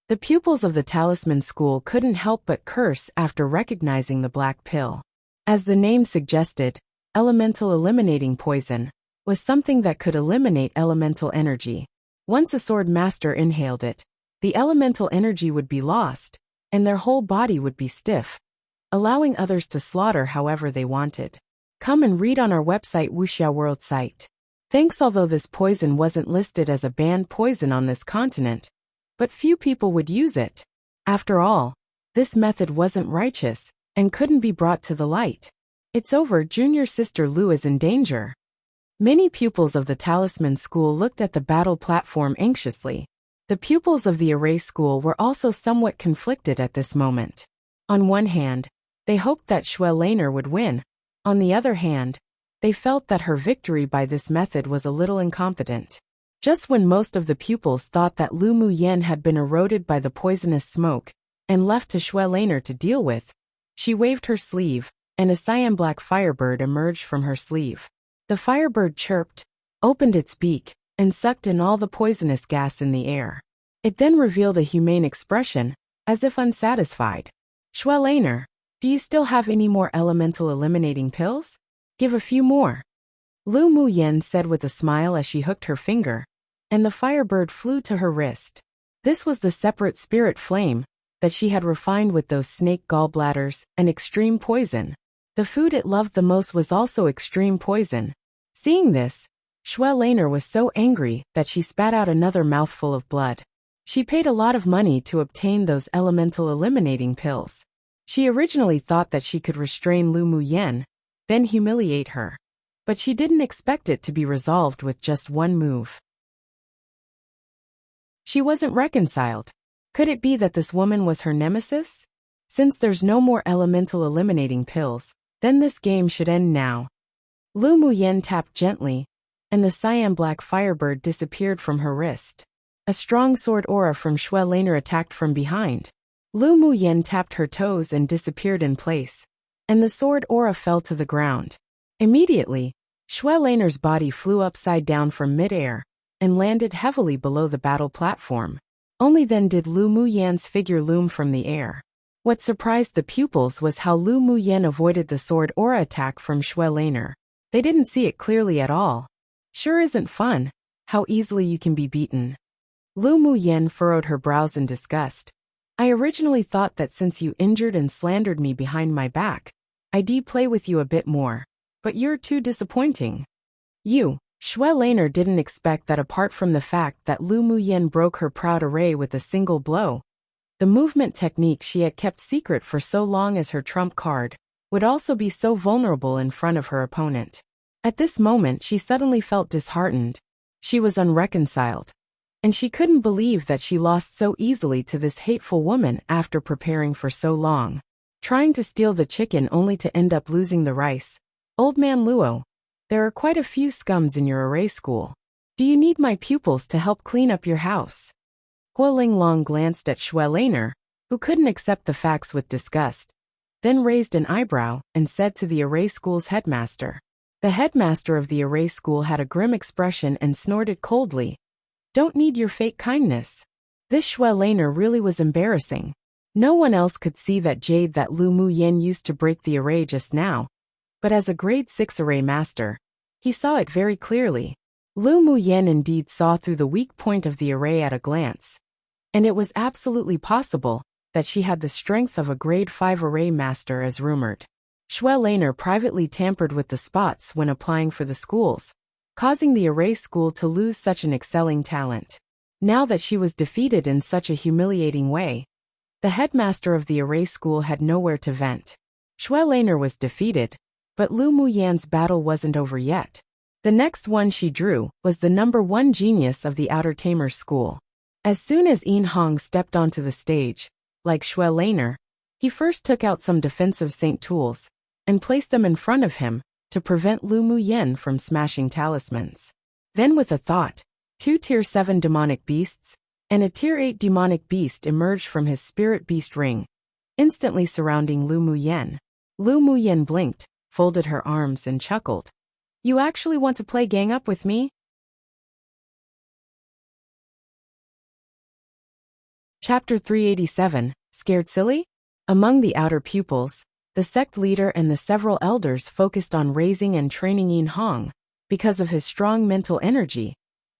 The pupils of the Talisman School couldn't help but curse after recognizing the black pill. As the name suggested, elemental eliminating poison was something that could eliminate elemental energy. Once a sword master inhaled it, the elemental energy would be lost, and their whole body would be stiff, allowing others to slaughter however they wanted. Come and read on our website Wuxia World site. Thanks. Although this poison wasn't listed as a banned poison on this continent, but few people would use it. After all, this method wasn't righteous and couldn't be brought to the light. It's over. Junior sister Lu is in danger. Many pupils of the Talisman School looked at the battle platform anxiously. The pupils of the Array School were also somewhat conflicted at this moment. On one hand, they hoped that Xue Laner would win. On the other hand, they felt that her victory by this method was a little incompetent. Just when most of the pupils thought that Lu Muyen had been eroded by the poisonous smoke and left to Xue Laner to deal with, she waved her sleeve, and a cyan-black firebird emerged from her sleeve. The firebird chirped, opened its beak, and sucked in all the poisonous gas in the air. It then revealed a humane expression, as if unsatisfied. "Xue Laner, do you still have any more elemental eliminating pills? Give a few more." Lu Muyen said with a smile as she hooked her finger, and the firebird flew to her wrist. This was the separate spirit flame that she had refined with those snake gallbladders and extreme poison. The food it loved the most was also extreme poison. Seeing this, Xue Laner was so angry that she spat out another mouthful of blood. She paid a lot of money to obtain those elemental eliminating pills. She originally thought that she could restrain Lu Muyen, then humiliate her. But she didn't expect it to be resolved with just one move. She wasn't reconciled. Could it be that this woman was her nemesis? Since there's no more elemental eliminating pills, then this game should end now. Lu Muyen tapped gently, and the cyan-black firebird disappeared from her wrist. A strong sword aura from Xue Laner attacked from behind. Lu Muyen tapped her toes and disappeared in place, and the sword aura fell to the ground. Immediately, Xue Laner's body flew upside down from mid-air and landed heavily below the battle platform. Only then did Lu Muyen's figure loom from the air. What surprised the pupils was how Lu Muyen avoided the sword aura attack from Xue Laner. They didn't see it clearly at all. Sure isn't fun, how easily you can be beaten. Lu Muyen furrowed her brows in disgust. I originally thought that since you injured and slandered me behind my back, I'd play with you a bit more. But you're too disappointing. Xue Laner didn't expect that apart from the fact that Lu Muyen broke her proud array with a single blow, the movement technique she had kept secret for so long as her trump card would also be so vulnerable in front of her opponent. At this moment she suddenly felt disheartened. She was unreconciled. And she couldn't believe that she lost so easily to this hateful woman after preparing for so long. Trying to steal the chicken only to end up losing the rice. Old man Luo, there are quite a few scums in your array school. Do you need my pupils to help clean up your house? Huo Linglong glanced at Xue Laner, who couldn't accept the facts with disgust, then raised an eyebrow and said to the array school's headmaster. The headmaster of the array school had a grim expression and snorted coldly. Don't need your fake kindness. This Xue Laner really was embarrassing. No one else could see that jade that Lu Muyen used to break the array just now. But as a grade 6 array master, he saw it very clearly. Lu Muyen indeed saw through the weak point of the array at a glance. And it was absolutely possible that she had the strength of a grade 5 array master as rumored. Xue Laner privately tampered with the spots when applying for the schools, causing the array school to lose such an excelling talent. Now that she was defeated in such a humiliating way, the headmaster of the array school had nowhere to vent. Xue Laner was defeated, but Lu Muyen's battle wasn't over yet. The next one she drew was the number 1 genius of the Outer Tamers school. As soon as Yin Hong stepped onto the stage, like Xue Laner, he first took out some defensive saint tools and placed them in front of him to prevent Lu Muyen from smashing talismans. Then with a thought, 2 Tier 7 demonic beasts and a Tier 8 demonic beast emerged from his spirit beast ring, instantly surrounding Lu Muyen. Lu Muyen blinked, folded her arms and chuckled. You actually want to play gang up with me? Chapter 387, Scared Silly? Among the outer pupils, the sect leader and the several elders focused on raising and training Yin Hong because of his strong mental energy,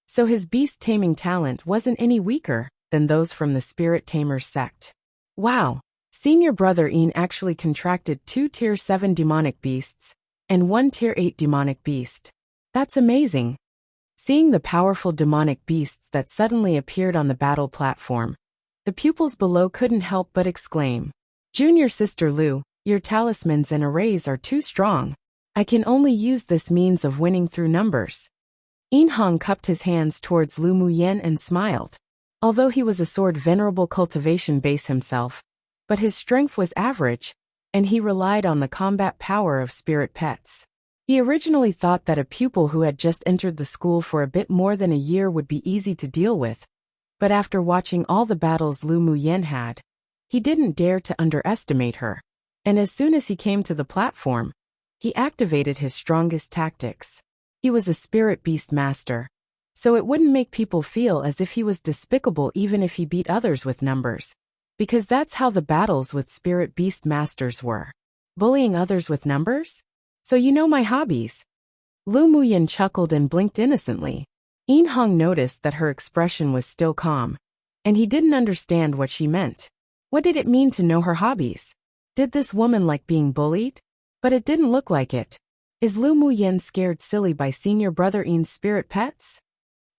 so his beast-taming talent wasn't any weaker than those from the Spirit Tamers sect. Wow! Senior brother Yin actually contracted 2 Tier 7 demonic beasts and 1 Tier 8 demonic beast. That's amazing! Seeing the powerful demonic beasts that suddenly appeared on the battle platform, the pupils below couldn't help but exclaim, Junior Sister Lu, your talismans and arrays are too strong. I can only use this means of winning through numbers. Yin Hong cupped his hands towards Lu Muyen and smiled. Although he was a sword venerable cultivation base himself, but his strength was average, and he relied on the combat power of spirit pets. He originally thought that a pupil who had just entered the school for a bit more than a year would be easy to deal with, but after watching all the battles Lu Muyen had, he didn't dare to underestimate her, and as soon as he came to the platform, he activated his strongest tactics. He was a spirit beast master, so it wouldn't make people feel as if he was despicable even if he beat others with numbers, because that's how the battles with spirit beast masters were. Bullying others with numbers? So you know my hobbies. Lu Muyen chuckled and blinked innocently. Yin Hong noticed that her expression was still calm, and he didn't understand what she meant. What did it mean to know her hobbies? Did this woman like being bullied? But it didn't look like it. Is Lu Muyen scared silly by senior brother Yin's spirit pets?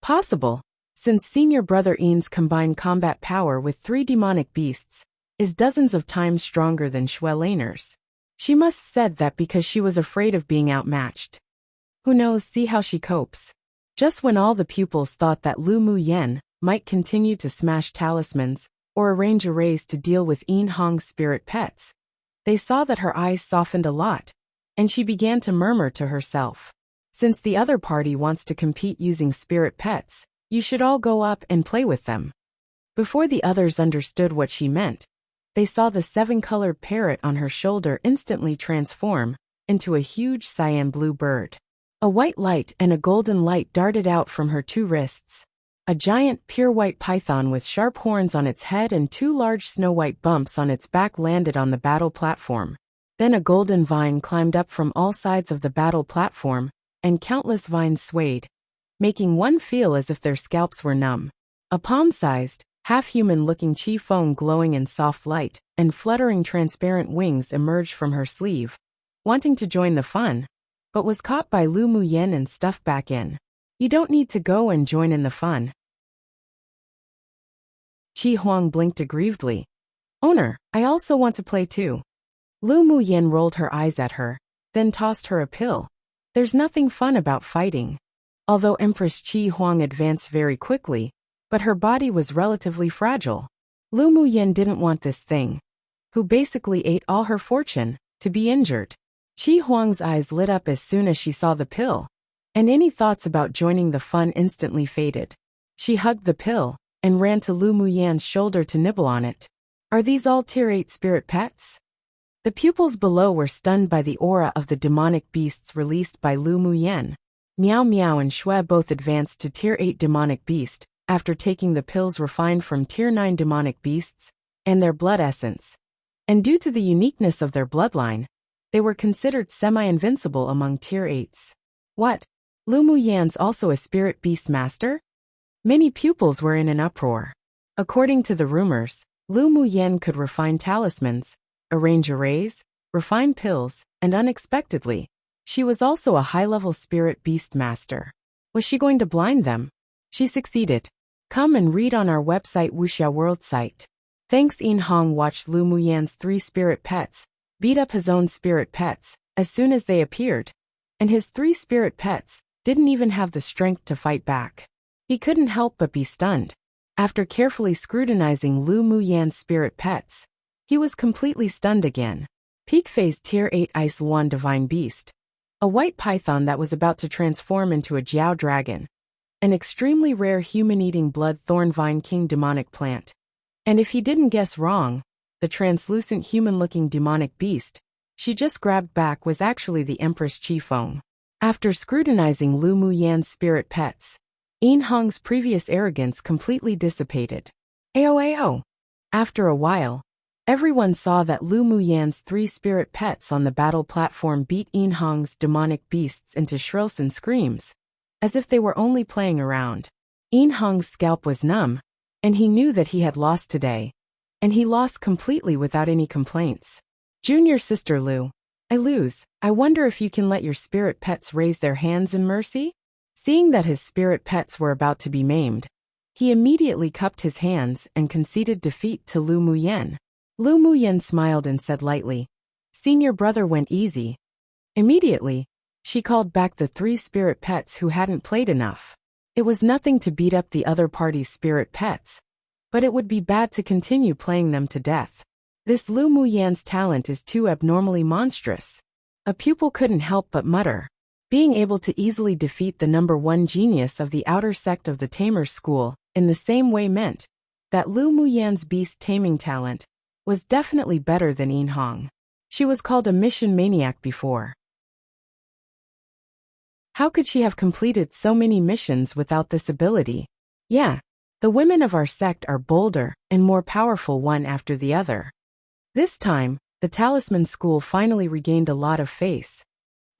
Possible, since senior brother Yin's combined combat power with 3 demonic beasts is dozens of times stronger than Shui Laner's. She must have said that because she was afraid of being outmatched. Who knows, see how she copes. Just when all the pupils thought that Lu Muyen might continue to smash talismans or arrange arrays to deal with Yin Hong's spirit pets, they saw that her eyes softened a lot, and she began to murmur to herself. Since the other party wants to compete using spirit pets, you should all go up and play with them. Before the others understood what she meant, they saw the 7-colored parrot on her shoulder instantly transform into a huge cyan blue bird. A white light and a golden light darted out from her 2 wrists. A giant pure white python with sharp horns on its head and 2 large snow-white bumps on its back landed on the battle platform. Then a golden vine climbed up from all sides of the battle platform, and countless vines swayed, making one feel as if their scalps were numb. A palm-sized, half-human-looking Qi Feng glowing in soft light and fluttering transparent wings emerged from her sleeve, wanting to join the fun, but was caught by Lu Muyen and stuffed back in. You don't need to go and join in the fun. Qi Huang blinked aggrievedly. Owner, I also want to play too. Lu Muyen rolled her eyes at her, then tossed her a pill. There's nothing fun about fighting. Although Empress Qi Huang advanced very quickly, but her body was relatively fragile. Lu Muyen didn't want this thing, who basically ate all her fortune, to be injured. Qi Huang's eyes lit up as soon as she saw the pill, and any thoughts about joining the fun instantly faded. She hugged the pill and ran to Lu Muyen's shoulder to nibble on it. Are these all Tier 8 spirit pets? The pupils below were stunned by the aura of the demonic beasts released by Lu Muyen. Miao Miao and Shui both advanced to Tier 8 demonic beast after taking the pills refined from Tier 9 demonic beasts and their blood essence. And due to the uniqueness of their bloodline, they were considered semi-invincible among Tier 8s. What? Lu Muyen's also a spirit beast master? Many pupils were in an uproar. According to the rumors, Lu Muyen could refine talismans, arrange arrays, refine pills, and unexpectedly, she was also a high-level spirit beast master. Was she going to blind them? She succeeded. Come and read on our website Wuxia World site. Thanks. Yin Hong watched Lu Muyen's 3 spirit pets beat up his own spirit pets as soon as they appeared, and his 3 spirit pets didn't even have the strength to fight back. He couldn't help but be stunned. After carefully scrutinizing Lu Muyen's spirit pets, he was completely stunned again. Peak Phase Tier 8 Ice Luan Divine Beast. A white python that was about to transform into a Jiao dragon. An extremely rare human-eating blood thorn vine king demonic plant. And if he didn't guess wrong, the translucent human-looking demonic beast she just grabbed back was actually the Empress Qi Feng. After scrutinizing Lu Muyen's spirit pets, Yin Hong's previous arrogance completely dissipated. Ao. After a while, everyone saw that Lu Muyen's 3 spirit pets on the battle platform beat Yin Hong's demonic beasts into shrills and screams, as if they were only playing around. Yin Hong's scalp was numb, and he knew that he had lost today, and he lost completely without any complaints. Junior sister Lu, I lose. I wonder if you can let your spirit pets raise their hands in mercy? Seeing that his spirit pets were about to be maimed, he immediately cupped his hands and conceded defeat to Lu Muyen. Lu Muyen smiled and said lightly, Senior brother went easy. Immediately, she called back the 3 spirit pets who hadn't played enough. It was nothing to beat up the other party's spirit pets, but it would be bad to continue playing them to death. This Lu Muyen's talent is too abnormally monstrous. A pupil couldn't help but mutter. Being able to easily defeat the number one genius of the outer sect of the Tamers School in the same way meant that Lu Muyan's beast taming talent was definitely better than Yin Hong. She was called a mission maniac before. How could she have completed so many missions without this ability? Yeah, the women of our sect are bolder and more powerful one after the other. This time, the Talisman School finally regained a lot of face.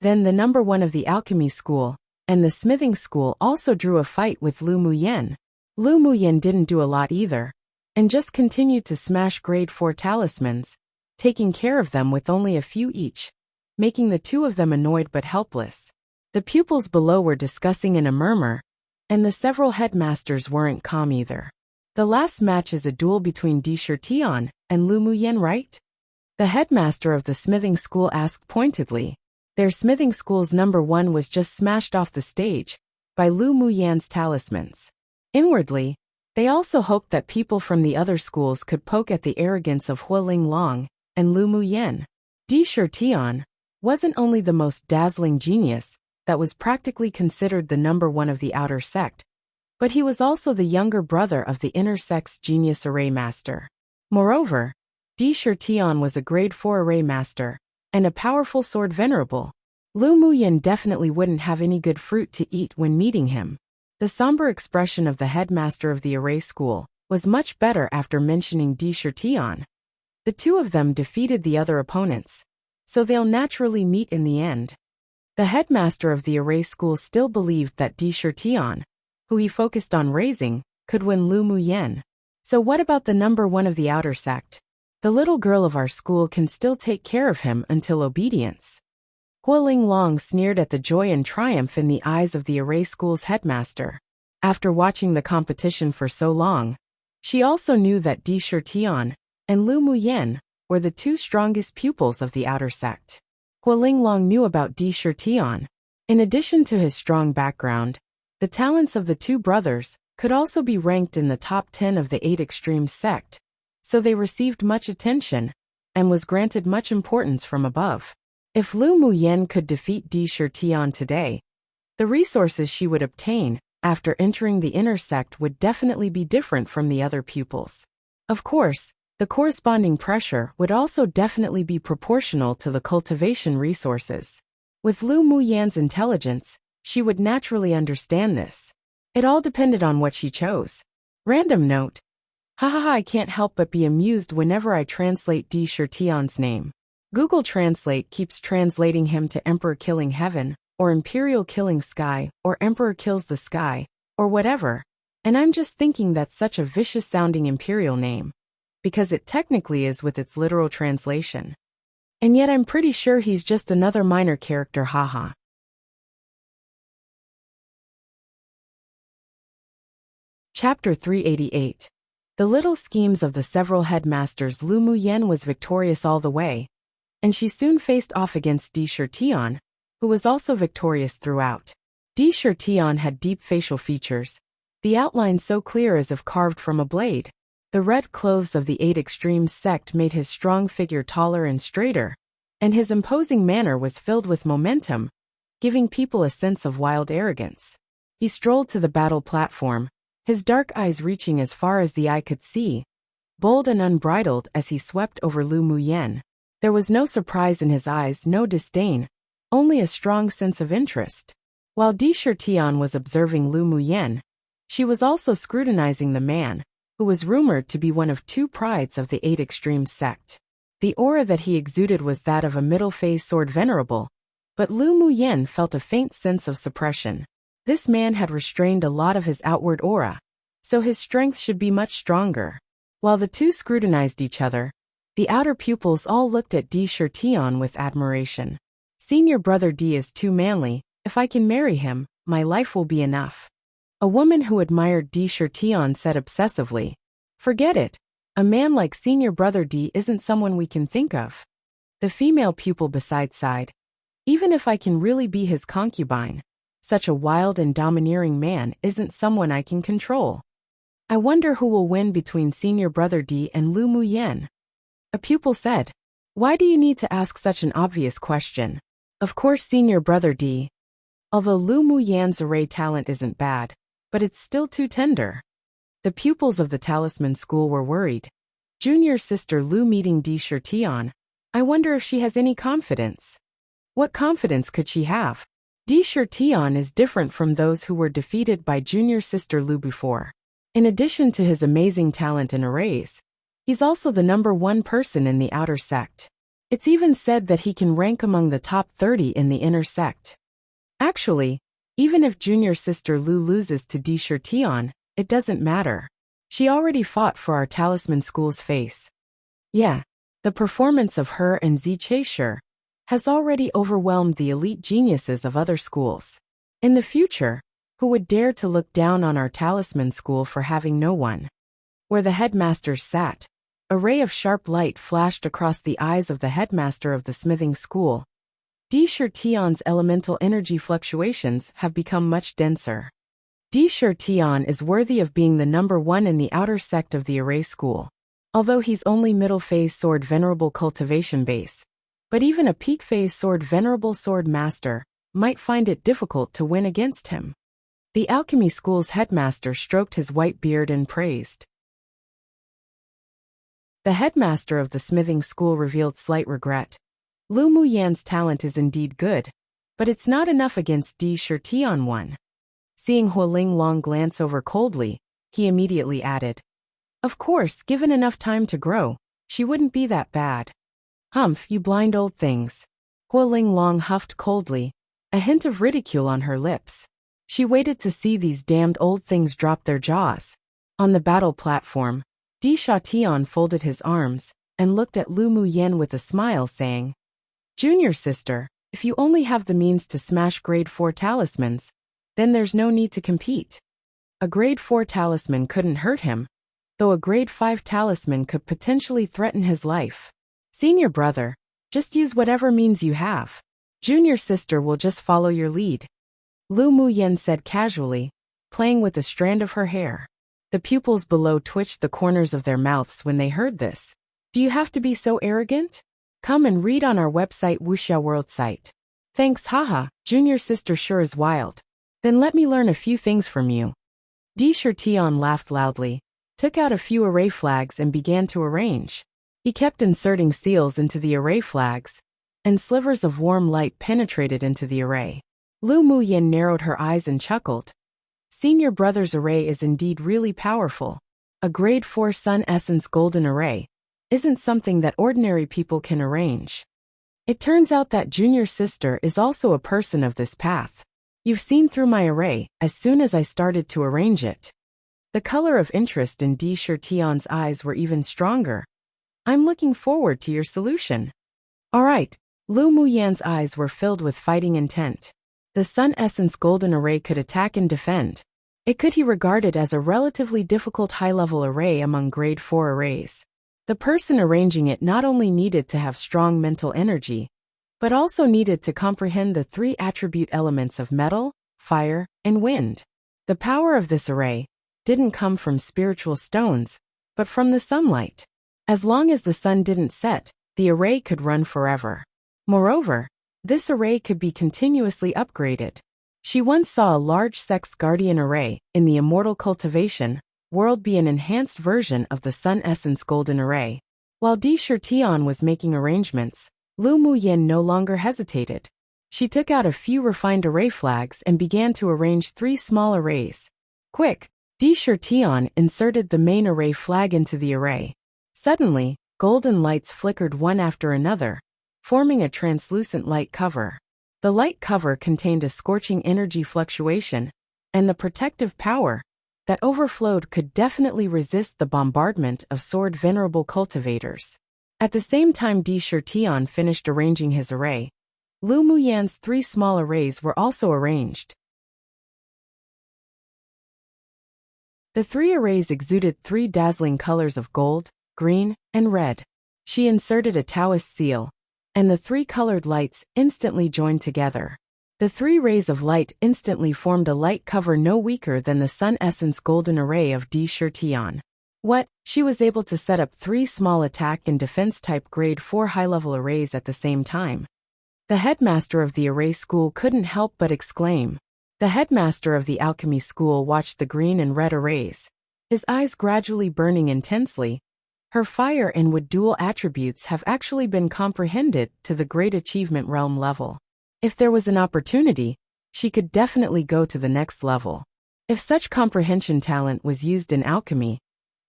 Then the number one of the Alchemy School and the Smithing School also drew a fight with Lu Muyan. Lu Muyan didn't do a lot either, and just continued to smash grade 4 talismans, taking care of them with only a few each, making the two of them annoyed but helpless. The pupils below were discussing in a murmur, and the several headmasters weren't calm either. The last match is a duel between Di Shirtian and Lu Muyan, right? The headmaster of the smithing school asked pointedly. Their smithing school's number one was just smashed off the stage by Lu Muyan's talismans. Inwardly, they also hoped that people from the other schools could poke at the arrogance of Hualing Long and Lu Muyan. Di Shirtian wasn't only the most dazzling genius that was practically considered the number one of the outer sect, but he was also the younger brother of the inner sect's genius array master. Moreover, Di Shirtian was a grade 4 array master and a powerful sword venerable. Lu Muyan definitely wouldn't have any good fruit to eat when meeting him. The somber expression of the headmaster of the array school was much better after mentioning Di Shirtian. The two of them defeated the other opponents, so they'll naturally meet in the end. The headmaster of the array school still believed that Di Shirtian, who he focused on raising, could win Lu Muyan. So what about the number one of the outer sect? The little girl of our school can still take care of him until obedience. Hualing Long sneered at the joy and triumph in the eyes of the array school's headmaster. After watching the competition for so long, she also knew that Di Shirtian and Lu Muyan were the two strongest pupils of the outer sect. Hualing Long knew about Di Shirtian. In addition to his strong background, the talents of the two brothers could also be ranked in the top 10 of the 8 extremes sect, so they received much attention and was granted much importance from above. If Lu Muyan could defeat Di Shirtian today, the resources she would obtain after entering the inner sect would definitely be different from the other pupils. Of course, the corresponding pressure would also definitely be proportional to the cultivation resources. With Lu Muyan's intelligence, she would naturally understand this. It all depended on what she chose. Random note. Hahaha, I can't help but be amused whenever I translate Di Shirtian's name. Google Translate keeps translating him to Emperor Killing Heaven, or Imperial Killing Sky, or Emperor Kills the Sky, or whatever, and I'm just thinking that's such a vicious-sounding Imperial name, because it technically is with its literal translation. And yet I'm pretty sure he's just another minor character, haha. Chapter 388. The little schemes of the several headmasters. Lu Muyan was victorious all the way, and she soon faced off against Di Shirtian, who was also victorious throughout. Di Shirtian had deep facial features, the outline so clear as if carved from a blade. The red clothes of the 8 extremes sect made his strong figure taller and straighter, and his imposing manner was filled with momentum, giving people a sense of wild arrogance. He strolled to the battle platform, his dark eyes reaching as far as the eye could see, bold and unbridled as he swept over Lu Muyan. There was no surprise in his eyes, no disdain, only a strong sense of interest. While Di Shirtian was observing Lu Muyan, she was also scrutinizing the man, who was rumored to be one of 2 prides of the 8 extremes sect. The aura that he exuded was that of a middle-phase sword venerable, but Lu Muyan felt a faint sense of suppression. This man had restrained a lot of his outward aura, so his strength should be much stronger. While the two scrutinized each other, the outer pupils all looked at Di Shirtian with admiration. Senior brother Di is too manly. If I can marry him, my life will be enough. A woman who admired Di Shirtian said obsessively. Forget it. A man like senior brother Di isn't someone we can think of. The female pupil beside sighed. Even if I can really be his concubine, such a wild and domineering man isn't someone I can control. I wonder who will win between senior brother Di and Lu Muyan. A pupil said. Why do you need to ask such an obvious question? Of course senior brother Di. Although Lu Muyan's array talent isn't bad, but it's still too tender. The pupils of the Talisman School were worried. Junior sister Lu meeting Di Shirtian. I wonder if she has any confidence. What confidence could she have? Di Shirtian is different from those who were defeated by junior sister Lu before. In addition to his amazing talent in arrays, he's also the #1 person in the outer sect. It's even said that he can rank among the top 30 in the inner sect. Actually, even if junior sister Lu loses to Di Shirtian, it doesn't matter. She already fought for our Talisman School's face. Yeah, the performance of her and Zi Chaisher has already overwhelmed the elite geniuses of other schools. In the future, who would dare to look down on our Talisman School for having no one? Where the headmasters sat, a ray of sharp light flashed across the eyes of the headmaster of the smithing school. Di Shirtian's elemental energy fluctuations have become much denser. Di Shirtian is worthy of being the #1 in the outer sect of the array school. Although he's only middle phase sword venerable cultivation base, but even a peak phase sword venerable sword master might find it difficult to win against him. The alchemy school's headmaster stroked his white beard and praised. The headmaster of the smithing school revealed slight regret. Lu Muyan's talent is indeed good, but it's not enough against Di Shirtian one. Seeing Hualing Long glance over coldly, he immediately added, "Of course, given enough time to grow, she wouldn't be that bad." "Humph, you blind old things." Hualing Long huffed coldly, a hint of ridicule on her lips. She waited to see these damned old things drop their jaws. On the battle platform, Di Shatian folded his arms and looked at Lu Muyan with a smile, saying, "Junior sister, if you only have the means to smash grade 4 talismans, then there's no need to compete. A grade 4 talisman couldn't hurt him, though a grade 5 talisman could potentially threaten his life. Senior brother, just use whatever means you have. Junior sister will just follow your lead," Lu Muyan said casually, playing with a strand of her hair. The pupils below twitched the corners of their mouths when they heard this. "Do you have to be so arrogant? Come and read on our website Wuxia World site." "Thanks, haha, junior sister sure is wild. Then let me learn a few things from you." Di Shirtian laughed loudly, took out a few array flags and began to arrange. He kept inserting seals into the array flags, and slivers of warm light penetrated into the array. Lu Muyan narrowed her eyes and chuckled. Senior brother's array is indeed really powerful. A grade 4 Sun Essence Golden Array isn't something that ordinary people can arrange. It turns out that junior sister is also a person of this path. You've seen through my array as soon as I started to arrange it. The color of interest in Di Shirtian's eyes were even stronger. "I'm looking forward to your solution." "All right." Lu Muyan's eyes were filled with fighting intent. The Sun Essence Golden Array could attack and defend. It could he regarded as a relatively difficult high-level array among grade 4 arrays. The person arranging it not only needed to have strong mental energy, but also needed to comprehend the 3 attribute elements of metal, fire, and wind. The power of this array didn't come from spiritual stones, but from the sunlight. As long as the sun didn't set, the array could run forever. Moreover, this array could be continuously upgraded. She once saw a large Sex Guardian array in the Immortal Cultivation world be an enhanced version of the Sun Essence Golden Array. While Di Shirtian was making arrangements, Lu Muyan no longer hesitated. She took out a few refined array flags and began to arrange 3 small arrays. Quick! Di Shirtian inserted the main array flag into the array. Suddenly, golden lights flickered one after another, forming a translucent light cover. The light cover contained a scorching energy fluctuation, and the protective power that overflowed could definitely resist the bombardment of sword venerable cultivators. At the same time Di Shirtian finished arranging his array, Lu Muyan's 3 small arrays were also arranged. The 3 arrays exuded 3 dazzling colors of gold, green, and red. She inserted a Taoist seal, and the 3 colored lights instantly joined together. The 3 rays of light instantly formed a light cover no weaker than the Sun Essence Golden Array of Di Shirtian. What? She was able to set up 3 small attack and defense type grade 4 high-level arrays at the same time. The headmaster of the array school couldn't help but exclaim. The headmaster of the alchemy school watched the green and red arrays, his eyes gradually burning intensely. Her fire and wood dual attributes have actually been comprehended to the great achievement realm level. If there was an opportunity, she could definitely go to the next level. If such comprehension talent was used in alchemy,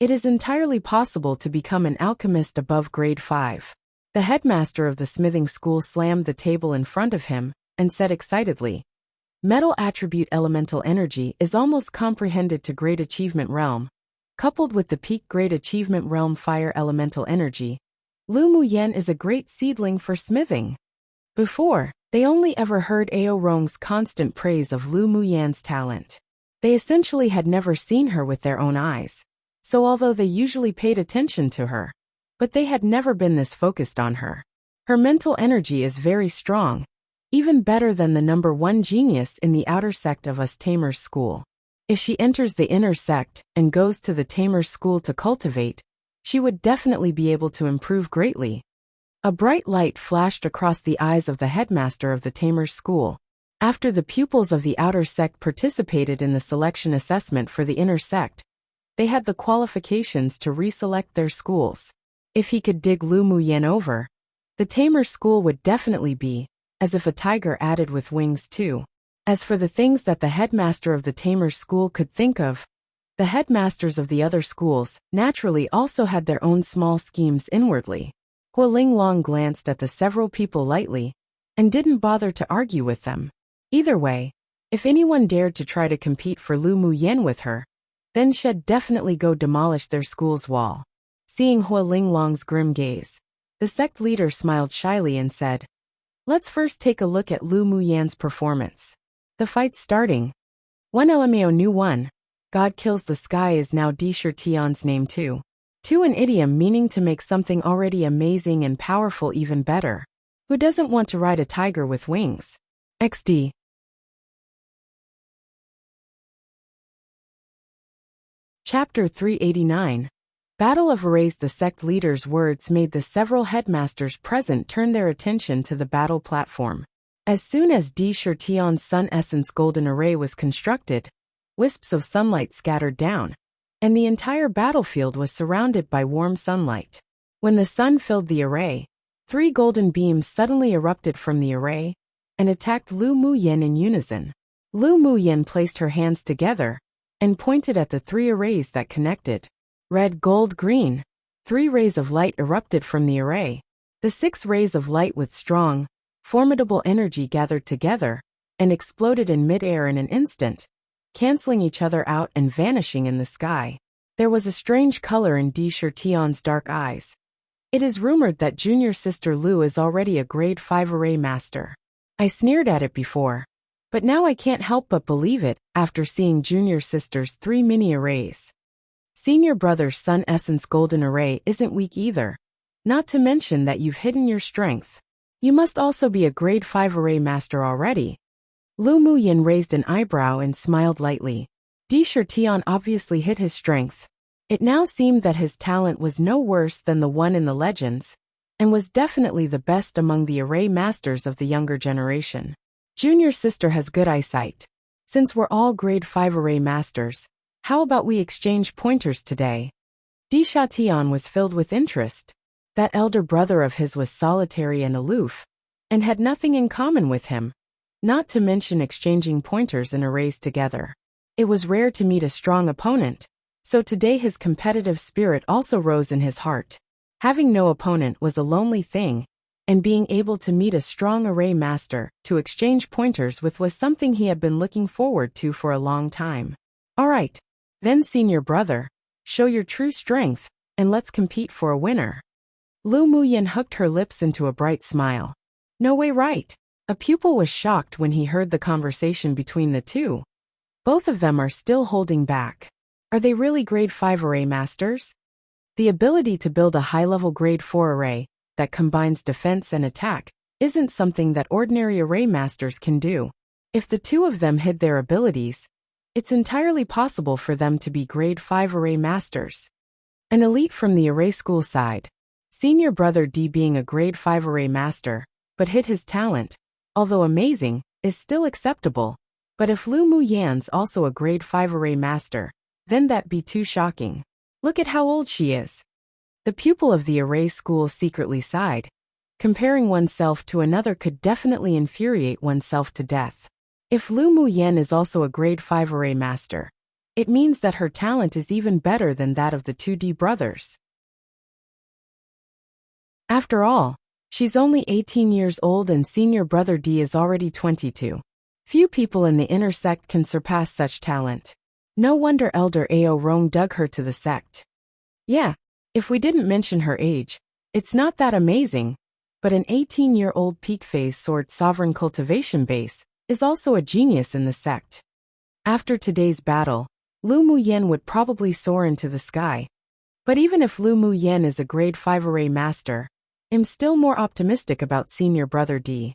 it is entirely possible to become an alchemist above grade 5. The headmaster of the smithing school slammed the table in front of him and said excitedly, "Metal attribute elemental energy is almost comprehended to great achievement realm. Coupled with the peak great achievement realm fire elemental energy, Lu Muyen is a great seedling for smithing." Before, they only ever heard Ao Rong's constant praise of Lu Muyen's talent. They essentially had never seen her with their own eyes. So although they usually paid attention to her, but they had never been this focused on her. Her mental energy is very strong, even better than the #1 genius in the outer sect of us Tamers school. If she enters the inner sect and goes to the Tamers school to cultivate, she would definitely be able to improve greatly. A bright light flashed across the eyes of the headmaster of the Tamers school. After the pupils of the outer sect participated in the selection assessment for the inner sect, they had the qualifications to reselect their schools. If he could dig Lu Muyen over, the Tamers school would definitely be as if a tiger added with wings too. As for the things that the headmaster of the Tamers school could think of, the headmasters of the other schools naturally also had their own small schemes inwardly. Hua Linglong glanced at the several people lightly and didn't bother to argue with them. Either way, if anyone dared to try to compete for Lu Muyen with her, then she'd definitely go demolish their school's wall. Seeing Hua Linglong's grim gaze, the sect leader smiled shyly and said, "Let's first take a look at Lu Muyen's performance. The fight's starting. 1 LMAO new 1. God kills the sky is now Di Shirtion's name too. 2 an idiom meaning to make something already amazing and powerful even better. Who doesn't want to ride a tiger with wings? XD. Chapter 389. Battle of Arrays. The sect leader's words made the several headmasters present turn their attention to the battle platform. As soon as Di Shirtion's Sun Essence Golden Array was constructed, wisps of sunlight scattered down, and the entire battlefield was surrounded by warm sunlight. When the sun filled the array, 3 golden beams suddenly erupted from the array and attacked Lu Muyen in unison. Lu Muyen placed her hands together and pointed at the 3 arrays that connected. Red, gold, green. 3 rays of light erupted from the array. The 6 rays of light with strong, formidable energy gathered together and exploded in mid-air in an instant, canceling each other out and vanishing in the sky. There was a strange color in Di Shirtion's dark eyes. It is rumored that junior sister Lu is already a grade 5 array master. I sneered at it before, but now I can't help but believe it after seeing junior sister's 3 mini arrays. Senior brother's Sun Essence Golden Array isn't weak either, not to mention that you've hidden your strength. You must also be a grade 5 array master already. Lu Muyen raised an eyebrow and smiled lightly. Di Shirtion obviously hid his strength. It now seemed that his talent was no worse than the one in the legends, and was definitely the best among the array masters of the younger generation. Junior sister has good eyesight. Since we're all grade 5 array masters, how about we exchange pointers today? Di Shirtion was filled with interest. That elder brother of his was solitary and aloof, and had nothing in common with him, not to mention exchanging pointers and arrays together. It was rare to meet a strong opponent, so today his competitive spirit also rose in his heart. Having no opponent was a lonely thing, and being able to meet a strong array master to exchange pointers with was something he had been looking forward to for a long time. Alright, then senior brother, show your true strength, and let's compete for a winner. Lu Muyen hooked her lips into a bright smile. No way, right? A pupil was shocked when he heard the conversation between the two. Both of them are still holding back. Are they really grade 5 array masters? The ability to build a high-level grade 4 array that combines defense and attack isn't something that ordinary array masters can do. If the two of them hid their abilities, it's entirely possible for them to be grade 5 array masters. An elite from the array school side. Senior brother D being a grade 5 array master, but hit his talent, although amazing, is still acceptable. But if Lu Muyan's also a grade 5 array master, then that'd be too shocking. Look at how old she is. The pupil of the array school secretly sighed. Comparing oneself to another could definitely infuriate oneself to death. If Lu Muyan is also a grade 5 array master, it means that her talent is even better than that of the 2D brothers. After all, she's only 18 years old and senior brother D is already 22. Few people in the inner sect can surpass such talent. No wonder Elder Ao Rong dug her to the sect. Yeah, if we didn't mention her age, it's not that amazing, but an 18-year-old peak phase sword sovereign cultivation base is also a genius in the sect. After today's battle, Lu Muyan would probably soar into the sky. But even if Lu Muyan is a grade 5 array master, I'm still more optimistic about senior brother D.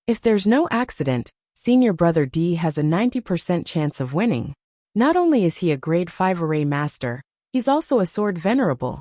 If there's no accident, senior brother D has a 90% chance of winning. Not only is he a grade 5 array master, he's also a sword venerable.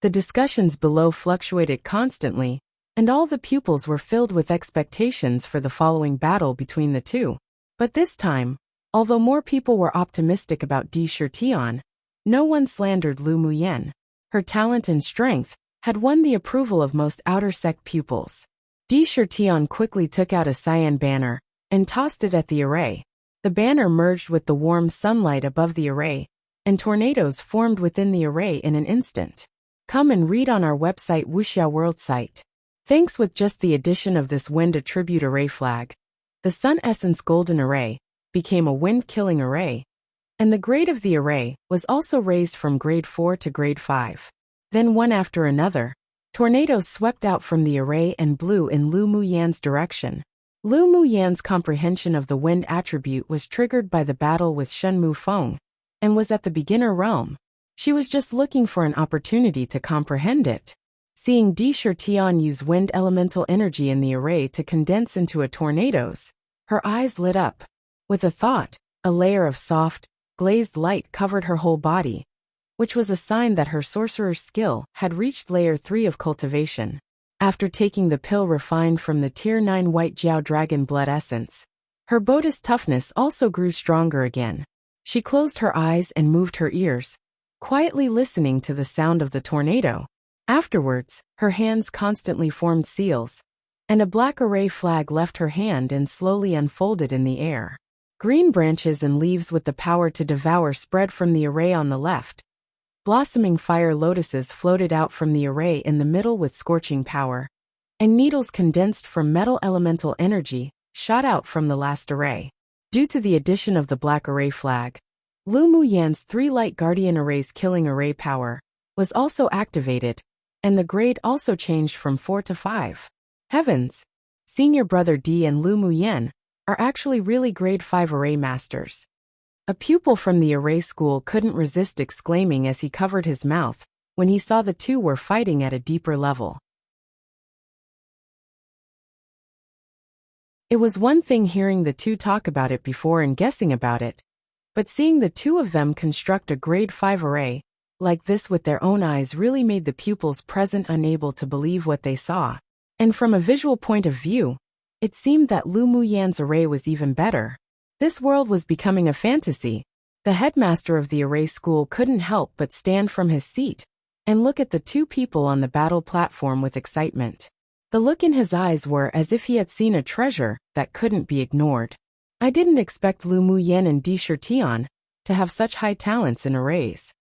The discussions below fluctuated constantly, and all the pupils were filled with expectations for the following battle between the two. But this time, although more people were optimistic about Di Shirtian, no one slandered Lu Muyan. Her talent and strength had won the approval of most outer sect pupils. Di Shirtian quickly took out a cyan banner and tossed it at the array. The banner merged with the warm sunlight above the array, and tornadoes formed within the array in an instant. Come and read on our website Wuxia World site. Thanks with just the addition of this wind attribute array flag, the Sun Essence Golden Array became a wind-killing array, and the grade of the array was also raised from grade 4 to grade 5. Then one after another, tornadoes swept out from the array and blew in Lu Muyan's direction. Lu Muyan's comprehension of the wind attribute was triggered by the battle with Shen Mufeng, and was at the beginner realm. She was just looking for an opportunity to comprehend it. Seeing Di Shirtian use wind elemental energy in the array to condense into a tornadoes, her eyes lit up. With a thought, a layer of soft, glazed light covered her whole body, which was a sign that her sorcerer's skill had reached layer 3 of cultivation. After taking the pill refined from the Tier 9 White Jiao Dragon Blood Essence, her Bodhi's toughness also grew stronger again. She closed her eyes and moved her ears, quietly listening to the sound of the tornado. Afterwards, her hands constantly formed seals, and a black array flag left her hand and slowly unfolded in the air. Green branches and leaves with the power to devour spread from the array on the left. Blossoming fire lotuses floated out from the array in the middle with scorching power, and needles condensed from metal elemental energy shot out from the last array. Due to the addition of the black array flag, Lu Muyan's 3 light guardian arrays killing array power was also activated, and the grade also changed from 4 to 5. Heavens! Senior brother D and Lu Muyan are actually really grade 5 array masters. A pupil from the array school couldn't resist exclaiming as he covered his mouth when he saw the two were fighting at a deeper level. It was one thing hearing the two talk about it before and guessing about it, but seeing the two of them construct a grade 5 array like this with their own eyes really made the pupils present unable to believe what they saw. And from a visual point of view, it seemed that Lu Muyan's array was even better. This world was becoming a fantasy. The headmaster of the array school couldn't help but stand from his seat and look at the two people on the battle platform with excitement. The look in his eyes were as if he had seen a treasure that couldn't be ignored. I didn't expect Lu Muyan and Di Shirtian to have such high talents in arrays.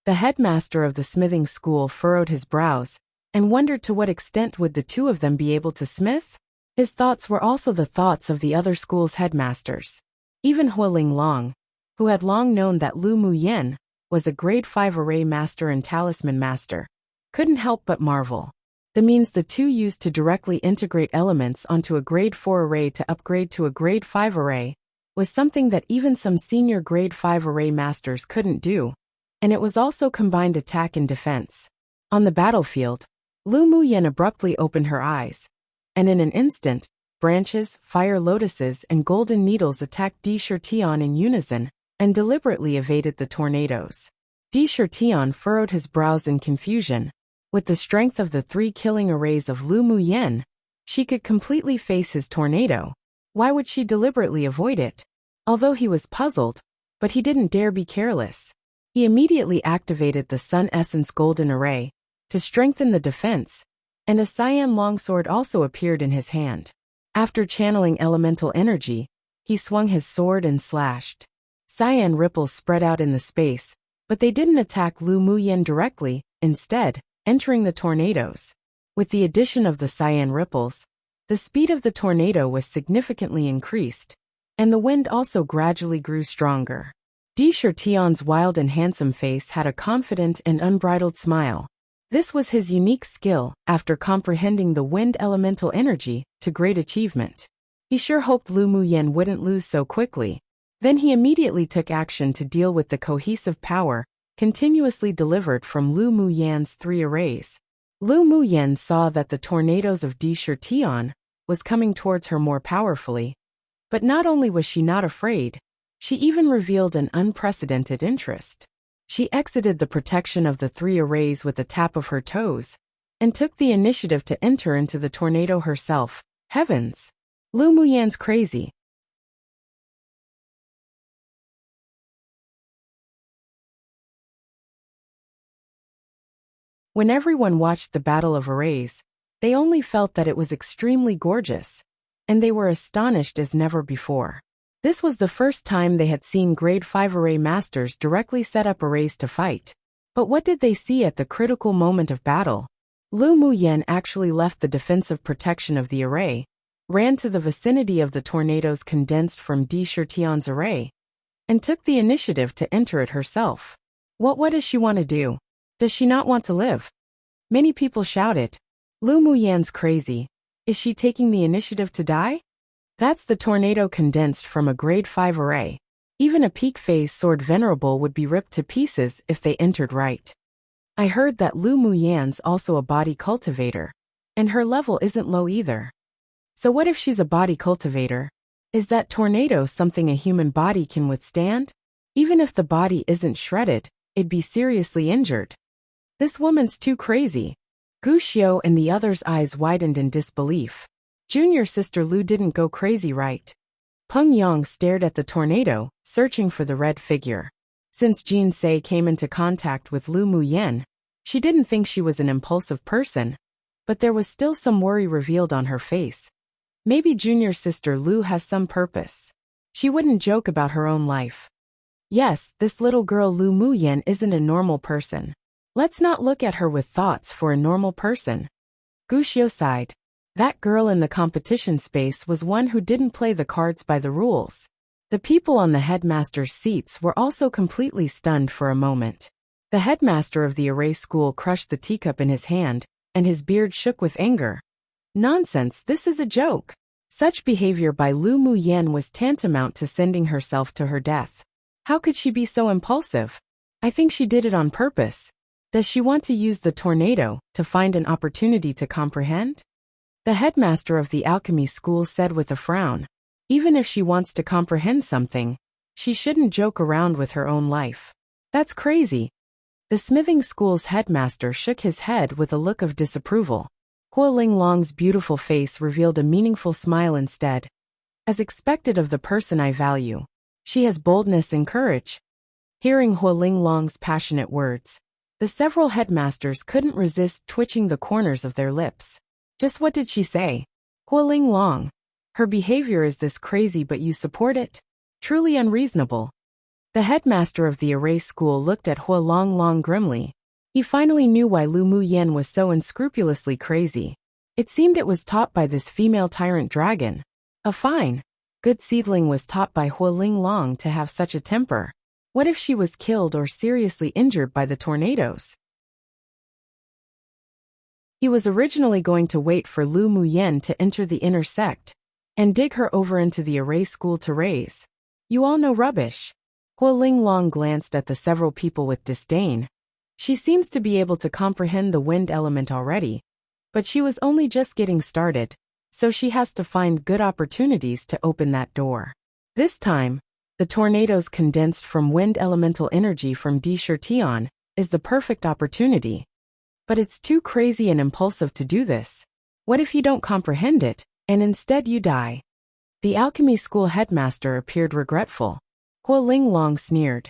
The headmaster of the smithing school furrowed his brows and wondered to what extent would the two of them be able to smith? His thoughts were also the thoughts of the other school's headmasters. Even Hualing Long, who had long known that Lu Muyan was a grade 5 array master and talisman master, couldn't help but marvel. The means the two used to directly integrate elements onto a grade 4 array to upgrade to a grade 5 array was something that even some senior grade 5 array masters couldn't do, and it was also combined attack and defense. On the battlefield, Lu Muyan abruptly opened her eyes, and in an instant, branches, fire lotuses, and golden needles attacked Di Shirtian in unison and deliberately evaded the tornadoes. Di Shirtian furrowed his brows in confusion. With the strength of the 3 killing arrays of Lu Muyan, She could completely face his tornado. Why would she deliberately avoid it? Although he was puzzled, but he didn't dare be careless. He immediately activated the Sun Essence Golden Array to strengthen the defense, and a cyan longsword also appeared in his hand. After channeling elemental energy, he swung his sword and slashed. Cyan ripples spread out in the space, but they didn't attack Lu Muyen directly, instead, entering the tornadoes. With the addition of the cyan ripples, the speed of the tornado was significantly increased, and the wind also gradually grew stronger. Di Shirtion's wild and handsome face had a confident and unbridled smile. This was his unique skill, after comprehending the wind elemental energy, to great achievement. He sure hoped Lu Muyen wouldn't lose so quickly. Then he immediately took action to deal with the cohesive power continuously delivered from Lu Muyen's 3 arrays. Lu Muyen saw that the tornadoes of Di Shirtion was coming towards her more powerfully. But not only was she not afraid, she even revealed an unprecedented interest. She exited the protection of the 3 arrays with a tap of her toes, and took the initiative to enter into the tornado herself. Heavens! Lu Muyen's crazy. When everyone watched the Battle of Arrays, they only felt that it was extremely gorgeous, and they were astonished as never before. This was the first time they had seen Grade 5 array masters directly set up arrays to fight. But what did they see at the critical moment of battle? Lu Muyen actually left the defensive protection of the array, ran to the vicinity of the tornadoes condensed from Di Shirtion's array, and took the initiative to enter it herself. What does she want to do? Does she not want to live? Many people shouted, Lu Muyen's crazy. Is she taking the initiative to die? That's the tornado condensed from a Grade 5 array. Even a peak phase sword venerable would be ripped to pieces if they entered right. I heard that Lu Muyen's also a body cultivator, and her level isn't low either. So what if she's a body cultivator? Is that tornado something a human body can withstand? Even if the body isn't shredded, it'd be seriously injured. This woman's too crazy. Gu Xiao and the others' eyes widened in disbelief. Junior sister Lu didn't go crazy, right? Peng Yang stared at the tornado, searching for the red figure. Since Jin Se came into contact with Lu Muyen, she didn't think she was an impulsive person, but there was still some worry revealed on her face. Maybe junior sister Lu has some purpose. She wouldn't joke about her own life. Yes, this little girl Lu Muyen isn't a normal person. Let's not look at her with thoughts for a normal person. Gu Xiao sighed. That girl in the competition space was one who didn't play the cards by the rules. The people on the headmaster's seats were also completely stunned for a moment. The headmaster of the array school crushed the teacup in his hand, and his beard shook with anger. Nonsense, this is a joke. Such behavior by Lu Muyen was tantamount to sending herself to her death. How could she be so impulsive? I think she did it on purpose. Does she want to use the tornado to find an opportunity to comprehend? The headmaster of the alchemy school said with a frown, even if she wants to comprehend something, she shouldn't joke around with her own life. That's crazy. The smithing school's headmaster shook his head with a look of disapproval. Huo Linglong's beautiful face revealed a meaningful smile instead. As expected of the person I value, she has boldness and courage. Hearing Huo Linglong's passionate words, the several headmasters couldn't resist twitching the corners of their lips. Just what did she say? Huo Linglong. Her behavior is this crazy but you support it? Truly unreasonable. The headmaster of the array school looked at Huo Linglong grimly. He finally knew why Lu Muyen was so unscrupulously crazy. It seemed it was taught by this female tyrant dragon. A fine, good seedling was taught by Huo Linglong to have such a temper. What if she was killed or seriously injured by the tornadoes? He was originally going to wait for Lu Muyen to enter the inner sect and dig her over into the array school to raise. You all know rubbish. Huo Linglong glanced at the several people with disdain. She seems to be able to comprehend the wind element already, but she was only just getting started, so she has to find good opportunities to open that door. This time, the tornadoes condensed from wind elemental energy from Di Shirtion is the perfect opportunity. But it's too crazy and impulsive to do this. What if you don't comprehend it, and instead you die? The alchemy school headmaster appeared regretful. Hua Linglong sneered.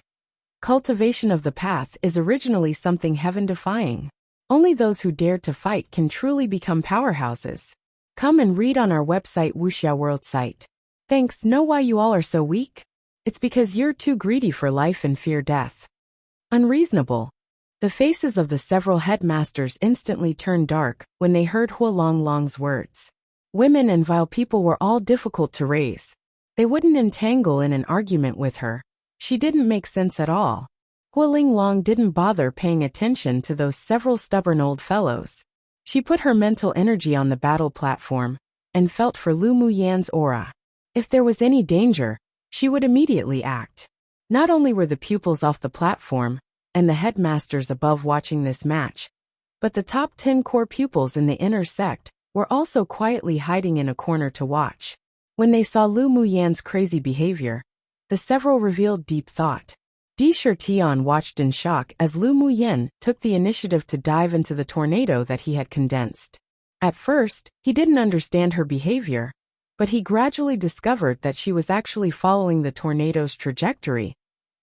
Cultivation of the path is originally something heaven-defying. Only those who dare to fight can truly become powerhouses. Come and read on our website Wuxia World site. Thanks. Know why you all are so weak? It's because you're too greedy for life and fear death. Unreasonable. The faces of the several headmasters instantly turned dark when they heard Hua Longlong's words. Women and vile people were all difficult to raise. They wouldn't entangle in an argument with her. She didn't make sense at all. Hua Linglong didn't bother paying attention to those several stubborn old fellows. She put her mental energy on the battle platform and felt for Lu Muyan's aura. If there was any danger, she would immediately act. Not only were the pupils off the platform and the headmasters above watching this match, but the top 10 core pupils in the inner sect were also quietly hiding in a corner to watch. When they saw Lu Muyan's crazy behavior, the several revealed deep thought. Di Shirtian watched in shock as Lu Muyan took the initiative to dive into the tornado that he had condensed. At first, he didn't understand her behavior, but he gradually discovered that she was actually following the tornado's trajectory,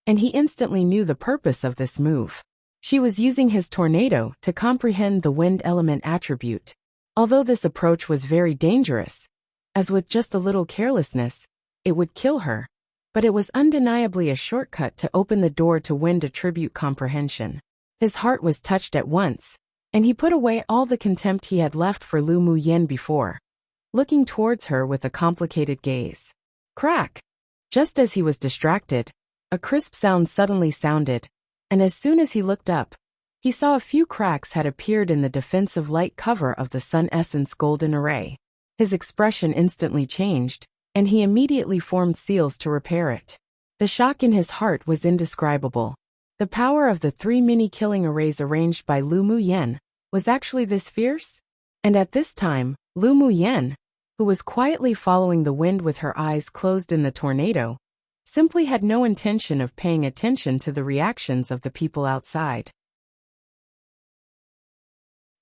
and he instantly knew the purpose of this move. She was using his tornado to comprehend the wind element attribute. Although this approach was very dangerous, as with just a little carelessness, it would kill her, but it was undeniably a shortcut to open the door to wind attribute comprehension. His heart was touched at once, and he put away all the contempt he had left for Lu Muyan before, looking towards her with a complicated gaze. Crack! Just as he was distracted, a crisp sound suddenly sounded, and as soon as he looked up, he saw a few cracks had appeared in the defensive light cover of the Sun Essence Golden Array. His expression instantly changed, and he immediately formed seals to repair it. The shock in his heart was indescribable. The power of the 3 mini-killing arrays arranged by Lu Muyan was actually this fierce? And at this time, Lu Muyan, who was quietly following the wind with her eyes closed in the tornado, simply had no intention of paying attention to the reactions of the people outside.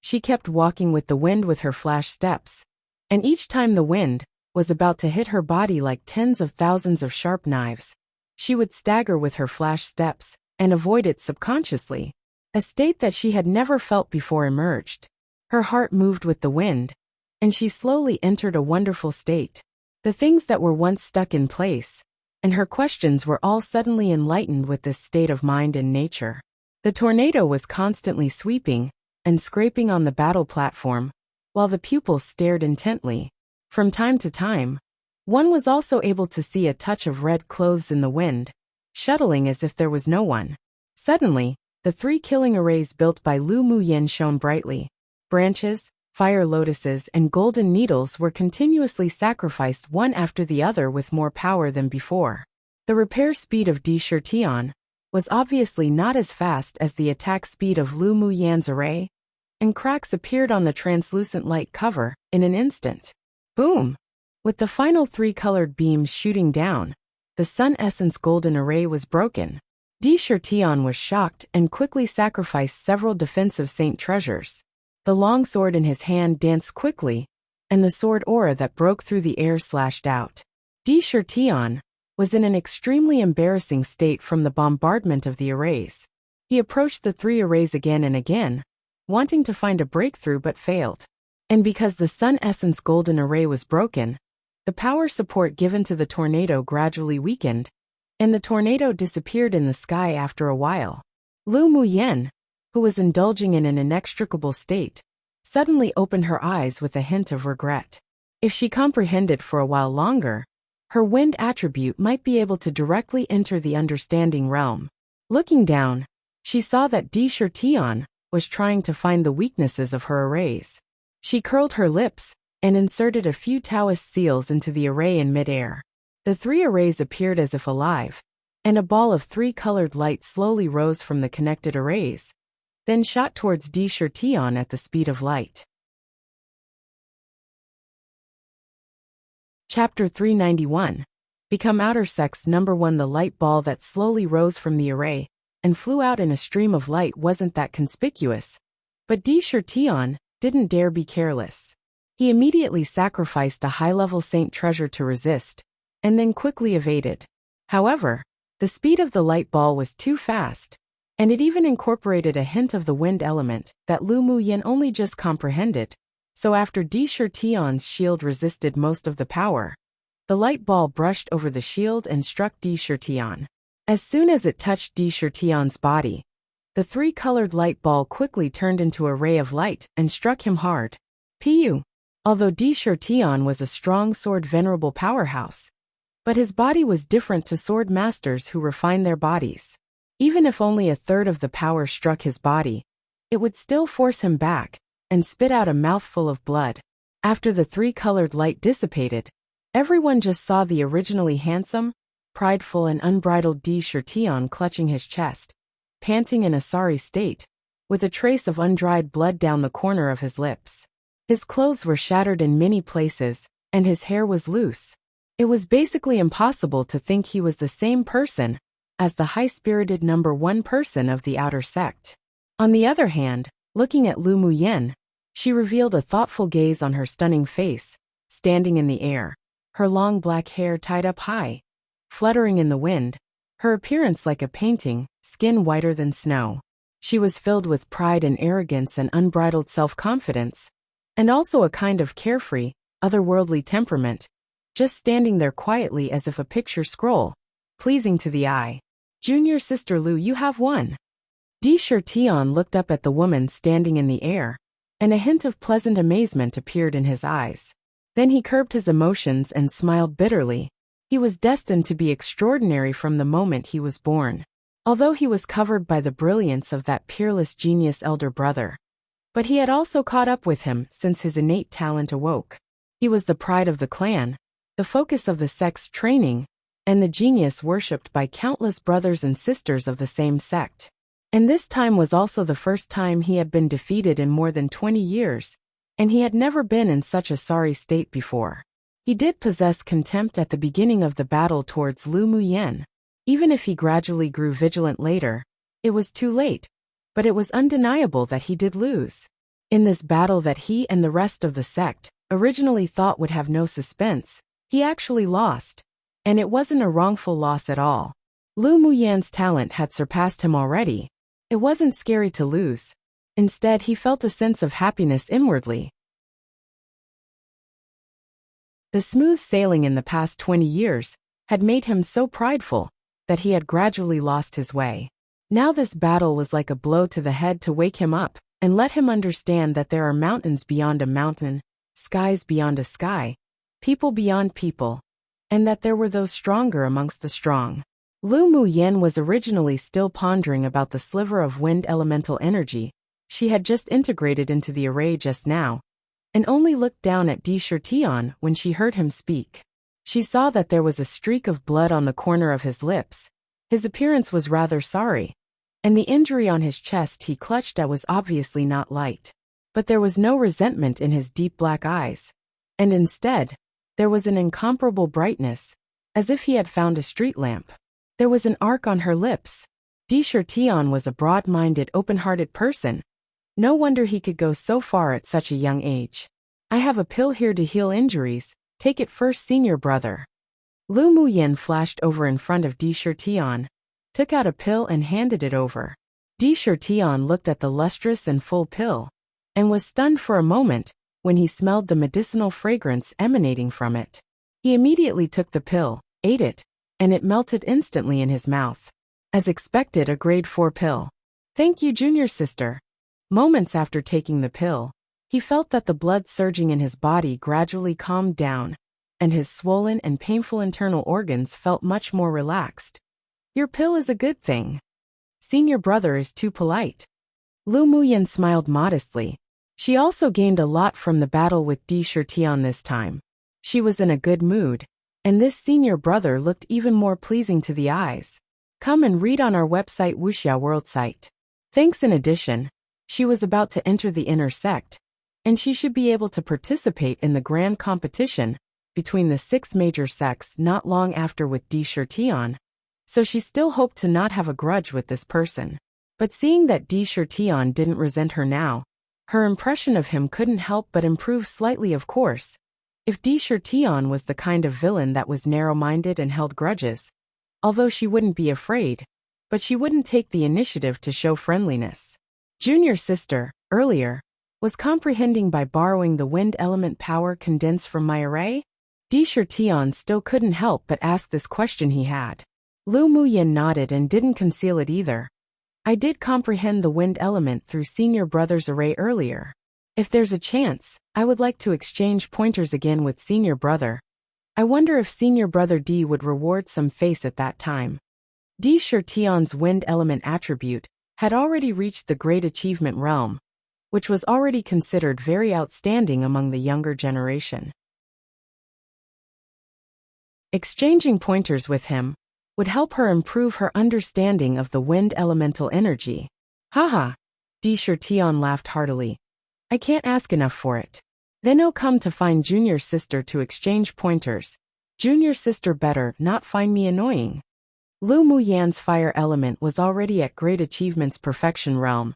She kept walking with the wind with her flash steps, and each time the wind was about to hit her body like tens of thousands of sharp knives, she would stagger with her flash steps and avoid it subconsciously. A state that she had never felt before emerged. Her heart moved with the wind, and she slowly entered a wonderful state. The things that were once stuck in place, and her questions were all suddenly enlightened with this state of mind and nature. The tornado was constantly sweeping and scraping on the battle platform, while the pupils stared intently. From time to time, one was also able to see a touch of red clothes in the wind, shuttling as if there was no one. Suddenly, the 3 killing arrays built by Lu Muyan shone brightly. Branches, fire lotuses, and golden needles were continuously sacrificed one after the other with more power than before. The repair speed of Di Shirtian was obviously not as fast as the attack speed of Lu Muyan's array, and cracks appeared on the translucent light cover in an instant. Boom! With the final 3 colored beams shooting down, the Sun Essence Golden Array was broken. Di Shirtian was shocked and quickly sacrificed several defensive saint treasures. The long sword in his hand danced quickly, and the sword aura that broke through the air slashed out. Di Shirtian was in an extremely embarrassing state from the bombardment of the arrays. He approached the 3 arrays again and again, wanting to find a breakthrough but failed. And because the Sun Essence Golden Array was broken, the power support given to the tornado gradually weakened, and the tornado disappeared in the sky after a while. Lu Muyan, who was indulging in an inextricable state, suddenly opened her eyes with a hint of regret. If she comprehended for a while longer, her wind attribute might be able to directly enter the understanding realm. Looking down, she saw that Di Shirtian was trying to find the weaknesses of her arrays. She curled her lips and inserted a few Taoist seals into the array in midair. The 3 arrays appeared as if alive, and a ball of 3 colored light slowly rose from the connected arrays, then shot towards Di Shirtian at the speed of light. Chapter 391. Become Outer Sects. Number 1. The light ball that slowly rose from the array and flew out in a stream of light wasn't that conspicuous, but Di Shirtian didn't dare be careless. He immediately sacrificed a high-level saint treasure to resist, and then quickly evaded. However, the speed of the light ball was too fast, and it even incorporated a hint of the wind element that Lu Muyin only just comprehended, so after Di Shirtion's shield resisted most of the power, the light ball brushed over the shield and struck Di Shirtion. As soon as it touched Di Shirtion's body, the three-colored light ball quickly turned into a ray of light and struck him hard. Pu. Although Di Shirtion was a strong sword venerable powerhouse, but his body was different to sword masters who refine their bodies. Even if only a third of the power struck his body, it would still force him back and spit out a mouthful of blood. After the three-colored light dissipated, everyone just saw the originally handsome, prideful and unbridled Di Shirtion clutching his chest, panting in a sorry state, with a trace of undried blood down the corner of his lips. His clothes were shattered in many places, and his hair was loose. It was basically impossible to think he was the same person as the high-spirited number one person of the outer sect. On the other hand, looking at Lu Muyin, she revealed a thoughtful gaze on her stunning face, standing in the air, her long black hair tied up high, fluttering in the wind, her appearance like a painting, skin whiter than snow. She was filled with pride and arrogance and unbridled self-confidence, and also a kind of carefree, otherworldly temperament, just standing there quietly as if a picture scroll, pleasing to the eye. Junior sister Lu, you have won. Di Shirtion looked up at the woman standing in the air, and a hint of pleasant amazement appeared in his eyes. Then he curbed his emotions and smiled bitterly. He was destined to be extraordinary from the moment he was born. Although he was covered by the brilliance of that peerless genius elder brother, but he had also caught up with him since his innate talent awoke. He was the pride of the clan, the focus of the sect's training, and the genius worshipped by countless brothers and sisters of the same sect. And this time was also the first time he had been defeated in more than 20 years, and he had never been in such a sorry state before. He did possess contempt at the beginning of the battle towards Lu Muyin. Even if he gradually grew vigilant later, it was too late, but it was undeniable that he did lose. In this battle that he and the rest of the sect originally thought would have no suspense, he actually lost, and it wasn't a wrongful loss at all. Lu Muyin's talent had surpassed him already. It wasn't scary to lose. Instead, he felt a sense of happiness inwardly. The smooth sailing in the past 20 years had made him so prideful that he had gradually lost his way. Now this battle was like a blow to the head to wake him up and let him understand that there are mountains beyond a mountain, skies beyond a sky, people beyond people, and that there were those stronger amongst the strong. Lu Muyin was originally still pondering about the sliver of wind elemental energy she had just integrated into the array just now, and only looked down at Di Shirtion when she heard him speak. She saw that there was a streak of blood on the corner of his lips. His appearance was rather sorry, and the injury on his chest he clutched at was obviously not light. But there was no resentment in his deep black eyes, and instead, there was an incomparable brightness, as if he had found a street lamp. There was an arc on her lips. Di Shirtion was a broad-minded, open-hearted person. No wonder he could go so far at such a young age. I have a pill here to heal injuries. Take it first, senior brother. Lu Muyin flashed over in front of Di Shirtion, took out a pill and handed it over. Di Shirtion looked at the lustrous and full pill, and was stunned for a moment when he smelled the medicinal fragrance emanating from it. He immediately took the pill, ate it, and it melted instantly in his mouth. As expected, a grade 4 pill. Thank you, junior sister. Moments after taking the pill, he felt that the blood surging in his body gradually calmed down, and his swollen and painful internal organs felt much more relaxed. Your pill is a good thing. Senior brother is too polite. Lu Muyin smiled modestly. She also gained a lot from the battle with Di Shirtion this time. She was in a good mood, and this senior brother looked even more pleasing to the eyes. Come and read on our website Wuxia World site. Thanks. In addition, she was about to enter the inner sect, and she should be able to participate in the grand competition between the 6 major sects not long after with Di Shirtion, so she still hoped to not have a grudge with this person. But seeing that Di Shirtion didn't resent her now, Her impression of him couldn't help but improve slightly, of course. If Di Xian was the kind of villain that was narrow-minded and held grudges, although she wouldn't be afraid, but she wouldn't take the initiative to show friendliness. Junior sister, earlier, was comprehending by borrowing the wind element power condensed from my array? Di Xian still couldn't help but ask this question he had. Lu Muyin nodded and didn't conceal it either. I did comprehend the wind element through senior brother's array earlier. If there's a chance, I would like to exchange pointers again with senior brother. I wonder if senior brother D would reward some face at that time. Di Xian's wind element attribute had already reached the great achievement realm, which was already considered very outstanding among the younger generation. Exchanging pointers with him would help her improve her understanding of the wind elemental energy. Haha, Di Xian laughed heartily. I can't ask enough for it. Then I'll come to find junior sister to exchange pointers. Junior sister better not find me annoying. Lu Muyan's fire element was already at great achievements perfection realm,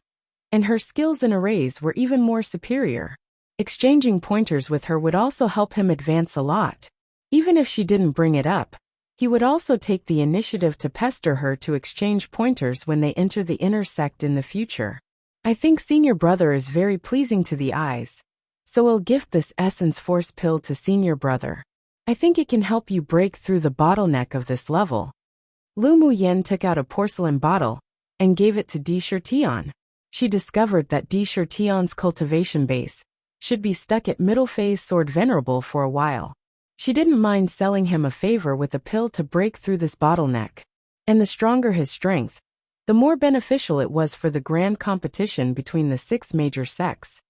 and her skills in arrays were even more superior. Exchanging pointers with her would also help him advance a lot. Even if she didn't bring it up, he would also take the initiative to pester her to exchange pointers when they enter the inner sect in the future. I think senior brother is very pleasing to the eyes, so I'll gift this essence force pill to senior brother. I think it can help you break through the bottleneck of this level. Lu Muyen took out a porcelain bottle and gave it to Di Xian. She discovered that Di Xian's cultivation base should be stuck at middle phase sword venerable for a while. She didn't mind selling him a favor with a pill to break through this bottleneck. And the stronger his strength, the more beneficial it was for the grand competition between the 6 major sects.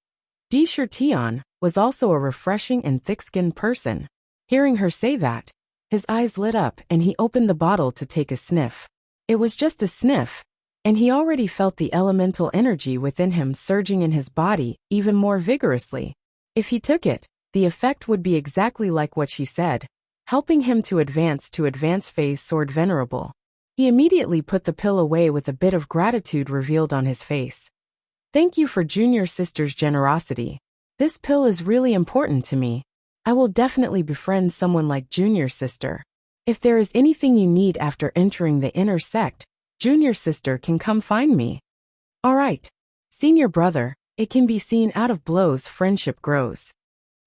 Di Xian was also a refreshing and thick-skinned person. Hearing her say that, his eyes lit up and he opened the bottle to take a sniff. It was just a sniff, and he already felt the elemental energy within him surging in his body even more vigorously. If he took it, the effect would be exactly like what she said, helping him to advance phase sword venerable. He immediately put the pill away with a bit of gratitude revealed on his face. Thank you for junior sister's generosity. This pill is really important to me. I will definitely befriend someone like junior sister. If there is anything you need after entering the inner sect, junior sister can come find me. Alright. Senior brother, it can be seen out of blows friendship grows.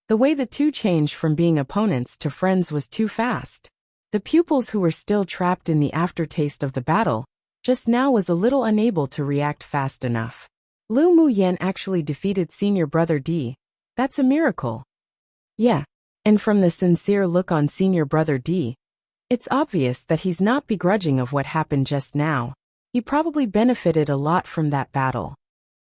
The way the two changed from being opponents to friends was too fast. The pupils who were still trapped in the aftertaste of the battle just now was a little unable to react fast enough. Lu Muyen actually defeated senior brother D. That's a miracle. Yeah, and from the sincere look on senior brother D, it's obvious that he's not begrudging of what happened just now. He probably benefited a lot from that battle.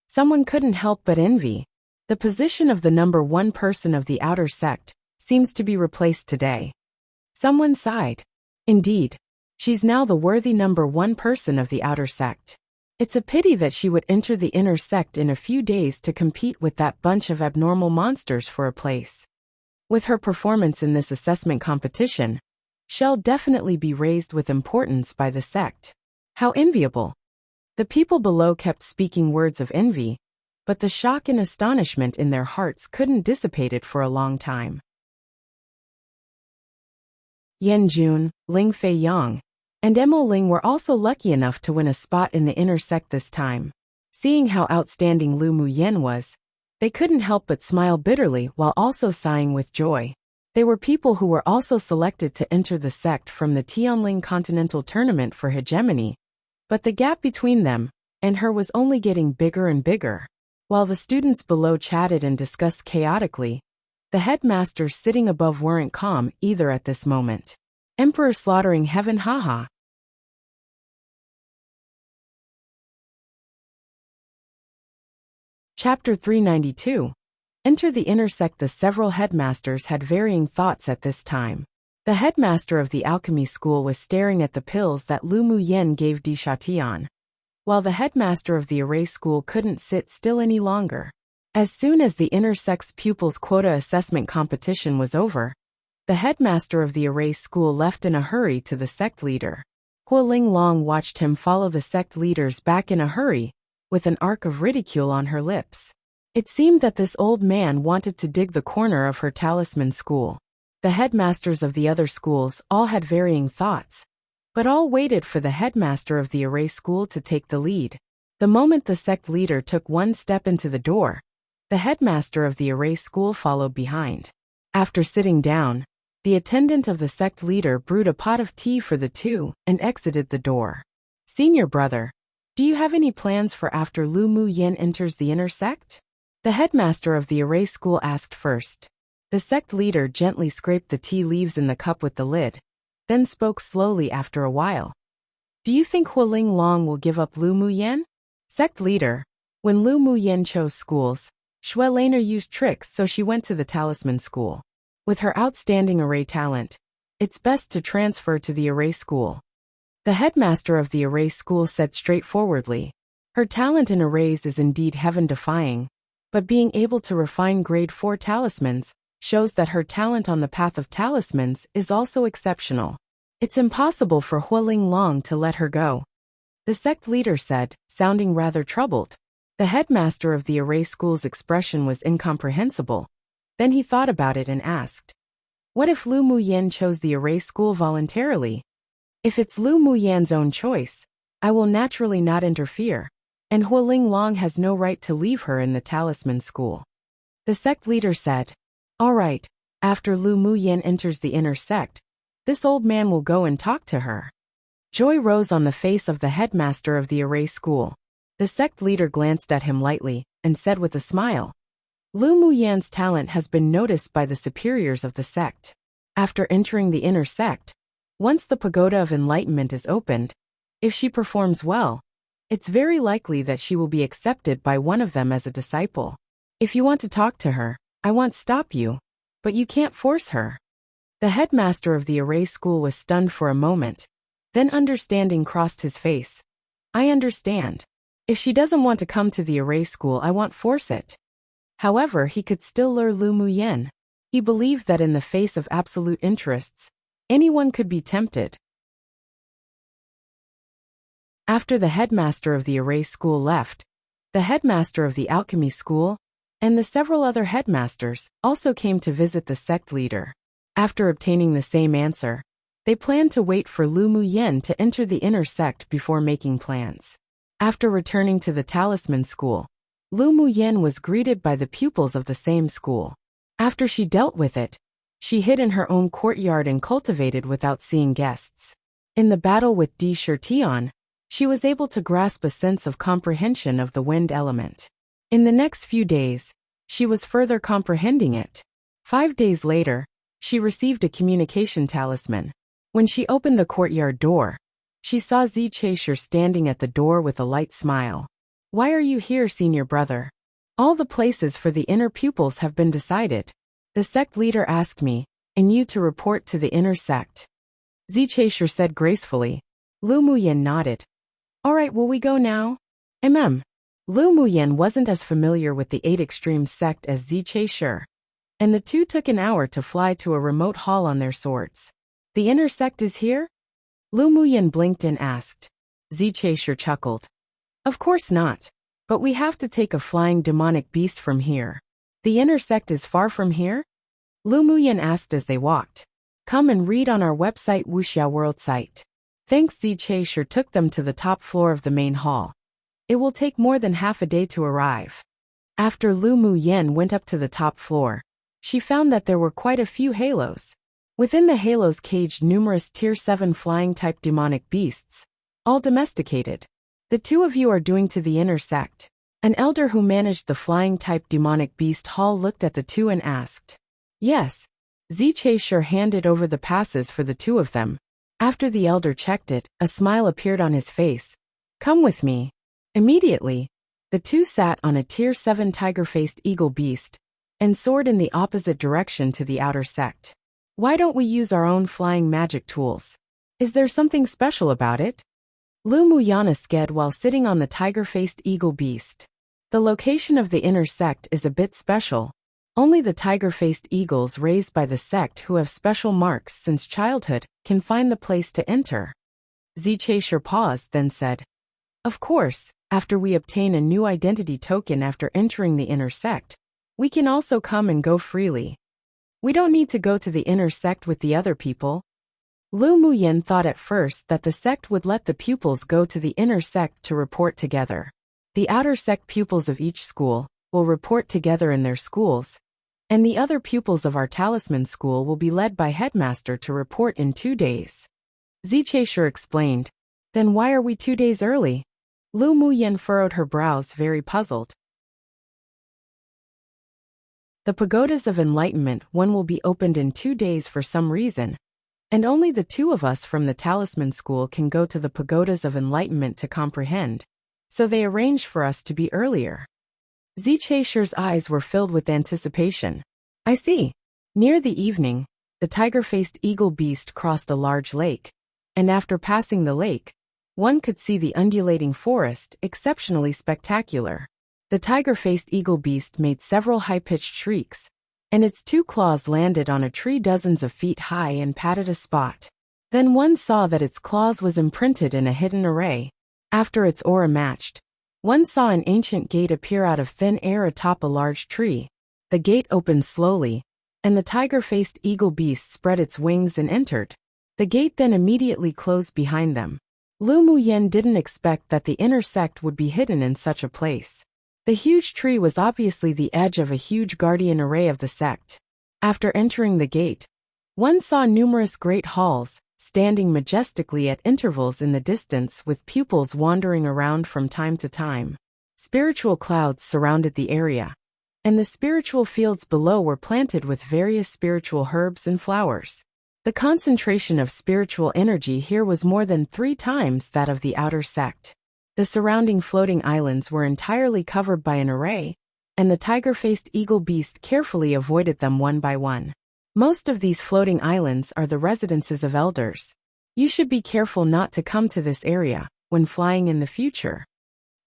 Someone couldn't help but envy. The position of the number 1 person of the outer sect seems to be replaced today. Someone sighed. Indeed, she's now the worthy number 1 person of the outer sect. It's a pity that she would enter the inner sect in a few days to compete with that bunch of abnormal monsters for a place. With her performance in this assessment competition, she'll definitely be raised with importance by the sect. How enviable. The people below kept speaking words of envy, but the shock and astonishment in their hearts couldn't dissipate it for a long time. Yan Jun, Ling Fei Yang, and Emo Ling were also lucky enough to win a spot in the inner sect this time. Seeing how outstanding Lu Muyen was, they couldn't help but smile bitterly while also sighing with joy. They were people who were also selected to enter the sect from the Tianling Continental Tournament for hegemony, but the gap between them and her was only getting bigger and bigger. While the students below chatted and discussed chaotically, the headmasters sitting above weren't calm either at this moment. Emperor slaughtering heaven, haha. Chapter 392. Enter the inner sect. The several headmasters had varying thoughts at this time. The headmaster of the alchemy school was staring at the pills that Lu Muyen gave Di Xian, while the headmaster of the array school couldn't sit still any longer. As soon as the inner sect's pupils' quota assessment competition was over, the headmaster of the array school left in a hurry to the sect leader. Hua Ling Long watched him follow the sect leaders back in a hurry, with an arc of ridicule on her lips. It seemed that this old man wanted to dig the corner of her talisman school. The headmasters of the other schools all had varying thoughts, but all waited for the headmaster of the array school to take the lead. The moment the sect leader took one step into the door, the headmaster of the array school followed behind. After sitting down, the attendant of the sect leader brewed a pot of tea for the two and exited the door. Senior brother, do you have any plans for after Lu Mu Yin enters the inner sect? The headmaster of the array school asked first. The sect leader gently scraped the tea leaves in the cup with the lid, then spoke slowly after a while. Do you think Hualing Long will give up Lu Mu Yin? Sect leader, when Lu Mu Yin chose schools, Xue Laner used tricks, so she went to the talisman school. With her outstanding array talent, it's best to transfer to the array school. The headmaster of the array school said straightforwardly. Her talent in arrays is indeed heaven-defying, but being able to refine grade 4 talismans shows that her talent on the path of talismans is also exceptional. It's impossible for Hualing Long to let her go. The sect leader said, sounding rather troubled. The headmaster of the array school's expression was incomprehensible. Then he thought about it and asked, what if Lu Mu Yin chose the array school voluntarily? If it's Lu Mu Yan's own choice, I will naturally not interfere, and Hualing Long has no right to leave her in the talisman school. The sect leader said, all right, after Lu Mu Yin enters the inner sect, this old man will go and talk to her. Joy rose on the face of the headmaster of the array school. The sect leader glanced at him lightly and said with a smile, Lu Mu Yan's talent has been noticed by the superiors of the sect. After entering the inner sect, once the pagoda of enlightenment is opened, if she performs well, it's very likely that she will be accepted by one of them as a disciple. If you want to talk to her, I won't stop you, but you can't force her. The headmaster of the array school was stunned for a moment, then understanding crossed his face. I understand. If she doesn't want to come to the array school, I won't force it. However, he could still lure Lu Mu Yin. He believed that in the face of absolute interests, anyone could be tempted. After the headmaster of the array school left, the headmaster of the alchemy school and the several other headmasters also came to visit the sect leader. After obtaining the same answer, they planned to wait for Lu Mu Yin to enter the inner sect before making plans. After returning to the talisman school, Lu Mu Yin was greeted by the pupils of the same school. After she dealt with it, she hid in her own courtyard and cultivated without seeing guests. In the battle with Di Shirtian, she was able to grasp a sense of comprehension of the wind element. In the next few days, she was further comprehending it. 5 days later, she received a communication talisman. When she opened the courtyard door, she saw Zi Chaisher standing at the door with a light smile. Why are you here, senior brother? All the places for the inner pupils have been decided. The sect leader asked me, and you to report to the inner sect. Zi Chaisher said gracefully. Lu Mu Yin nodded. All right, will we go now? Lu Mu Yin wasn't as familiar with the 8 Extremes sect as Zi Chaisher, and the two took an hour to fly to a remote hall on their swords. The inner sect is here? Lu Mu Yin blinked and asked. Zi Chaisher chuckled. Of course not, but we have to take a flying demonic beast from here. The inner sect is far from here? Lu Mu Yin asked as they walked. Come and read on our website Wuxia World site. Thanks. Zi Chaisher took them to the top floor of the main hall. It will take more than half a day to arrive. After Lu Mu Yin went up to the top floor, she found that there were quite a few halos. Within the halos caged numerous Tier 7 flying-type demonic beasts, all domesticated. The two of you are doing to the inner sect. An elder who managed the flying-type demonic beast hall looked at the two and asked. Yes. Zi Chaisher handed over the passes for the two of them. After the elder checked it, a smile appeared on his face. Come with me. Immediately, the two sat on a Tier 7 tiger-faced eagle beast and soared in the opposite direction to the outer sect. Why don't we use our own flying magic tools? Is there something special about it? Lu Mu Yan asked while sitting on the tiger-faced eagle beast. The location of the inner sect is a bit special. Only the tiger-faced eagles raised by the sect who have special marks since childhood can find the place to enter. Zi Chaisher paused, then said, Of course, after we obtain a new identity token after entering the inner sect, we can also come and go freely. We don't need to go to the inner sect with the other people. Lu Muyen thought at first that the sect would let the pupils go to the inner sect to report together. The outer sect pupils of each school will report together in their schools, and the other pupils of our talisman school will be led by headmaster to report in 2 days. Zicheshire explained. Then why are we 2 days early? Lu Muyen furrowed her brows, very puzzled. The pagodas of enlightenment one will be opened in 2 days for some reason, and only the 2 of us from the talisman school can go to the pagodas of enlightenment to comprehend, so they arranged for us to be earlier. Zicheshire's eyes were filled with anticipation. I see. Near the evening, the tiger-faced eagle beast crossed a large lake, and after passing the lake, one could see the undulating forest, exceptionally spectacular. The tiger-faced eagle beast made several high-pitched shrieks, and its 2 claws landed on a tree dozens of feet high and patted a spot. Then one saw that its claws was imprinted in a hidden array. After its aura matched, one saw an ancient gate appear out of thin air atop a large tree. The gate opened slowly, and the tiger-faced eagle beast spread its wings and entered. The gate then immediately closed behind them. Lu Muyen didn't expect that the inner sect would be hidden in such a place. The huge tree was obviously the edge of a huge guardian array of the sect. After entering the gate, one saw numerous great halls, standing majestically at intervals in the distance with pupils wandering around from time to time. Spiritual clouds surrounded the area, and the spiritual fields below were planted with various spiritual herbs and flowers. The concentration of spiritual energy here was more than 3 times that of the outer sect. The surrounding floating islands were entirely covered by an array, and the tiger-faced eagle beast carefully avoided them one by one. Most of these floating islands are the residences of elders. You should be careful not to come to this area when flying in the future.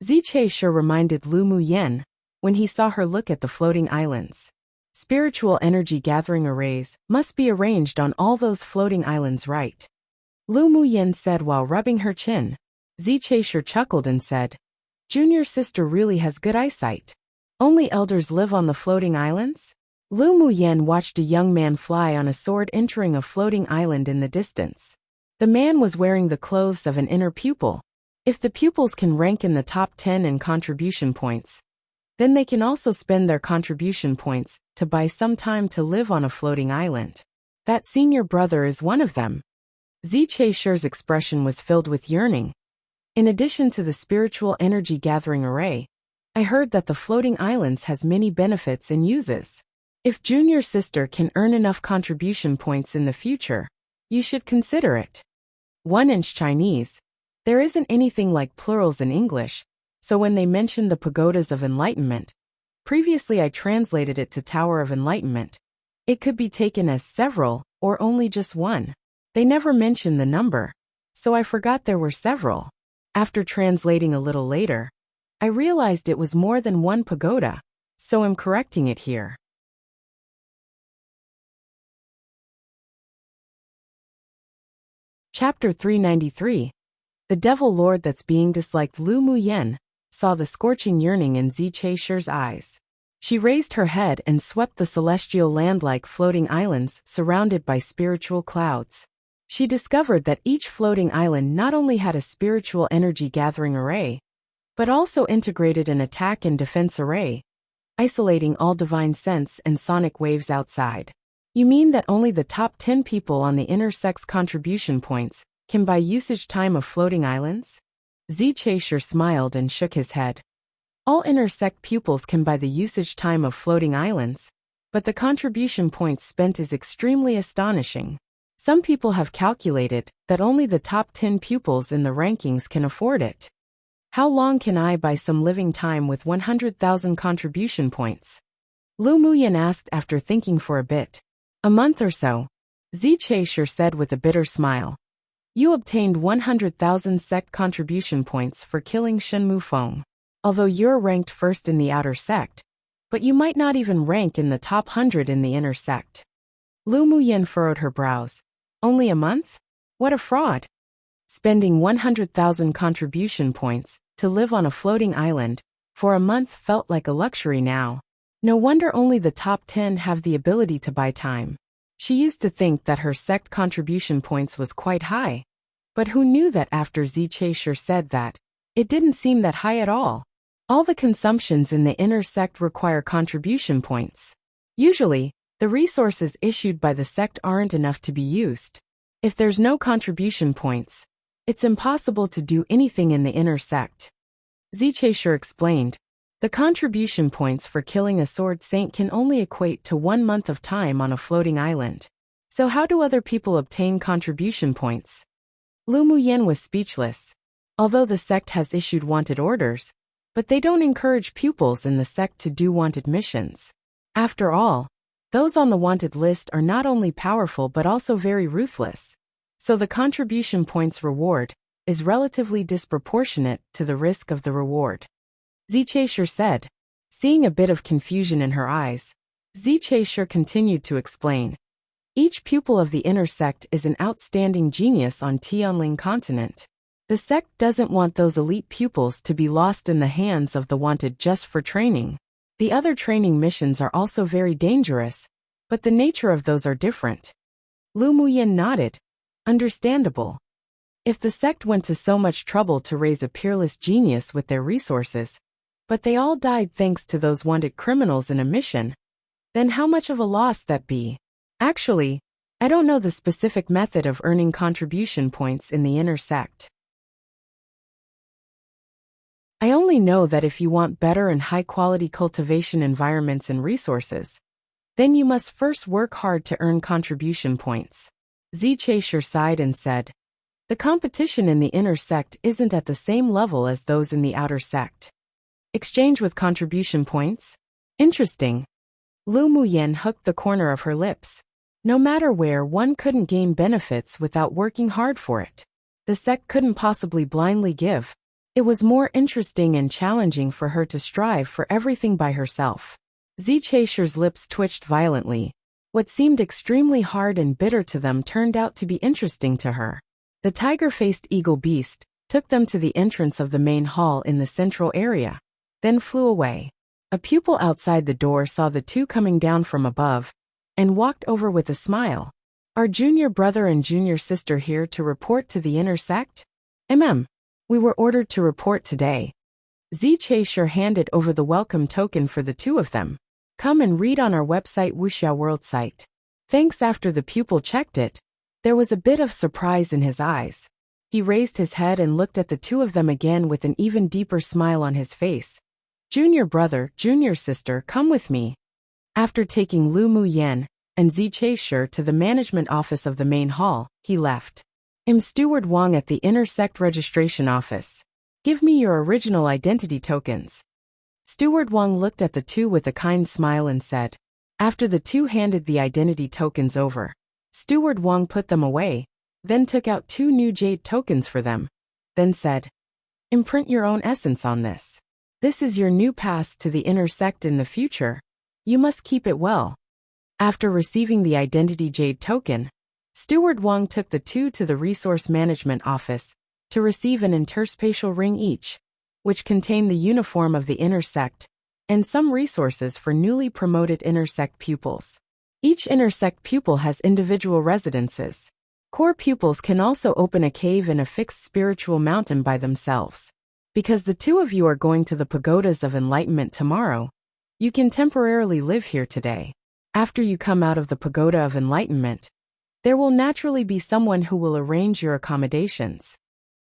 Zicheshire reminded Lu Muyen when he saw her look at the floating islands. Spiritual energy gathering arrays must be arranged on all those floating islands, right? Lu Muyen said while rubbing her chin. Zicheshire chuckled and said, Junior sister really has good eyesight. Only elders live on the floating islands? Lu Muyen watched a young man fly on a sword entering a floating island in the distance. The man was wearing the clothes of an inner pupil. If the pupils can rank in the top 10 in contribution points, then they can also spend their contribution points to buy some time to live on a floating island. That senior brother is one of them. Zicheshire's expression was filled with yearning. In addition to the spiritual energy gathering array, I heard that the floating islands has many benefits and uses. If junior sister can earn enough contribution points in the future, you should consider it. 1-inch Chinese. There isn't anything like plurals in English, so when they mentioned the pagodas of enlightenment, previously I translated it to Tower of Enlightenment. It could be taken as several, or only just one. They never mentioned the number, so I forgot there were several. After translating a little later, I realized it was more than one pagoda, so I'm correcting it here. Chapter 393. The Devil Lord that's being disliked. Lu Muyen saw the scorching yearning in Zicheshire's eyes. She raised her head and swept the celestial land-like floating islands surrounded by spiritual clouds. She discovered that each floating island not only had a spiritual energy gathering array, but also integrated an attack and defense array, isolating all divine sense and sonic waves outside. You mean that only the top 10 people on the inner sect's contribution points can buy usage time of floating islands? Zicheshire smiled and shook his head. All inner sect pupils can buy the usage time of floating islands, but the contribution points spent is extremely astonishing. Some people have calculated that only the top 10 pupils in the rankings can afford it. How long can I buy some living time with 100,000 contribution points? Lu Muyen asked after thinking for a bit. A month or so, Zicheshire said with a bitter smile. You obtained 100,000 sect contribution points for killing Shen Mufeng. Although you're ranked first in the outer sect, but you might not even rank in the top 100 in the inner sect. Lu Muyen furrowed her brows. Only a month? What a fraud. Spending 100,000 contribution points to live on a floating island for a month felt like a luxury now. No wonder only the top 10 have the ability to buy time. She used to think that her sect contribution points was quite high. But who knew that after Zchaser said that, it didn't seem that high at all. All the consumptions in the inner sect require contribution points. Usually, the resources issued by the sect aren't enough to be used. If there's no contribution points, it's impossible to do anything in the inner sect. Zchaser explained, the contribution points for killing a sword saint can only equate to 1 month of time on a floating island. So how do other people obtain contribution points? Lu Muyen was speechless. Although the sect has issued wanted orders, but they don't encourage pupils in the sect to do wanted missions. After all, those on the wanted list are not only powerful but also very ruthless. So the contribution points reward is relatively disproportionate to the risk of the reward. Zchaser said, seeing a bit of confusion in her eyes. Zchaser continued to explain. Each pupil of the inner sect is an outstanding genius on Tianling continent. The sect doesn't want those elite pupils to be lost in the hands of the wanted just for training. The other training missions are also very dangerous, but the nature of those are different. Lu Muyen nodded. Understandable. If the sect went to so much trouble to raise a peerless genius with their resources, but they all died thanks to those wanted criminals in a mission, then how much of a loss that be? Actually, I don't know the specific method of earning contribution points in the inner sect. I only know that if you want better and high-quality cultivation environments and resources, then you must first work hard to earn contribution points. Zchaser sighed and said, the competition in the inner sect isn't at the same level as those in the outer sect. Exchange with contribution points? Interesting. Lu Muyen hooked the corner of her lips. No matter where, one couldn't gain benefits without working hard for it. The sect couldn't possibly blindly give. It was more interesting and challenging for her to strive for everything by herself. Zchaser's lips twitched violently. What seemed extremely hard and bitter to them turned out to be interesting to her. The tiger-faced eagle beast took them to the entrance of the main hall in the central area, then flew away. A pupil outside the door saw the two coming down from above, and walked over with a smile. Our junior brother and junior sister here to report to the inner sect? We were ordered to report today. Zchaser handed over the welcome token for the two of them. Come and read on our website Wuxia World site. Thanks. After the pupil checked it, there was a bit of surprise in his eyes. He raised his head and looked at the two of them again with an even deeper smile on his face. Junior brother, junior sister, come with me. After taking Lu Muyen and Zchaser to the management office of the main hall, he left. Steward Wang at the inner sect registration office. Give me your original identity tokens. Steward Wang looked at the two with a kind smile and said. After the two handed the identity tokens over, Steward Wang put them away, then took out 2 new jade tokens for them, then said, imprint your own essence on this. This is your new pass to the inner sect in the future. You must keep it well. After receiving the identity jade token, Steward Wang took the two to the resource management office to receive an interspatial ring each, which contained the uniform of the inner sect, and some resources for newly promoted inner sect pupils. Each inner sect pupil has individual residences. Core pupils can also open a cave in a fixed spiritual mountain by themselves. Because the two of you are going to the pagodas of enlightenment tomorrow, you can temporarily live here today. After you come out of the pagoda of enlightenment, there will naturally be someone who will arrange your accommodations.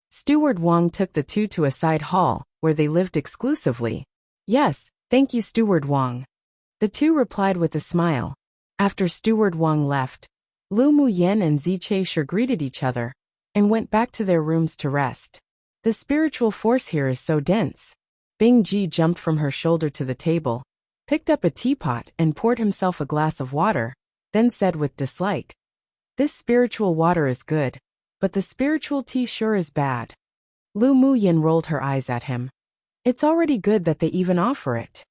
Steward Wang took the two to a side hall, where they lived exclusively. Yes, thank you, Steward Wang. The two replied with a smile. After Steward Wang left, Lu Muyen and Zchaser greeted each other, and went back to their rooms to rest. The spiritual force here is so dense. Bing Ji jumped from her shoulder to the table, picked up a teapot and poured himself a glass of water, then said with dislike, this spiritual water is good, but the spiritual tea sure is bad. Lu Muyen rolled her eyes at him. It's already good that they even offer it.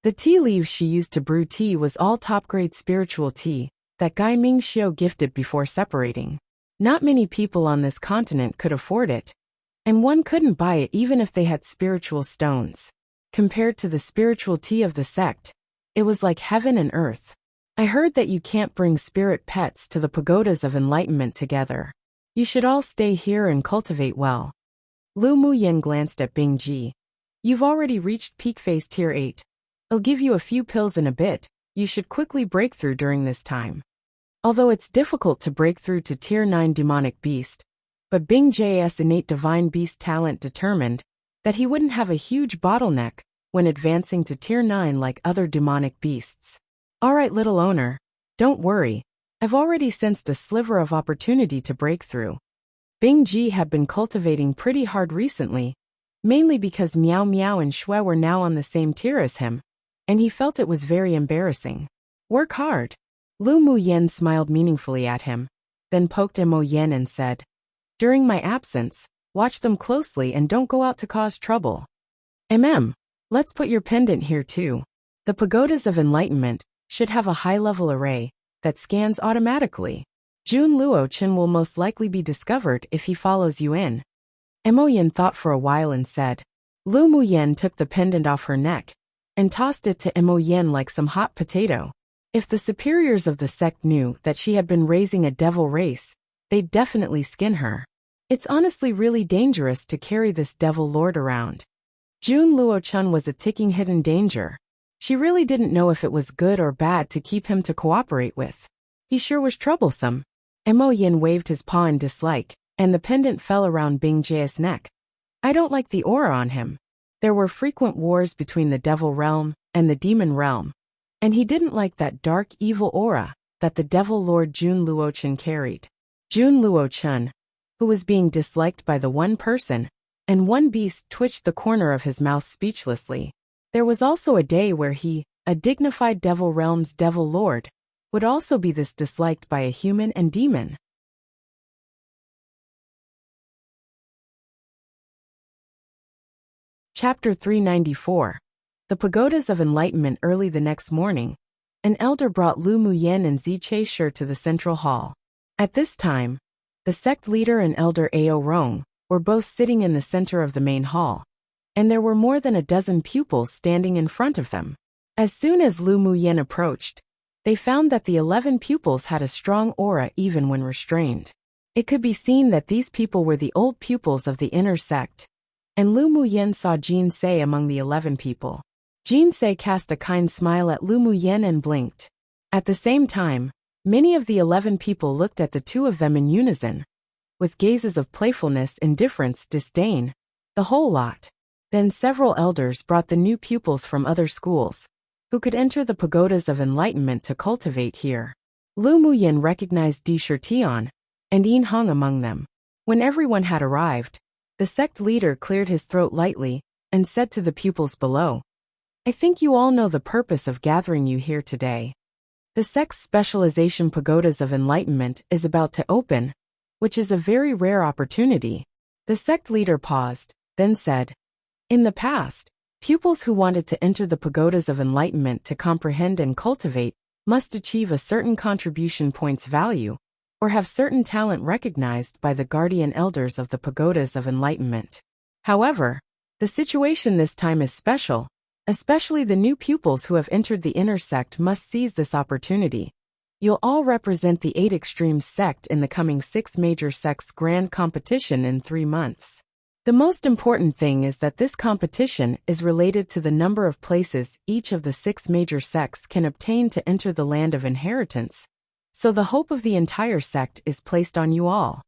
The tea leaves she used to brew tea was all top-grade spiritual tea that Gai Mingxiu gifted before separating. Not many people on this continent could afford it, and one couldn't buy it even if they had spiritual stones. Compared to the spirituality of the sect, it was like heaven and earth. I heard that you can't bring spirit pets to the pagodas of enlightenment together. You should all stay here and cultivate well. Lu Muyin glanced at Bing Ji. You've already reached peak phase tier 8. I'll give you a few pills in a bit. You should quickly break through during this time. Although it's difficult to break through to tier 9 demonic beast, but Bing Ji's innate divine beast talent determined that he wouldn't have a huge bottleneck when advancing to tier 9 like other demonic beasts. Alright, little owner, don't worry. I've already sensed a sliver of opportunity to break through. Bing Ji had been cultivating pretty hard recently, mainly because Miao Miao and Shui were now on the same tier as him, and he felt it was very embarrassing. Work hard. Lu Muyen smiled meaningfully at him, then poked Mo Yen and said, during my absence, watch them closely and don't go out to cause trouble. Let's put your pendant here too. The pagodas of enlightenment should have a high-level array that scans automatically. Jun Luo-Chen will most likely be discovered if he follows you in. Mo Yen thought for a while and said. Lu Muyen took the pendant off her neck and tossed it to Mo Yen like some hot potato. If the superiors of the sect knew that she had been raising a devil race, they'd definitely skin her. It's honestly really dangerous to carry this devil lord around. Jun Luo-Chen was a ticking hidden danger. She really didn't know if it was good or bad to keep him to cooperate with. He sure was troublesome. Mo Yin waved his paw in dislike, and the pendant fell around Bing Ji's neck. I don't like the aura on him. There were frequent wars between the devil realm and the demon realm, and he didn't like that dark evil aura that the devil lord Jun Luo-Chen carried. Jun Luo-Chen, who was being disliked by the one person, and one beast twitched the corner of his mouth speechlessly. There was also a day where he, a dignified devil realm's devil lord, would also be this disliked by a human and demon. Chapter 394. The Pagodas of Enlightenment. Early the next morning, an elder brought Lu Muyen and Zi Che to the central hall. At this time, the sect leader and elder Ao Rong were both sitting in the center of the main hall, and there were more than a dozen pupils standing in front of them. As soon as Lu Muyen approached, they found that the 11 pupils had a strong aura even when restrained. It could be seen that these people were the old pupils of the inner sect, and Lu Muyen saw Jin Se among the 11 people. Jin Se cast a kind smile at Lu Muyen and blinked. At the same time, many of the 11 people looked at the two of them in unison, with gazes of playfulness, indifference, disdain, the whole lot. Then several elders brought the new pupils from other schools, who could enter the pagodas of enlightenment to cultivate here. Lu Muyen recognized Di Shirtian and Yin Hong among them. When everyone had arrived, the sect leader cleared his throat lightly and said to the pupils below, I think you all know the purpose of gathering you here today. The sect's specialization pagodas of enlightenment is about to open, which is a very rare opportunity. The sect leader paused, then said, in the past, pupils who wanted to enter the pagodas of enlightenment to comprehend and cultivate must achieve a certain contribution points value, or have certain talent recognized by the guardian elders of the pagodas of enlightenment. However, the situation this time is special, especially the new pupils who have entered the inner sect must seize this opportunity. You'll all represent the 8 Extremes sect in the coming 6 Major Sects Grand Competition in 3 months. The most important thing is that this competition is related to the number of places each of the 6 major sects can obtain to enter the land of inheritance, so the hope of the entire sect is placed on you all.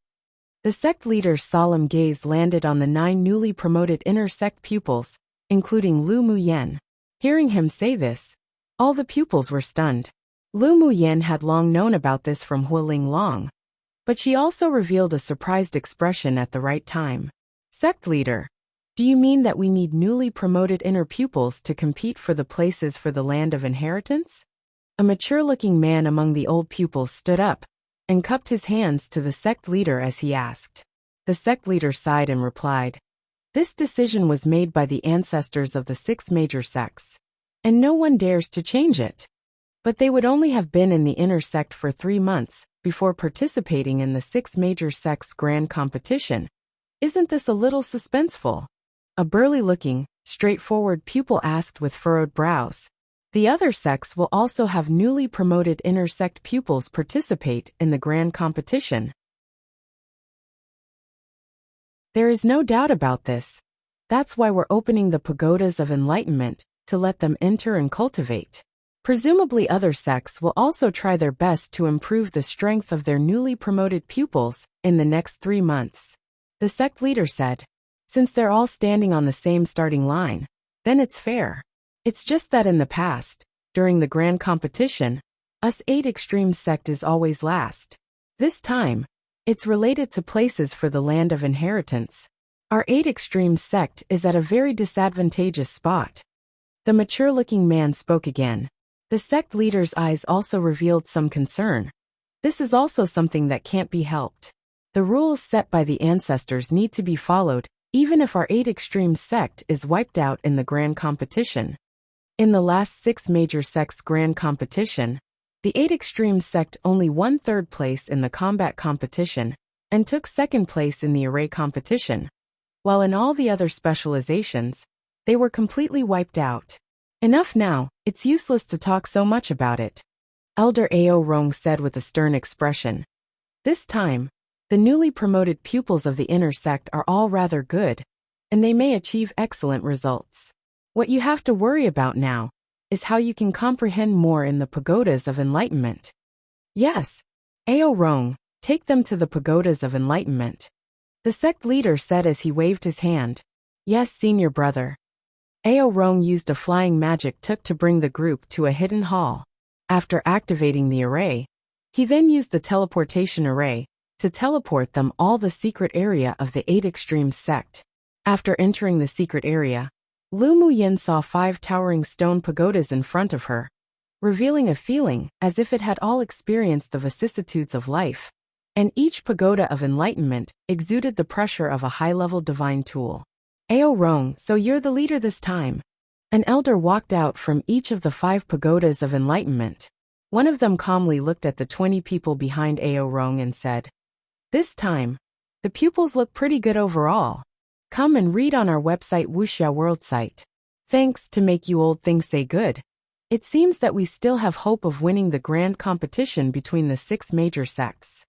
The sect leader's solemn gaze landed on the 9 newly promoted inner sect pupils, including Lu Muyen. Hearing him say this, all the pupils were stunned. Lu Muyen had long known about this from Hualing Long, but she also revealed a surprised expression at the right time. Sect leader, do you mean that we need newly promoted inner pupils to compete for the places for the land of inheritance? A mature-looking man among the old pupils stood up and cupped his hands to the sect leader as he asked. The sect leader sighed and replied, this decision was made by the ancestors of the 6 major sects, and no one dares to change it. But they would only have been in the inner sect for 3 months before participating in the 6 major sects grand competition. Isn't this a little suspenseful? A burly-looking, straightforward pupil asked with furrowed brows. The other sects will also have newly promoted inner sect pupils participate in the grand competition. There is no doubt about this. That's why we're opening the pagodas of enlightenment, to let them enter and cultivate. Presumably other sects will also try their best to improve the strength of their newly promoted pupils in the next 3 months. The sect leader said, since they're all standing on the same starting line, then it's fair. It's just that in the past, during the grand competition, us 8 Extremes sect is always last. This time, it's related to places for the land of inheritance. Our 8 Extremes sect is at a very disadvantageous spot. The mature-looking man spoke again. The sect leader's eyes also revealed some concern. This is also something that can't be helped. The rules set by the ancestors need to be followed, even if our 8 Extremes sect is wiped out in the grand competition. In the last 6 major sects grand competition, the 8 Extremes sect only won 3rd place in the combat competition and took 2nd place in the array competition, while in all the other specializations, they were completely wiped out. Enough now, it's useless to talk so much about it. Elder Ao Rong said with a stern expression. This time, the newly promoted pupils of the inner sect are all rather good, and they may achieve excellent results. What you have to worry about now is how you can comprehend more in the pagodas of enlightenment. Yes, Ao Rong, take them to the pagodas of enlightenment. The sect leader said as he waved his hand. Yes, senior brother. Ao Rong used a flying magic to bring the group to a hidden hall. After activating the array, he then used the teleportation array to teleport them all the secret area of the 8 Extremes sect. After entering the secret area, Lu Muyin saw 5 towering stone pagodas in front of her, revealing a feeling as if it had all experienced the vicissitudes of life, and each pagoda of enlightenment exuded the pressure of a high-level divine tool. Ao Rong, so you're the leader this time. An elder walked out from each of the 5 pagodas of enlightenment. One of them calmly looked at the 20 people behind Ao Rong and said, this time, the pupils look pretty good overall. Come and read on our website Wuxia World site. Thanks to make you old things say good. It seems that we still have hope of winning the grand competition between the 6 major sects.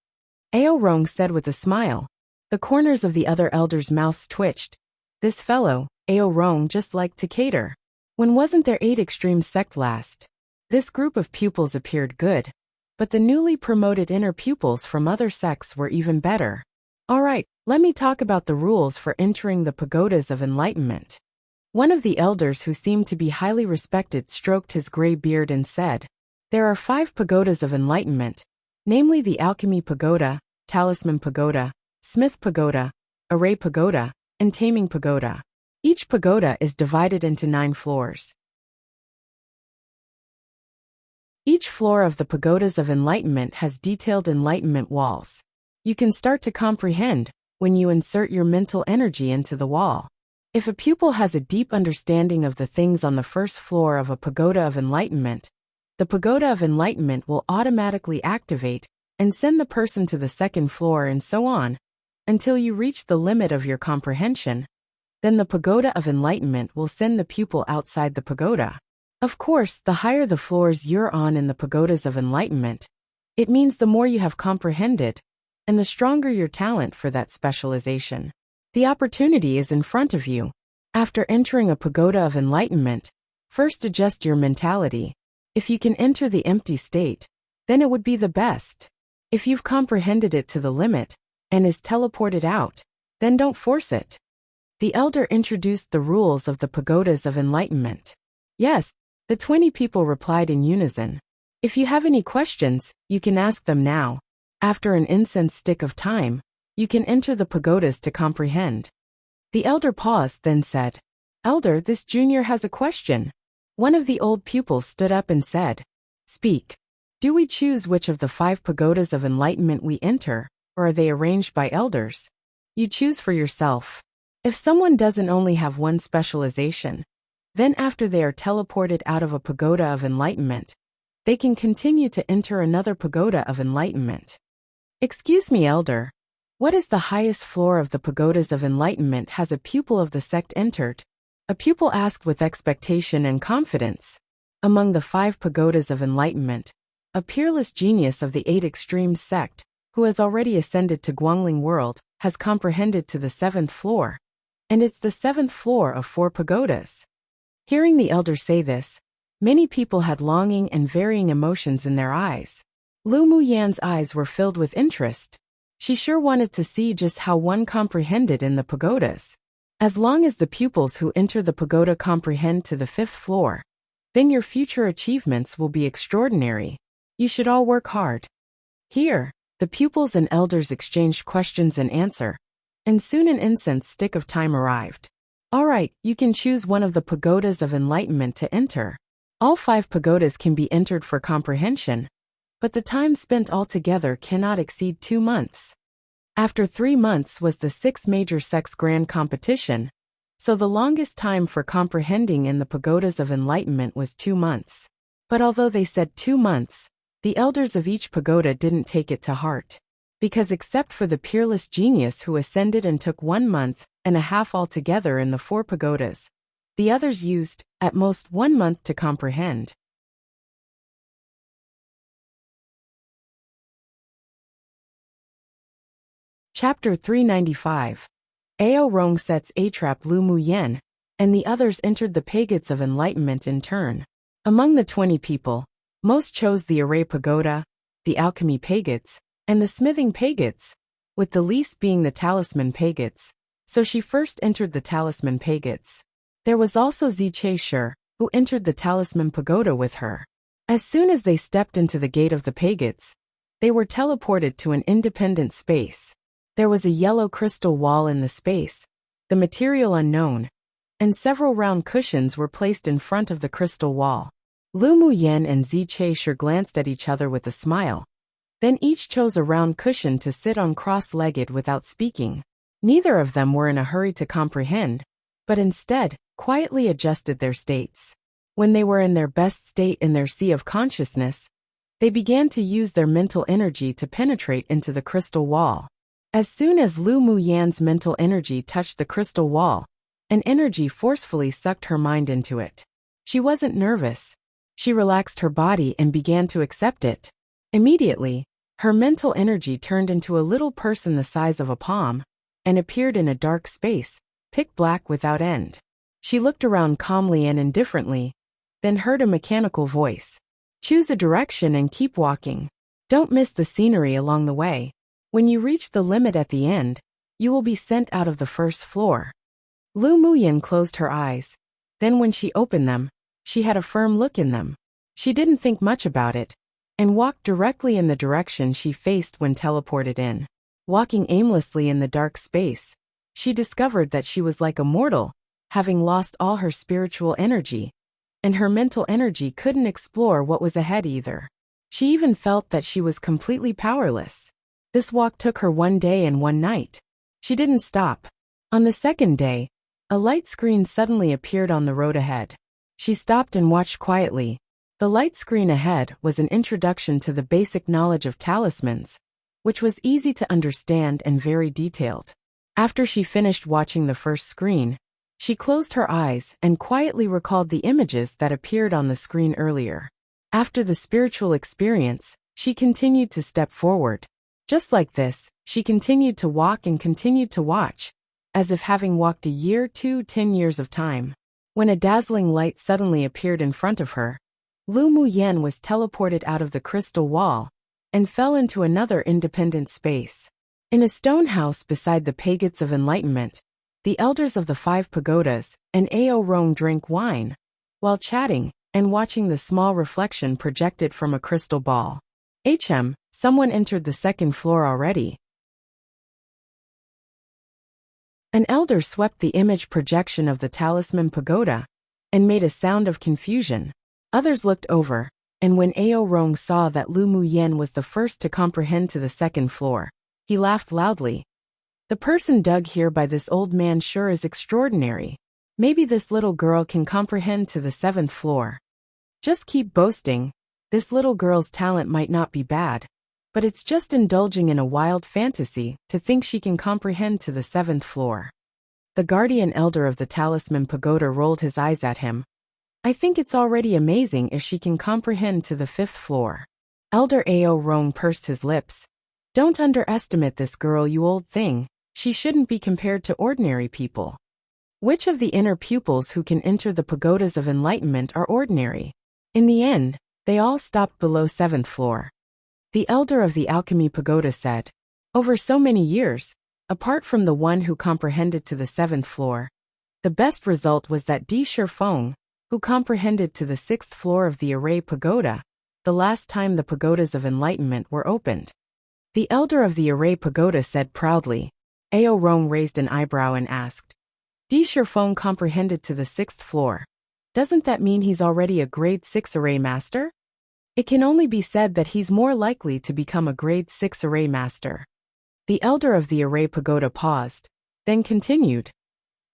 Ao Rong said with a smile. The corners of the other elders' mouths twitched. This fellow, Ao Rong, just liked to cater. When wasn't there 8 Extremes sect last? This group of pupils appeared good, but the newly promoted inner pupils from other sects were even better. Alright, let me talk about the rules for entering the pagodas of enlightenment. One of the elders who seemed to be highly respected stroked his gray beard and said, there are 5 pagodas of enlightenment, namely the Alchemy Pagoda, Talisman Pagoda, Smith Pagoda, Array Pagoda, and Taming Pagoda. Each pagoda is divided into 9 floors. Each floor of the pagodas of enlightenment has detailed enlightenment walls. You can start to comprehend when you insert your mental energy into the wall. If a pupil has a deep understanding of the things on the first floor of a pagoda of enlightenment, the pagoda of enlightenment will automatically activate and send the person to the second floor and so on, until you reach the limit of your comprehension. Then the pagoda of enlightenment will send the pupil outside the pagoda. Of course, the higher the floors you're on in the pagodas of enlightenment, it means the more you have comprehended, and the stronger your talent for that specialization. The opportunity is in front of you. After entering a pagoda of enlightenment, first adjust your mentality. If you can enter the empty state, then it would be the best. If you've comprehended it to the limit, and is teleported out, then don't force it. The elder introduced the rules of the pagodas of enlightenment. Yes, the 20 people replied in unison. If you have any questions, you can ask them now. After an incense stick of time, you can enter the pagodas to comprehend. The elder paused, then said, Elder, this junior has a question. One of the old pupils stood up and said, Speak. Do we choose which of the 5 pagodas of enlightenment we enter, or are they arranged by elders? You choose for yourself. If someone doesn't only have one specialization, then after they are teleported out of a pagoda of enlightenment, they can continue to enter another pagoda of enlightenment. Excuse me, elder. What is the highest floor of the pagodas of enlightenment? Has a pupil of the sect entered? A pupil asked with expectation and confidence. Among the 5 pagodas of enlightenment, a peerless genius of the 8 extremes sect, who has already ascended to Guangling world, has comprehended to the 7th floor. And it's the 7th floor of 4 pagodas. Hearing the elder say this, many people had longing and varying emotions in their eyes. Lu Muyan's eyes were filled with interest. She sure wanted to see just how one comprehended in the pagodas. As long as the pupils who enter the pagoda comprehend to the 5th floor, then your future achievements will be extraordinary. You should all work hard. Here, the pupils and elders exchanged questions and answer, and soon an incense stick of time arrived. All right, you can choose one of the pagodas of enlightenment to enter. All 5 pagodas can be entered for comprehension, but the time spent altogether cannot exceed 2 months. After 3 months was the 6 major sects grand competition, so the longest time for comprehending in the pagodas of enlightenment was 2 months. But although they said 2 months, the elders of each pagoda didn't take it to heart. Because except for the peerless genius who ascended and took 1 month and a half altogether in the 4 pagodas, the others used, at most, 1 month to comprehend. Chapter 395. Ao Rong sets a trap. Lu Muyen and the others entered the pagods of enlightenment in turn. Among the 20 people, most chose the array pagoda, the alchemy pagods, and the smithing pagods, with the least being the talisman pagods, so she first entered the talisman pagods. There was also Ziche Shi, who entered the talisman pagoda with her. As soon as they stepped into the gate of the pagods, they were teleported to an independent space. There was a yellow crystal wall in the space, the material unknown, and several round cushions were placed in front of the crystal wall. Lu Muyen and Ziche Shi glanced at each other with a smile. Then each chose a round cushion to sit on cross-legged without speaking. Neither of them were in a hurry to comprehend, but instead, quietly adjusted their states. When they were in their best state in their sea of consciousness, they began to use their mental energy to penetrate into the crystal wall. As soon as Lu Muyan's mental energy touched the crystal wall, an energy forcefully sucked her mind into it. She wasn't nervous. She relaxed her body and began to accept it. Immediately, her mental energy turned into a little person the size of a palm, and appeared in a dark space, pitch black without end. She looked around calmly and indifferently, then heard a mechanical voice. Choose a direction and keep walking. Don't miss the scenery along the way. When you reach the limit at the end, you will be sent out of the 1st floor. Lu Muyan closed her eyes. Then when she opened them, she had a firm look in them. She didn't think much about it, and walked directly in the direction she faced when teleported in. Walking aimlessly in the dark space, she discovered that she was like a mortal, having lost all her spiritual energy, and her mental energy couldn't explore what was ahead either. She even felt that she was completely powerless. This walk took her 1 day and 1 night. She didn't stop. On the 2nd day, a light screen suddenly appeared on the road ahead. She stopped and watched quietly. The light screen ahead was an introduction to the basic knowledge of talismans, which was easy to understand and very detailed. After she finished watching the first screen, she closed her eyes and quietly recalled the images that appeared on the screen earlier. After the spiritual experience, she continued to step forward. Just like this, she continued to walk and continued to watch, as if having walked a year to 10 years of time. When a dazzling light suddenly appeared in front of her, Lu Muyen was teleported out of the crystal wall and fell into another independent space. In a stone house beside the pagods of enlightenment, the elders of the 5 pagodas and Ao Rong drank wine, while chatting and watching the small reflection projected from a crystal ball. Someone entered the 2nd floor already. An elder swept the image projection of the talisman pagoda and made a sound of confusion. Others looked over, and when Ao Rong saw that Lu Muyen was the first to comprehend to the 2nd floor, he laughed loudly. The person dug here by this old man sure is extraordinary. Maybe this little girl can comprehend to the 7th floor. Just keep boasting. This little girl's talent might not be bad, but it's just indulging in a wild fantasy to think she can comprehend to the 7th floor. The guardian elder of the Talisman Pagoda rolled his eyes at him. I think it's already amazing if she can comprehend to the 5th floor. Elder Ao Rong pursed his lips. Don't underestimate this girl, you old thing. She shouldn't be compared to ordinary people. Which of the inner pupils who can enter the pagodas of enlightenment are ordinary? In the end, they all stopped below 7th floor. The elder of the Alchemy Pagoda said, over so many years, apart from the one who comprehended to the 7th floor, the best result was that Di Shifeng, who comprehended to the 6th floor of the Array Pagoda, the last time the pagodas of enlightenment were opened. The elder of the Array Pagoda said proudly. Ao Rong raised an eyebrow and asked, Di Shifeng comprehended to the 6th floor. Doesn't that mean he's already a grade 6 array master? It can only be said that he's more likely to become a grade 6 array master. The elder of the Array Pagoda paused, then continued.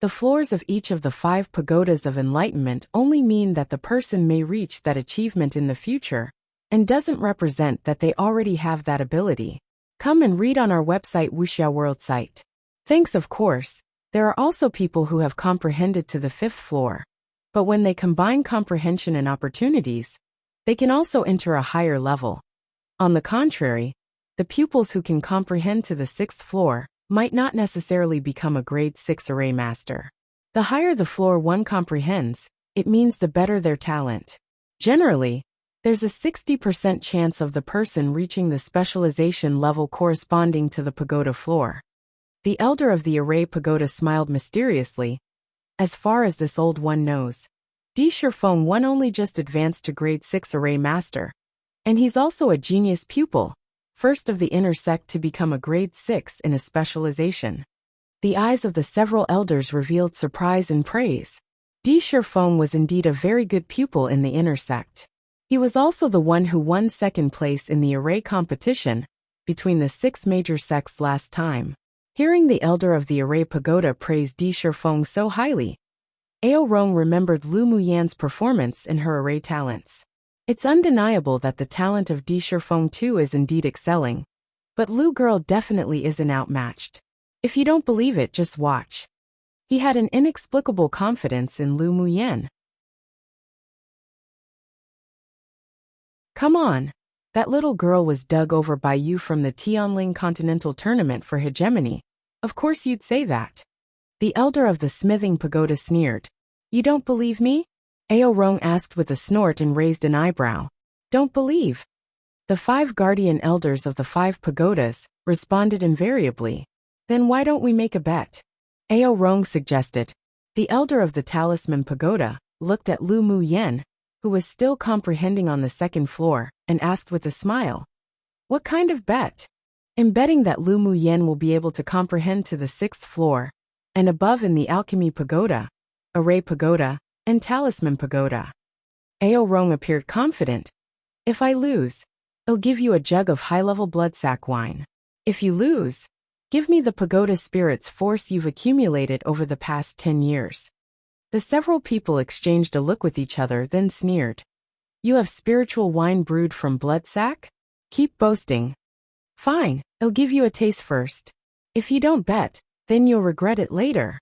The floors of each of the 5 pagodas of enlightenment only mean that the person may reach that achievement in the future, and doesn't represent that they already have that ability. Come and read on our website Wuxia World site. Thanks, of course. There are also people who have comprehended to the 5th floor, but when they combine comprehension and opportunities, they can also enter a higher level. On the contrary, the pupils who can comprehend to the 6th floor might not necessarily become a grade 6 array master. The higher the floor one comprehends, it means the better their talent. Generally, there's a 60% chance of the person reaching the specialization level corresponding to the pagoda floor. The elder of the Array Pagoda smiled mysteriously. As far as this old one knows, Di Shifeng one only just advanced to grade 6 array master. And he's also a genius pupil, first of the inner sect to become a grade 6 in a specialization. The eyes of the several elders revealed surprise and praise. Di Shifeng was indeed a very good pupil in the inner sect. He was also the one who won 2nd place in the array competition between the 6 major sects last time. Hearing the elder of the Array Pagoda praise Di Shifeng so highly, Ao Rong remembered Lu Muyan's performance in her array talents. It's undeniable that the talent of Di Shifeng too is indeed excelling, but Lu girl definitely isn't outmatched. If you don't believe it, just watch. He had an inexplicable confidence in Lu Muyan. Come on. That little girl was dug over by you from the Tianling Continental Tournament for hegemony. Of course you'd say that. The elder of the Smithing Pagoda sneered. You don't believe me? Ao Rong asked with a snort and raised an eyebrow. Don't believe. The 5 guardian elders of the 5 pagodas responded invariably. Then why don't we make a bet? Ao Rong suggested. The elder of the Talisman Pagoda looked at Lu Muyan, who was still comprehending on the 2nd floor, and asked with a smile. What kind of bet? I'm betting that Lu Muyan will be able to comprehend to the 6th floor, and above in the Alchemy Pagoda, Array Pagoda, and Talisman Pagoda. Ao Rong appeared confident. If I lose, I'll give you a jug of high-level bloodsack wine. If you lose, give me the pagoda spirit's force you've accumulated over the past 10 years. The several people exchanged a look with each other, then sneered. You have spiritual wine brewed from bloodsack? Keep boasting. Fine, I'll give you a taste first. If you don't bet, then you'll regret it later.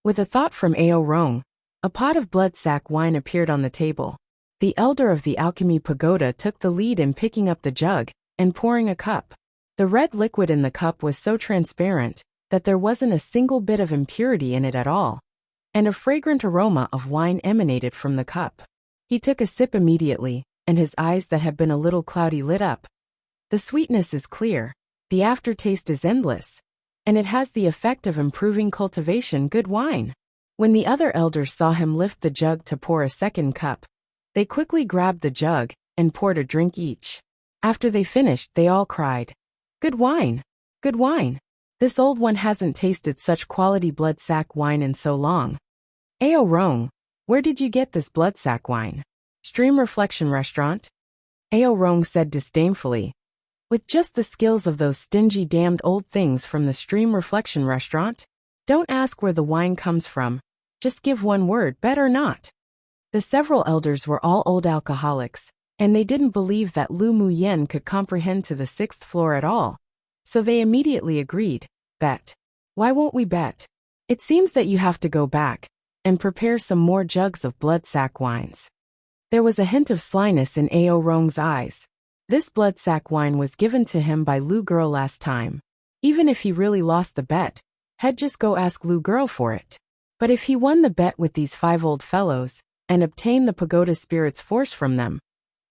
With a thought from Ao Rong, a pot of bloodsack wine appeared on the table. The elder of the Alchemy Pagoda took the lead in picking up the jug and pouring a cup. The red liquid in the cup was so transparent that there wasn't a single bit of impurity in it at all, and a fragrant aroma of wine emanated from the cup. He took a sip immediately, and his eyes that had been a little cloudy lit up. The sweetness is clear, the aftertaste is endless, and it has the effect of improving cultivation good wine. When the other elders saw him lift the jug to pour a 2nd cup, they quickly grabbed the jug and poured a drink each. After they finished, they all cried, Good wine! Good wine! This old one hasn't tasted such quality bloodsack wine in so long. Ao Rong, where did you get this bloodsack wine? Stream Reflection Restaurant? Ao Rong said disdainfully. With just the skills of those stingy damned old things from the Stream Reflection Restaurant? Don't ask where the wine comes from, just give one word, bet or not. The several elders were all old alcoholics, and they didn't believe that Lu Muyen could comprehend to the 6th floor at all. So they immediately agreed. Bet. Why won't we bet? It seems that you have to go back and prepare some more jugs of bloodsack wines. There was a hint of slyness in Ao Rong's eyes. This bloodsack wine was given to him by Lu Girl last time. Even if he really lost the bet, he'd just go ask Lu Girl for it. But if he won the bet with these 5 old fellows, and obtained the pagoda spirit's force from them,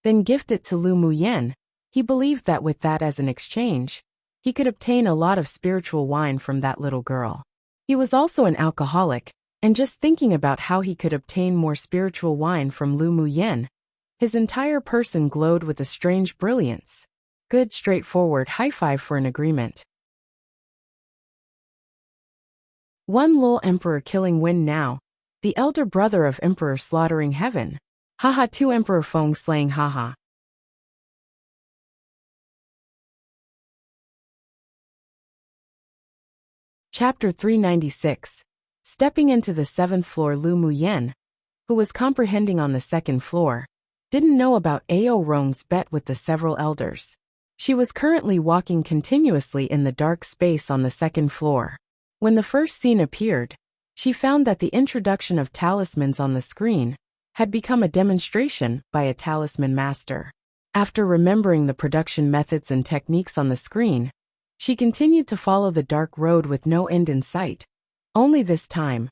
then gift it to Lu Muyen, he believed that with that as an exchange, he could obtain a lot of spiritual wine from that little girl. He was also an alcoholic, and just thinking about how he could obtain more spiritual wine from Lu Muyen, his entire person glowed with a strange brilliance. Good straightforward high five for an agreement. 1 Lul Emperor killing Win now. The elder brother of Emperor slaughtering heaven. Haha 2 Emperor Feng slaying haha. Chapter 396. Stepping into the 7th floor, Lu Muyen, who was comprehending on the 2nd floor, didn't know about Ao Rong's bet with the several elders. She was currently walking continuously in the dark space on the 2nd floor. When the first scene appeared, she found that the introduction of talismans on the screen had become a demonstration by a talisman master. After remembering the production methods and techniques on the screen, she continued to follow the dark road with no end in sight. Only this time,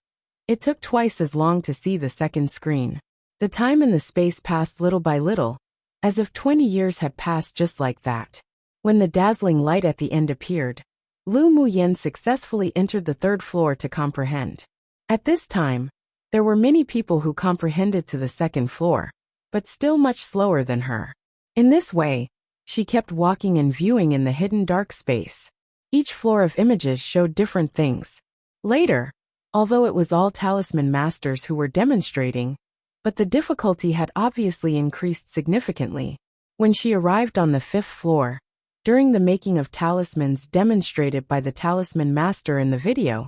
it took twice as long to see the 2nd screen. The time and the space passed little by little, as if 20 years had passed just like that. When the dazzling light at the end appeared, Lu Muyen successfully entered the 3rd floor to comprehend. At this time, there were many people who comprehended to the 2nd floor, but still much slower than her. In this way, she kept walking and viewing in the hidden dark space. Each floor of images showed different things. Later, although it was all talisman masters who were demonstrating, but the difficulty had obviously increased significantly. When she arrived on the 5th floor, during the making of talismans demonstrated by the talisman master in the video,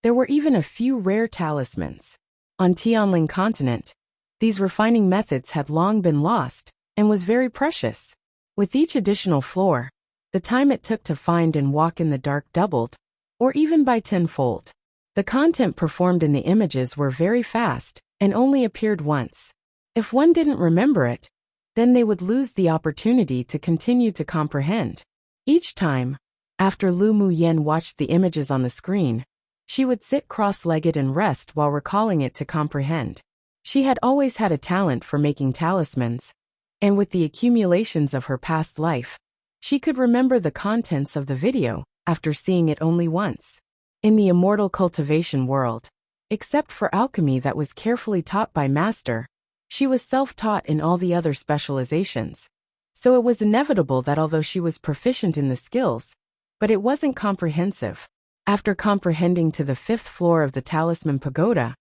there were even a few rare talismans. On Tianling continent, these refining methods had long been lost, and was very precious. With each additional floor, the time it took to find and walk in the dark doubled, or even by 10-fold. The content performed in the images were very fast, and only appeared once. If one didn't remember it, then they would lose the opportunity to continue to comprehend. Each time, after Lu Muyen watched the images on the screen, she would sit cross-legged and rest while recalling it to comprehend. She had always had a talent for making talismans, and with the accumulations of her past life, she could remember the contents of the video after seeing it only once. In the immortal cultivation world, except for alchemy that was carefully taught by master, she was self-taught in all the other specializations. So it was inevitable that although she was proficient in the skills, but it wasn't comprehensive. After comprehending to the 5th floor of the Talisman Pagoda,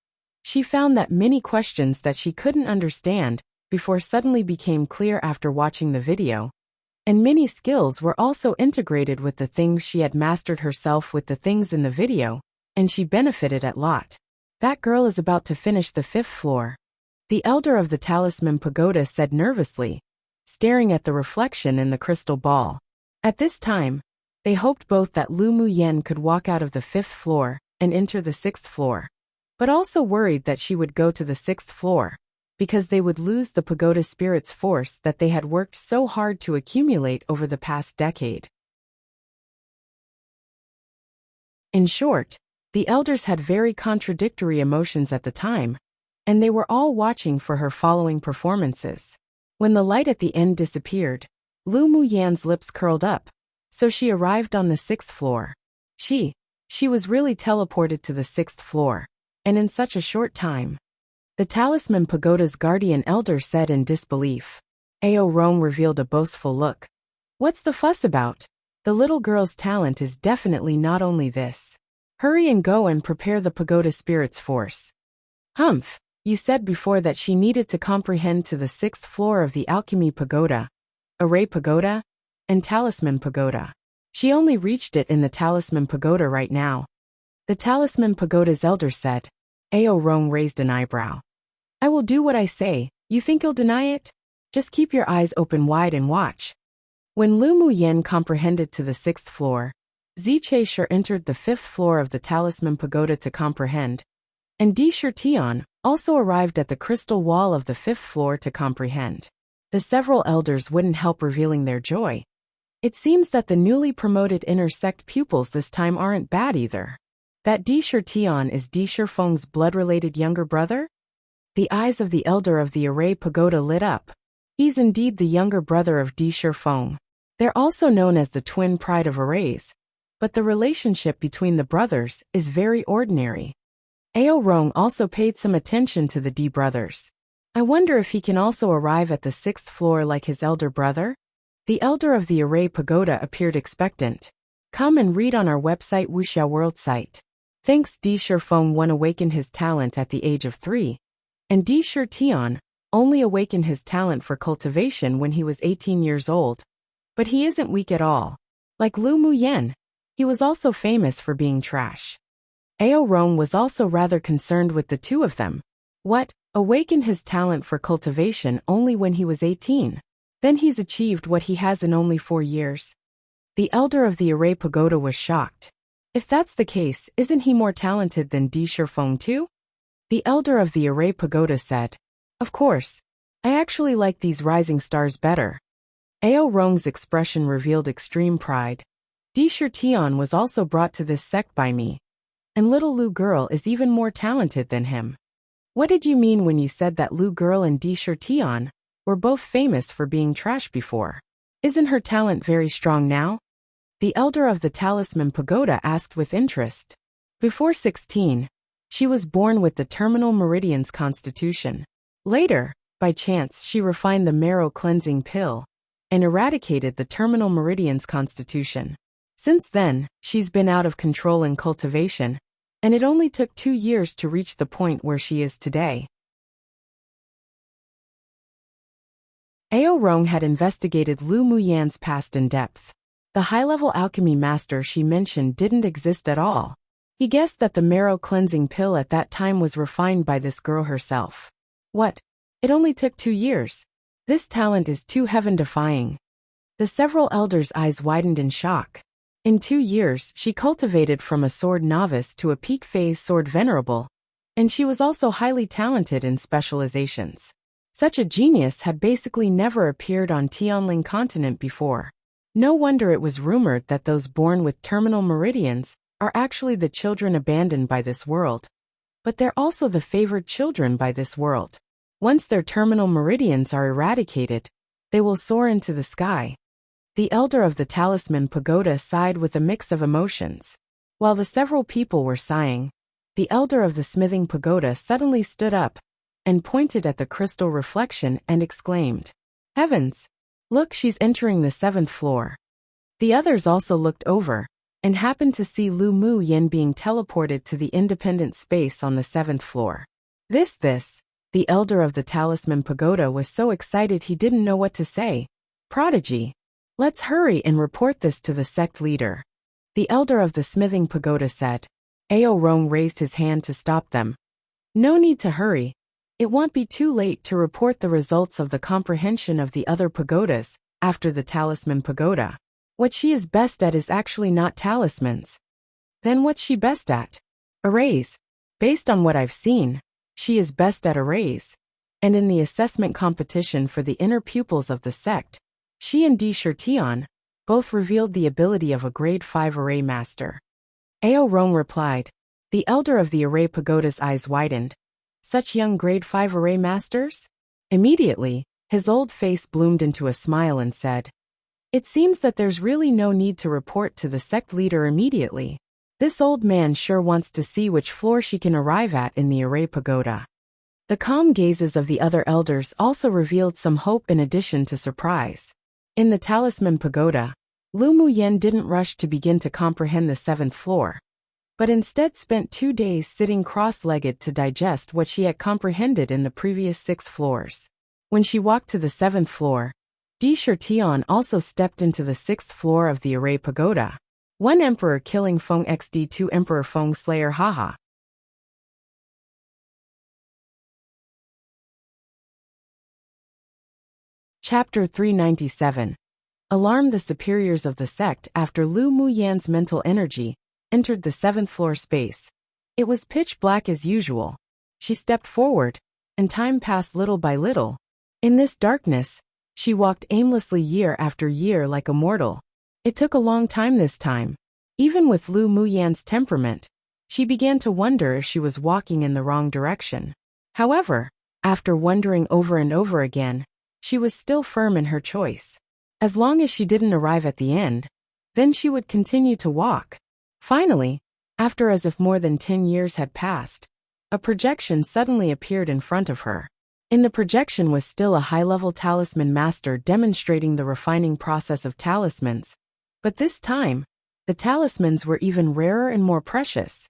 she found that many questions that she couldn't understand before suddenly became clear after watching the video. And many skills were also integrated with the things she had mastered herself with the things in the video, and she benefited a lot. That girl is about to finish the 5th floor. The elder of the Talisman Pagoda said nervously, staring at the reflection in the crystal ball. At this time, they hoped both that Lu Muyen could walk out of the 5th floor and enter the 6th floor, but also worried that she would go to the 6th floor, because they would lose the pagoda spirit's force that they had worked so hard to accumulate over the past decade. In short, the elders had very contradictory emotions at the time, and they were all watching for her following performances. When the light at the end disappeared, Lu Muyen's lips curled up, so she arrived on the 6th floor. She was really teleported to the 6th floor, and in such a short time. The Talisman Pagoda's guardian elder said in disbelief. Ao Rong revealed a boastful look. What's the fuss about? The little girl's talent is definitely not only this. Hurry and go and prepare the pagoda spirit's force. Humph, you said before that she needed to comprehend to the 6th floor of the Alchemy Pagoda, Array Pagoda, and Talisman Pagoda. She only reached it in the Talisman Pagoda right now. The Talisman Pagoda's elder said. Ao Rong raised an eyebrow. I will do what I say, you think you'll deny it? Just keep your eyes open wide and watch. When Lu Muyen comprehended to the 6th floor, Ziche Shi entered the 5th floor of the Talisman Pagoda to comprehend, and Di Shirtian also arrived at the crystal wall of the 5th floor to comprehend. The several elders wouldn't help revealing their joy. It seems that the newly promoted inner sect pupils this time aren't bad either. That Di Shirtian is Di Shifeng's blood-related younger brother? The eyes of the elder of the Array Pagoda lit up. He's indeed the younger brother of Di Shifeng. They're also known as the twin pride of arrays, but the relationship between the brothers is very ordinary. Ao Rong also paid some attention to the Di brothers. I wonder if he can also arrive at the 6th floor like his elder brother? The elder of the Array Pagoda appeared expectant. Come and read on our website Wuxia World site. Thanks Di Shifeng one awakened his talent at the age of 3, and Di Shirtian only awakened his talent for cultivation when he was 18 years old. But he isn't weak at all. Like Lu Muyen, he was also famous for being trash. Ao Rong was also rather concerned with the two of them. What? Awakened his talent for cultivation only when he was 18? Then he's achieved what he has in only 4 years. The elder of the Array Pagoda was shocked. If that's the case, isn't he more talented than Di Shifeng too? The elder of the Array Pagoda said, "Of course. I actually like these rising stars better." Ao Rong's expression revealed extreme pride. Di Shirtian was also brought to this sect by me, and little Lu girl is even more talented than him. What did you mean when you said that Lu girl and Di Shirtian were both famous for being trash before? Isn't her talent very strong now? The elder of the Talisman Pagoda asked with interest. Before 16, she was born with the terminal meridian's constitution. Later, by chance, she refined the marrow cleansing pill and eradicated the terminal meridian's constitution. Since then, she's been out of control in cultivation, and it only took 2 years to reach the point where she is today. Ao Rong had investigated Lu Muyen's past in depth. The high-level alchemy master she mentioned didn't exist at all. He guessed that the marrow cleansing pill at that time was refined by this girl herself. What? It only took 2 years. This talent is too heaven-defying. The several elders' eyes widened in shock. In 2 years, she cultivated from a sword novice to a peak phase sword venerable, and she was also highly talented in specializations. Such a genius had basically never appeared on Tianling continent before. No wonder it was rumored that those born with terminal meridians are actually the children abandoned by this world. But they're also the favored children by this world. Once their terminal meridians are eradicated, they will soar into the sky. The elder of the Talisman Pagoda sighed with a mix of emotions. While the several people were sighing, the elder of the Smithing Pagoda suddenly stood up and pointed at the crystal reflection and exclaimed, "Heavens! Look, she's entering the 7th floor." The others also looked over and happened to see Lu Muyen being teleported to the independent space on the 7th floor. The elder of the Talisman Pagoda was so excited he didn't know what to say. Prodigy! Let's hurry and report this to the sect leader. The elder of the Smithing Pagoda said. Ao Rong raised his hand to stop them. No need to hurry. It won't be too late to report the results of the comprehension of the other pagodas after the Talisman Pagoda. What she is best at is actually not talismans. Then what's she best at? Arrays. Based on what I've seen, she is best at arrays. And in the assessment competition for the inner pupils of the sect, she and Di Shirtian both revealed the ability of a grade 5 array master. Ao Rong replied. The elder of the Array Pagoda's eyes widened. Such young grade 5 array masters? Immediately, his old face bloomed into a smile and said, "It seems that there's really no need to report to the sect leader immediately. This old man sure wants to see which floor she can arrive at in the Array Pagoda." The calm gazes of the other elders also revealed some hope in addition to surprise. In the Talisman Pagoda, Lu Muyen didn't rush to begin to comprehend the 7th floor, but instead spent 2 days sitting cross-legged to digest what she had comprehended in the previous 6 floors. When she walked to the 7th floor, Di Shirtian also stepped into the 6th floor of the Array Pagoda. 1 Emperor killing Feng XD 2 Emperor Feng Slayer haha. Chapter 397. Alarmed the superiors of the sect after Lu Muyan's mental energy entered the 7th floor space. It was pitch black as usual. She stepped forward, and time passed little by little. In this darkness, she walked aimlessly year after year like a mortal. It took a long time this time. Even with Lu Muyan's temperament, she began to wonder if she was walking in the wrong direction. However, after wondering over and over again, she was still firm in her choice. As long as she didn't arrive at the end, then she would continue to walk. Finally, after as if more than 10 years had passed, a projection suddenly appeared in front of her. In the projection was still a high-level talisman master demonstrating the refining process of talismans, but this time, the talismans were even rarer and more precious.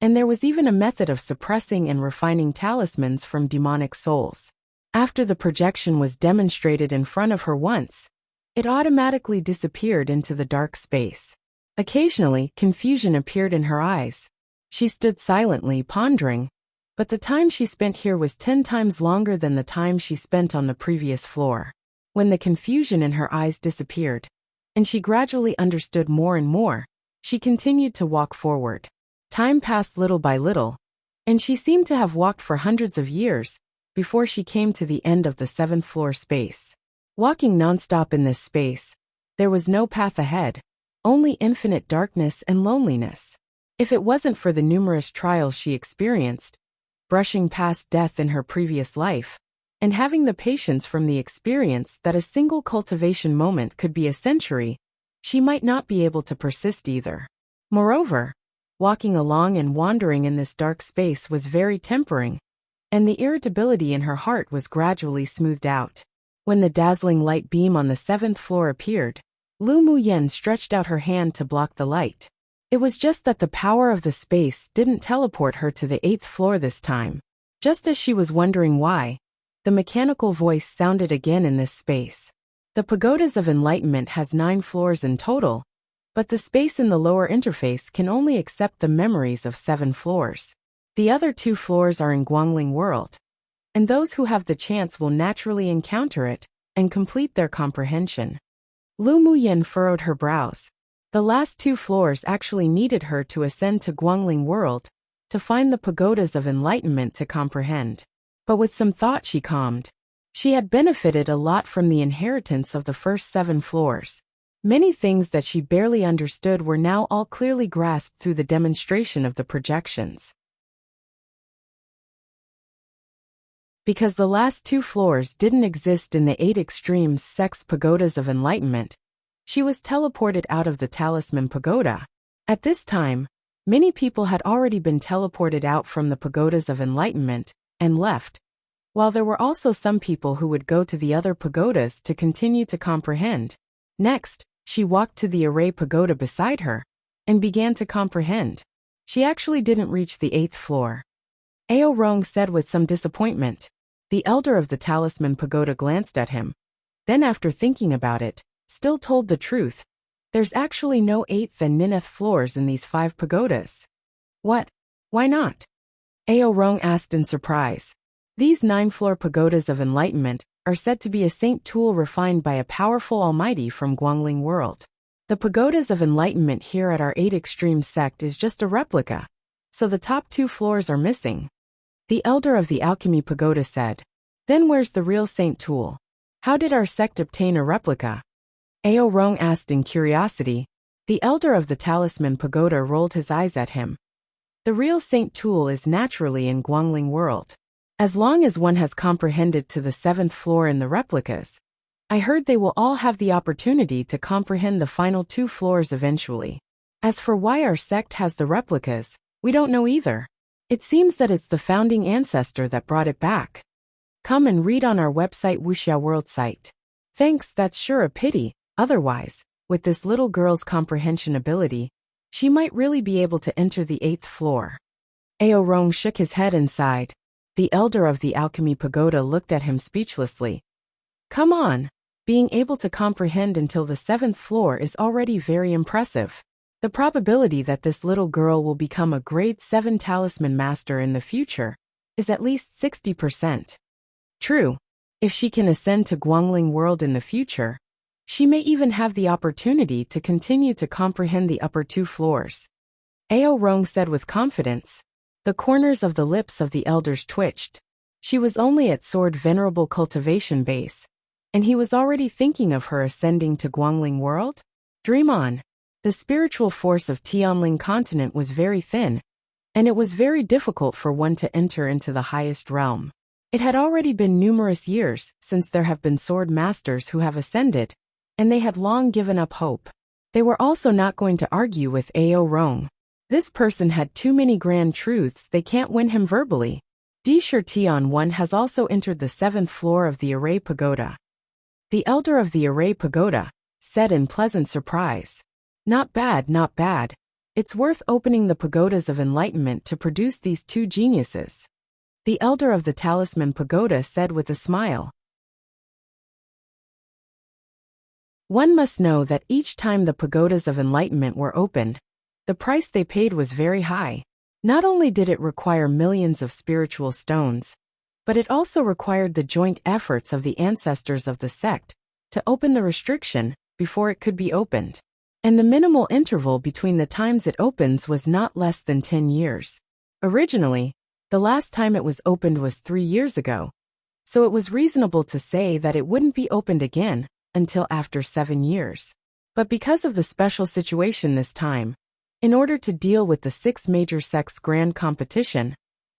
And there was even a method of suppressing and refining talismans from demonic souls. After the projection was demonstrated in front of her once, it automatically disappeared into the dark space. Occasionally, confusion appeared in her eyes. She stood silently, pondering, but the time she spent here was 10 times longer than the time she spent on the previous floor. When the confusion in her eyes disappeared, and she gradually understood more and more, she continued to walk forward. Time passed little by little, and she seemed to have walked for hundreds of years before she came to the end of the 7th floor space. Walking nonstop in this space, there was no path ahead, only infinite darkness and loneliness. If it wasn't for the numerous trials she experienced, brushing past death in her previous life, and having the patience from the experience that a single cultivation moment could be a century, she might not be able to persist either. Moreover, walking along and wandering in this dark space was very tempering, and the irritability in her heart was gradually smoothed out. When the dazzling light beam on the 7th floor appeared, Lu Muyan stretched out her hand to block the light. It was just that the power of the space didn't teleport her to the 8th floor this time. Just as she was wondering why, the mechanical voice sounded again in this space. The Pagodas of Enlightenment has 9 floors in total, but the space in the lower interface can only accept the memories of 7 floors. The other 2 floors are in Guangling World, and those who have the chance will naturally encounter it and complete their comprehension. Lu Muyan furrowed her brows. The last 2 floors actually needed her to ascend to Guangling World to find the Pagodas of Enlightenment to comprehend. But with some thought she calmed. She had benefited a lot from the inheritance of the first 7 floors. Many things that she barely understood were now all clearly grasped through the demonstration of the projections. Because the last 2 floors didn't exist in the 8 extremes sect's Pagodas of Enlightenment, she was teleported out of the Talisman Pagoda. At this time, many people had already been teleported out from the Pagodas of Enlightenment and left, while there were also some people who would go to the other pagodas to continue to comprehend. Next, she walked to the Array Pagoda beside her and began to comprehend. She actually didn't reach the 8th floor. Ao Rong said with some disappointment. The elder of the Talisman Pagoda glanced at him. Then after thinking about it, still told the truth. There's actually no 8th and 9th floors in these 5 pagodas. What? Why not? Ao Rong asked in surprise. These 9-floor pagodas of enlightenment are said to be a saint tool refined by a powerful almighty from Guangling World. The pagodas of enlightenment here at our 8 extreme sect is just a replica, so the top 2 floors are missing. The elder of the alchemy pagoda said. Then where's the real saint tool? How did our sect obtain a replica? Ao Rong asked in curiosity. The elder of the talisman pagoda rolled his eyes at him. The real saint tool is naturally in Guangling World. As long as one has comprehended to the 7th floor in the replicas, I heard they will all have the opportunity to comprehend the final 2 floors eventually. As for why our sect has the replicas, we don't know either. It seems that it's the founding ancestor that brought it back. Come and read on our website Wuxia World site. Thanks, that's sure a pity. Otherwise, with this little girl's comprehension ability, she might really be able to enter the 8th floor. Ao Rong shook his head and sighed. The elder of the alchemy pagoda looked at him speechlessly. Come on. Being able to comprehend until the 7th floor is already very impressive. The probability that this little girl will become a grade 7 talisman master in the future is at least 60%. True. If she can ascend to Guangling World in the future, she may even have the opportunity to continue to comprehend the upper 2 floors. Ao Rong said with confidence. The corners of the lips of the elders twitched. She was only at Sword Venerable Cultivation Base, and he was already thinking of her ascending to Guangling World? Dream on. The spiritual force of Tianling continent was very thin, and it was very difficult for one to enter into the highest realm. It had already been numerous years since there have been sword masters who have ascended, and they had long given up hope. They were also not going to argue with Ao Rong. This person had too many grand truths, they can't win him verbally. Di Shirtian 1 has also entered the 7th floor of the Array Pagoda. The elder of the Array Pagoda said in pleasant surprise. Not bad, not bad. It's worth opening the pagodas of enlightenment to produce these 2 geniuses. The elder of the Talisman Pagoda said with a smile. One must know that each time the pagodas of enlightenment were opened, the price they paid was very high. Not only did it require millions of spiritual stones, but it also required the joint efforts of the ancestors of the sect to open the restriction before it could be opened. And the minimal interval between the times it opens was not less than 10 years. Originally, the last time it was opened was 3 years ago, so it was reasonable to say that it wouldn't be opened again until after 7 years. But because of the special situation this time, in order to deal with the 6 major sects' grand competition,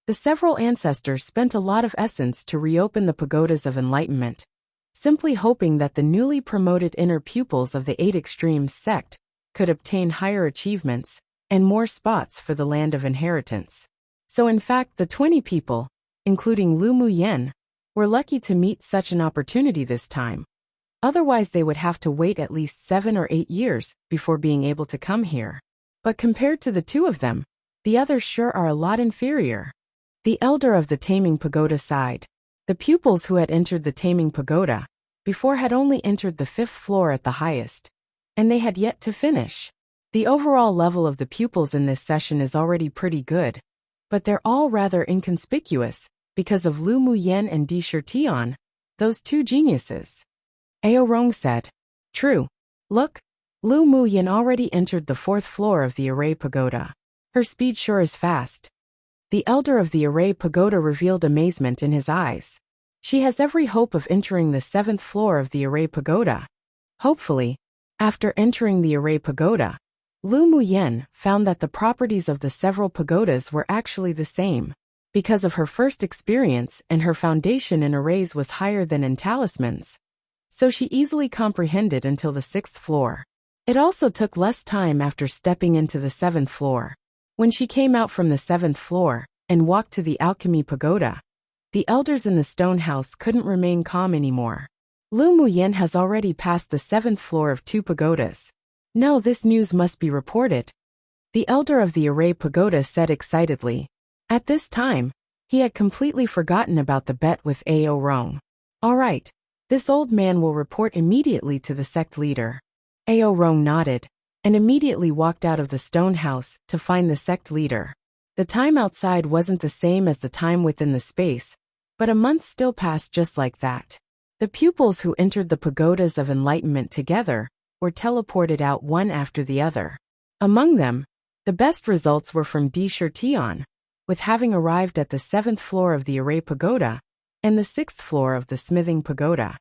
the several ancestors spent a lot of essence to reopen the pagodas of enlightenment, simply hoping that the newly promoted inner pupils of the 8 Extremes sect could obtain higher achievements and more spots for the land of inheritance. So in fact the 20 people, including Lu Muyen, were lucky to meet such an opportunity this time. Otherwise they would have to wait at least 7 or 8 years before being able to come here. But compared to the 2 of them, the others sure are a lot inferior. The elder of the Taming Pagoda sighed. The pupils who had entered the Taming Pagoda before had only entered the 5th floor at the highest, and they had yet to finish. The overall level of the pupils in this session is already pretty good, but they're all rather inconspicuous because of Lu Muyen and Di Shirtian, those 2 geniuses. Ao Rong said. True. Look, Lu Muyen already entered the 4th floor of the Array Pagoda. Her speed sure is fast. The elder of the Array Pagoda revealed amazement in his eyes. She has every hope of entering the 7th floor of the Array Pagoda. Hopefully, after entering the Array Pagoda, Lu Muyen found that the properties of the several pagodas were actually the same. Because of her first experience and her foundation in arrays was higher than in talismans, so she easily comprehended until the 6th floor. It also took less time after stepping into the 7th floor. When she came out from the 7th floor and walked to the Alchemy Pagoda, the elders in the stone house couldn't remain calm anymore. Lu Muyen has already passed the 7th floor of 2 pagodas. No, this news must be reported. The elder of the Array Pagoda said excitedly. At this time, he had completely forgotten about the bet with Ao Rong. All right, this old man will report immediately to the sect leader. Ao Rong nodded, and immediately walked out of the stone house to find the sect leader. The time outside wasn't the same as the time within the space, but a month still passed just like that. The pupils who entered the pagodas of enlightenment together were teleported out one after the other. Among them, the best results were from Di Shirtian, with having arrived at the 7th floor of the Array Pagoda and the 6th floor of the Smithing Pagoda.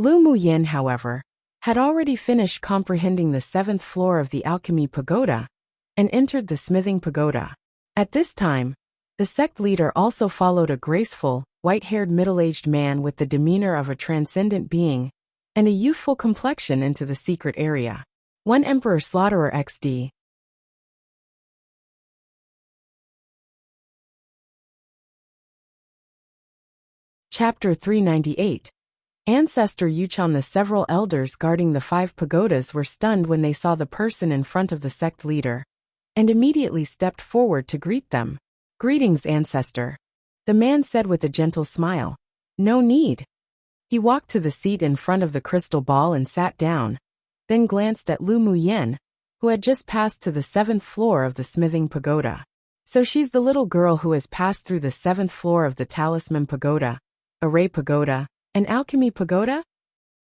Lu Muyen, however, had already finished comprehending the 7th floor of the Alchemy Pagoda and entered the Smithing Pagoda. At this time, the sect leader also followed a graceful, white-haired middle-aged man with the demeanor of a transcendent being and a youthful complexion into the secret area. 1 Emperor Slaughterer XD. Chapter 398. Ancestor Yuchan. The several elders guarding the 5 pagodas were stunned when they saw the person in front of the sect leader, and immediately stepped forward to greet them. Greetings, Ancestor. The man said with a gentle smile. No need. He walked to the seat in front of the crystal ball and sat down, then glanced at Lu Muyen, who had just passed to the 7th floor of the Smithing Pagoda. So she's the little girl who has passed through the 7th floor of the Talisman Pagoda, Array Pagoda, and Alchemy Pagoda?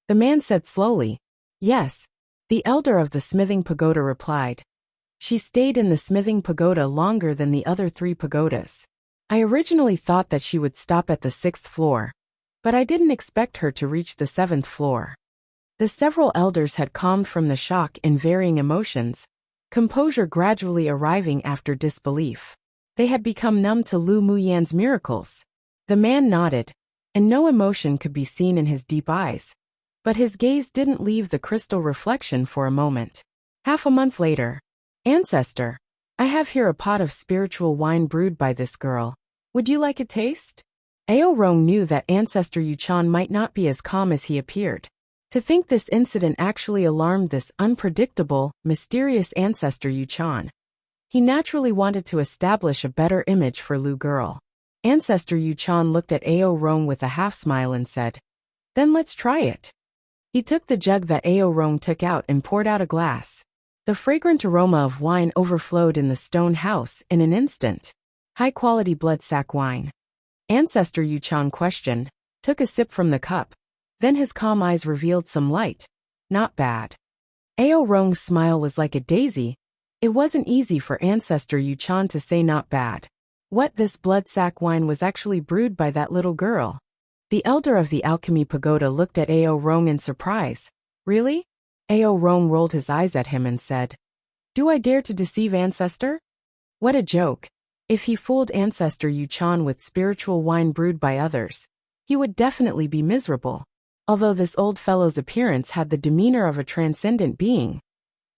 The man said slowly. Yes. The elder of the Smithing Pagoda replied. She stayed in the Smithing Pagoda longer than the other 3 pagodas. I originally thought that she would stop at the 6th floor, but I didn't expect her to reach the 7th floor. The several elders had calmed from the shock in varying emotions, composure gradually arriving after disbelief. They had become numb to Lu Muyan's miracles. The man nodded, and no emotion could be seen in his deep eyes. But his gaze didn't leave the crystal reflection for a moment. Half a month later. Ancestor, I have here a pot of spiritual wine brewed by this girl. Would you like a taste? Ao Rong knew that Ancestor Yuchan might not be as calm as he appeared. To think this incident actually alarmed this unpredictable, mysterious Ancestor Yuchan. He naturally wanted to establish a better image for Lu girl. Ancestor Yuchan looked at Ao Rong with a half-smile and said, Then let's try it. He took the jug that Ao Rong took out and poured out a glass. The fragrant aroma of wine overflowed in the stone house in an instant. High-quality blood sack wine. Ancestor Yuchan questioned, took a sip from the cup. Then his calm eyes revealed some light. Not bad. Ao Rong's smile was like a daisy. It wasn't easy for Ancestor Yuchan to say not bad. What, this blood sack wine was actually brewed by that little girl? The elder of the Alchemy Pagoda looked at Ao Rong in surprise. Really? Ao Rong rolled his eyes at him and said, Do I dare to deceive Ancestor? What a joke. If he fooled Ancestor Yuchan with spiritual wine brewed by others, he would definitely be miserable. Although this old fellow's appearance had the demeanor of a transcendent being.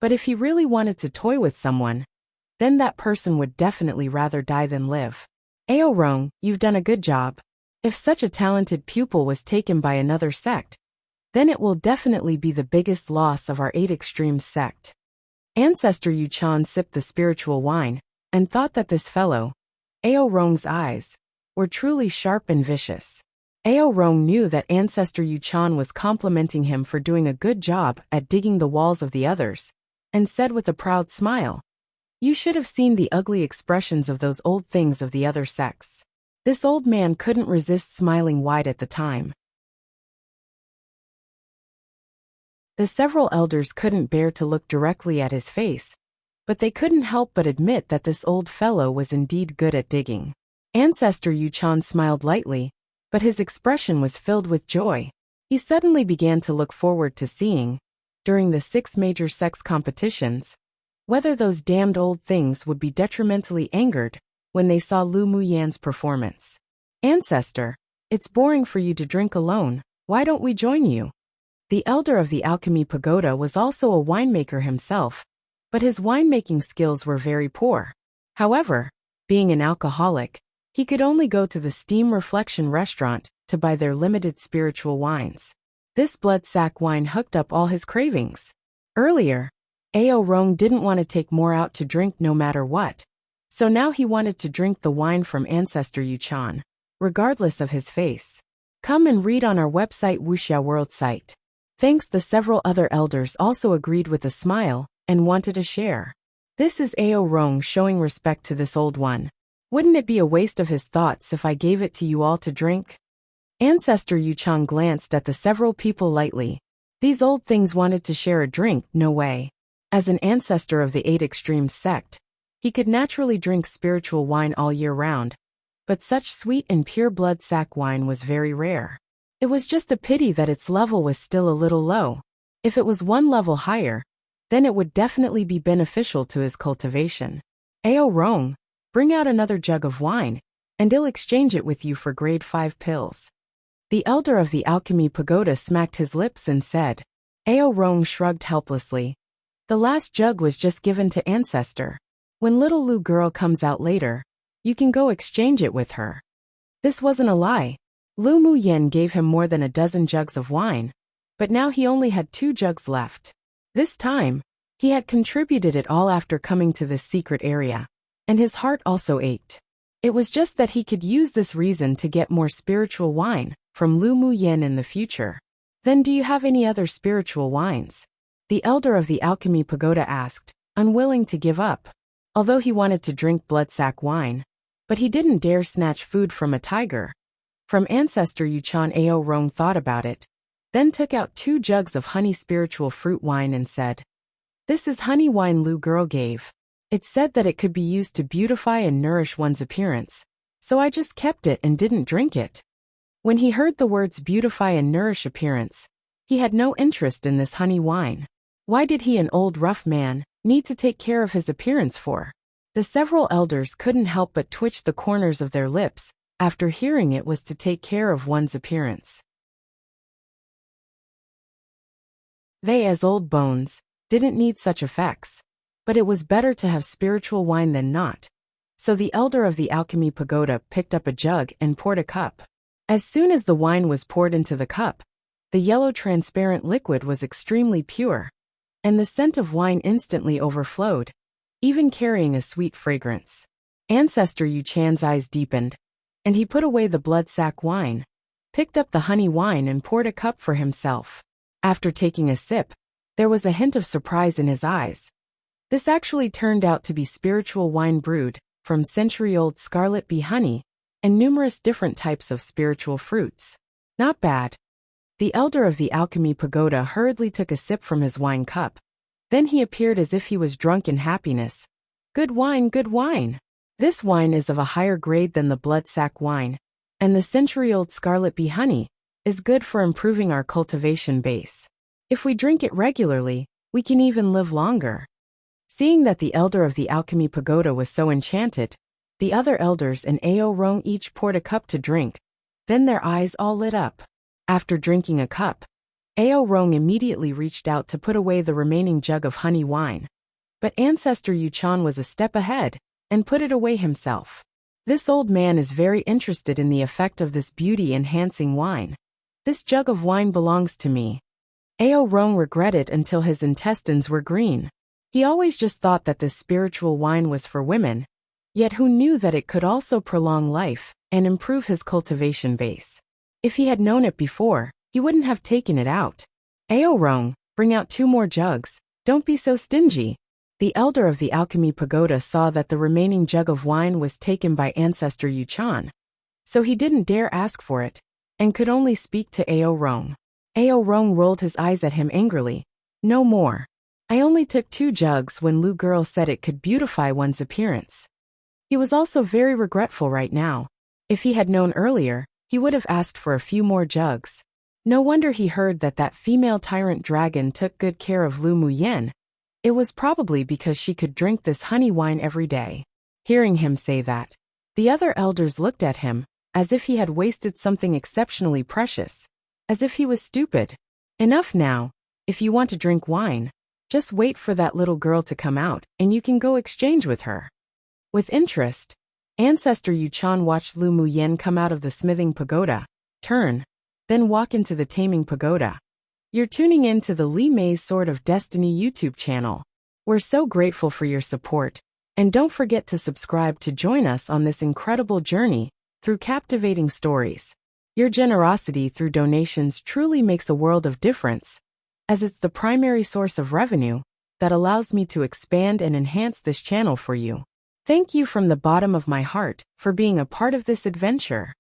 But if he really wanted to toy with someone, then that person would definitely rather die than live. Ao Rong, you've done a good job. If such a talented pupil was taken by another sect, then it will definitely be the biggest loss of our 8 Extremes sect. Ancestor Yuchan sipped the spiritual wine, and thought that this fellow, Ao Rong's eyes, were truly sharp and vicious. Ao Rong knew that Ancestor Yuchan was complimenting him for doing a good job at digging the walls of the others, and said with a proud smile, You should have seen the ugly expressions of those old things of the other sects. This old man couldn't resist smiling wide at the time. The several elders couldn't bear to look directly at his face, but they couldn't help but admit that this old fellow was indeed good at digging. Ancestor Yuchan smiled lightly, but his expression was filled with joy. He suddenly began to look forward to seeing, during the 6 major sex competitions, whether those damned old things would be detrimentally angered when they saw Lu Muyan's performance. Ancestor, it's boring for you to drink alone, why don't we join you? The elder of the Alchemy Pagoda was also a winemaker himself, but his winemaking skills were very poor. However, being an alcoholic, he could only go to the Steam Reflection restaurant to buy their limited spiritual wines. This blood sack wine hooked up all his cravings. Earlier, Ao Rong didn't want to take more out to drink no matter what, so now he wanted to drink the wine from Ancestor Yuchan, regardless of his face. Come and read on our website Wuxia World site. Thanks. The several other elders also agreed with a smile and wanted a share. This is Ao Rong showing respect to this old one. Wouldn't it be a waste of his thoughts if I gave it to you all to drink? Ancestor Yuchan glanced at the several people lightly. These old things wanted to share a drink, no way. As an ancestor of the 8 Extremes sect, he could naturally drink spiritual wine all year round, but such sweet and pure blood sack wine was very rare. It was just a pity that its level was still a little low. If it was one level higher, then it would definitely be beneficial to his cultivation. Ao Rong, bring out another jug of wine, and I'll exchange it with you for grade 5 pills. The elder of the Alchemy Pagoda smacked his lips and said. Ao Rong shrugged helplessly. The last jug was just given to Ancestor. When little Lu girl comes out later, you can go exchange it with her. This wasn't a lie. Lu Muyan gave him more than a dozen jugs of wine, but now he only had 2 jugs left. This time, he had contributed it all after coming to this secret area, and his heart also ached. It was just that he could use this reason to get more spiritual wine from Lu Muyan in the future. Then do you have any other spiritual wines? The elder of the Alchemy Pagoda asked, unwilling to give up. although he wanted to drink bloodsack wine. But he didn't dare snatch food from a tiger. From ancestor Yuchan, Ao Rong thought about it, then took out 2 jugs of honey spiritual fruit wine and said, "This is honey wine Lu girl gave. It said that it could be used to beautify and nourish one's appearance, so I just kept it and didn't drink it." When he heard the words beautify and nourish appearance, he had no interest in this honey wine. Why did he, an old rough man, need to take care of his appearance for? The several elders couldn't help but twitch the corners of their lips after hearing it was to take care of one's appearance. They, as old bones, didn't need such effects, but it was better to have spiritual wine than not. So the elder of the alchemy pagoda picked up a jug and poured a cup. As soon as the wine was poured into the cup, the yellow transparent liquid was extremely pure, and the scent of wine instantly overflowed, even carrying a sweet fragrance. Ancestor Yuchan's eyes deepened, and he put away the bloodsack wine, picked up the honey wine and poured a cup for himself. After taking a sip, there was a hint of surprise in his eyes. This actually turned out to be spiritual wine brewed from century-old scarlet bee honey and numerous different types of spiritual fruits. Not bad. The elder of the alchemy pagoda hurriedly took a sip from his wine cup. Then he appeared as if he was drunk in happiness. Good wine, good wine. This wine is of a higher grade than the bloodsack wine, and the century-old scarlet bee honey is good for improving our cultivation base. If we drink it regularly, we can even live longer. Seeing that the elder of the alchemy pagoda was so enchanted, the other elders and Ao Rong each poured a cup to drink. Then their eyes all lit up. After drinking a cup, Ao Rong immediately reached out to put away the remaining jug of honey wine. But ancestor Yuchan was a step ahead and put it away himself. This old man is very interested in the effect of this beauty-enhancing wine. This jug of wine belongs to me. Ao Rong regretted until his intestines were green. He always just thought that this spiritual wine was for women, yet who knew that it could also prolong life and improve his cultivation base. If he had known it before, he wouldn't have taken it out. Ao Rong, bring out 2 more jugs, don't be so stingy. The elder of the alchemy pagoda saw that the remaining jug of wine was taken by ancestor Yuchan, so he didn't dare ask for it, and could only speak to Ao Rong. Ao Rong rolled his eyes at him angrily. No more. I only took 2 jugs when Lu girl said it could beautify one's appearance. He was also very regretful right now. If he had known earlier, he would have asked for a few more jugs. No wonder he heard that that female tyrant dragon took good care of Lu Muyen. It was probably because she could drink this honey wine every day. Hearing him say that, the other elders looked at him, as if he had wasted something exceptionally precious. As if he was stupid. Enough now. If you want to drink wine, just wait for that little girl to come out, and you can go exchange with her. With interest, ancestor Yuchan watched Lu Muyen come out of the smithing pagoda, turn, then walk into the taming pagoda. You're tuning in to the Li Mei's Sword of Destiny YouTube channel. We're so grateful for your support, and don't forget to subscribe to join us on this incredible journey through captivating stories. Your generosity through donations truly makes a world of difference, as it's the primary source of revenue that allows me to expand and enhance this channel for you. Thank you from the bottom of my heart for being a part of this adventure.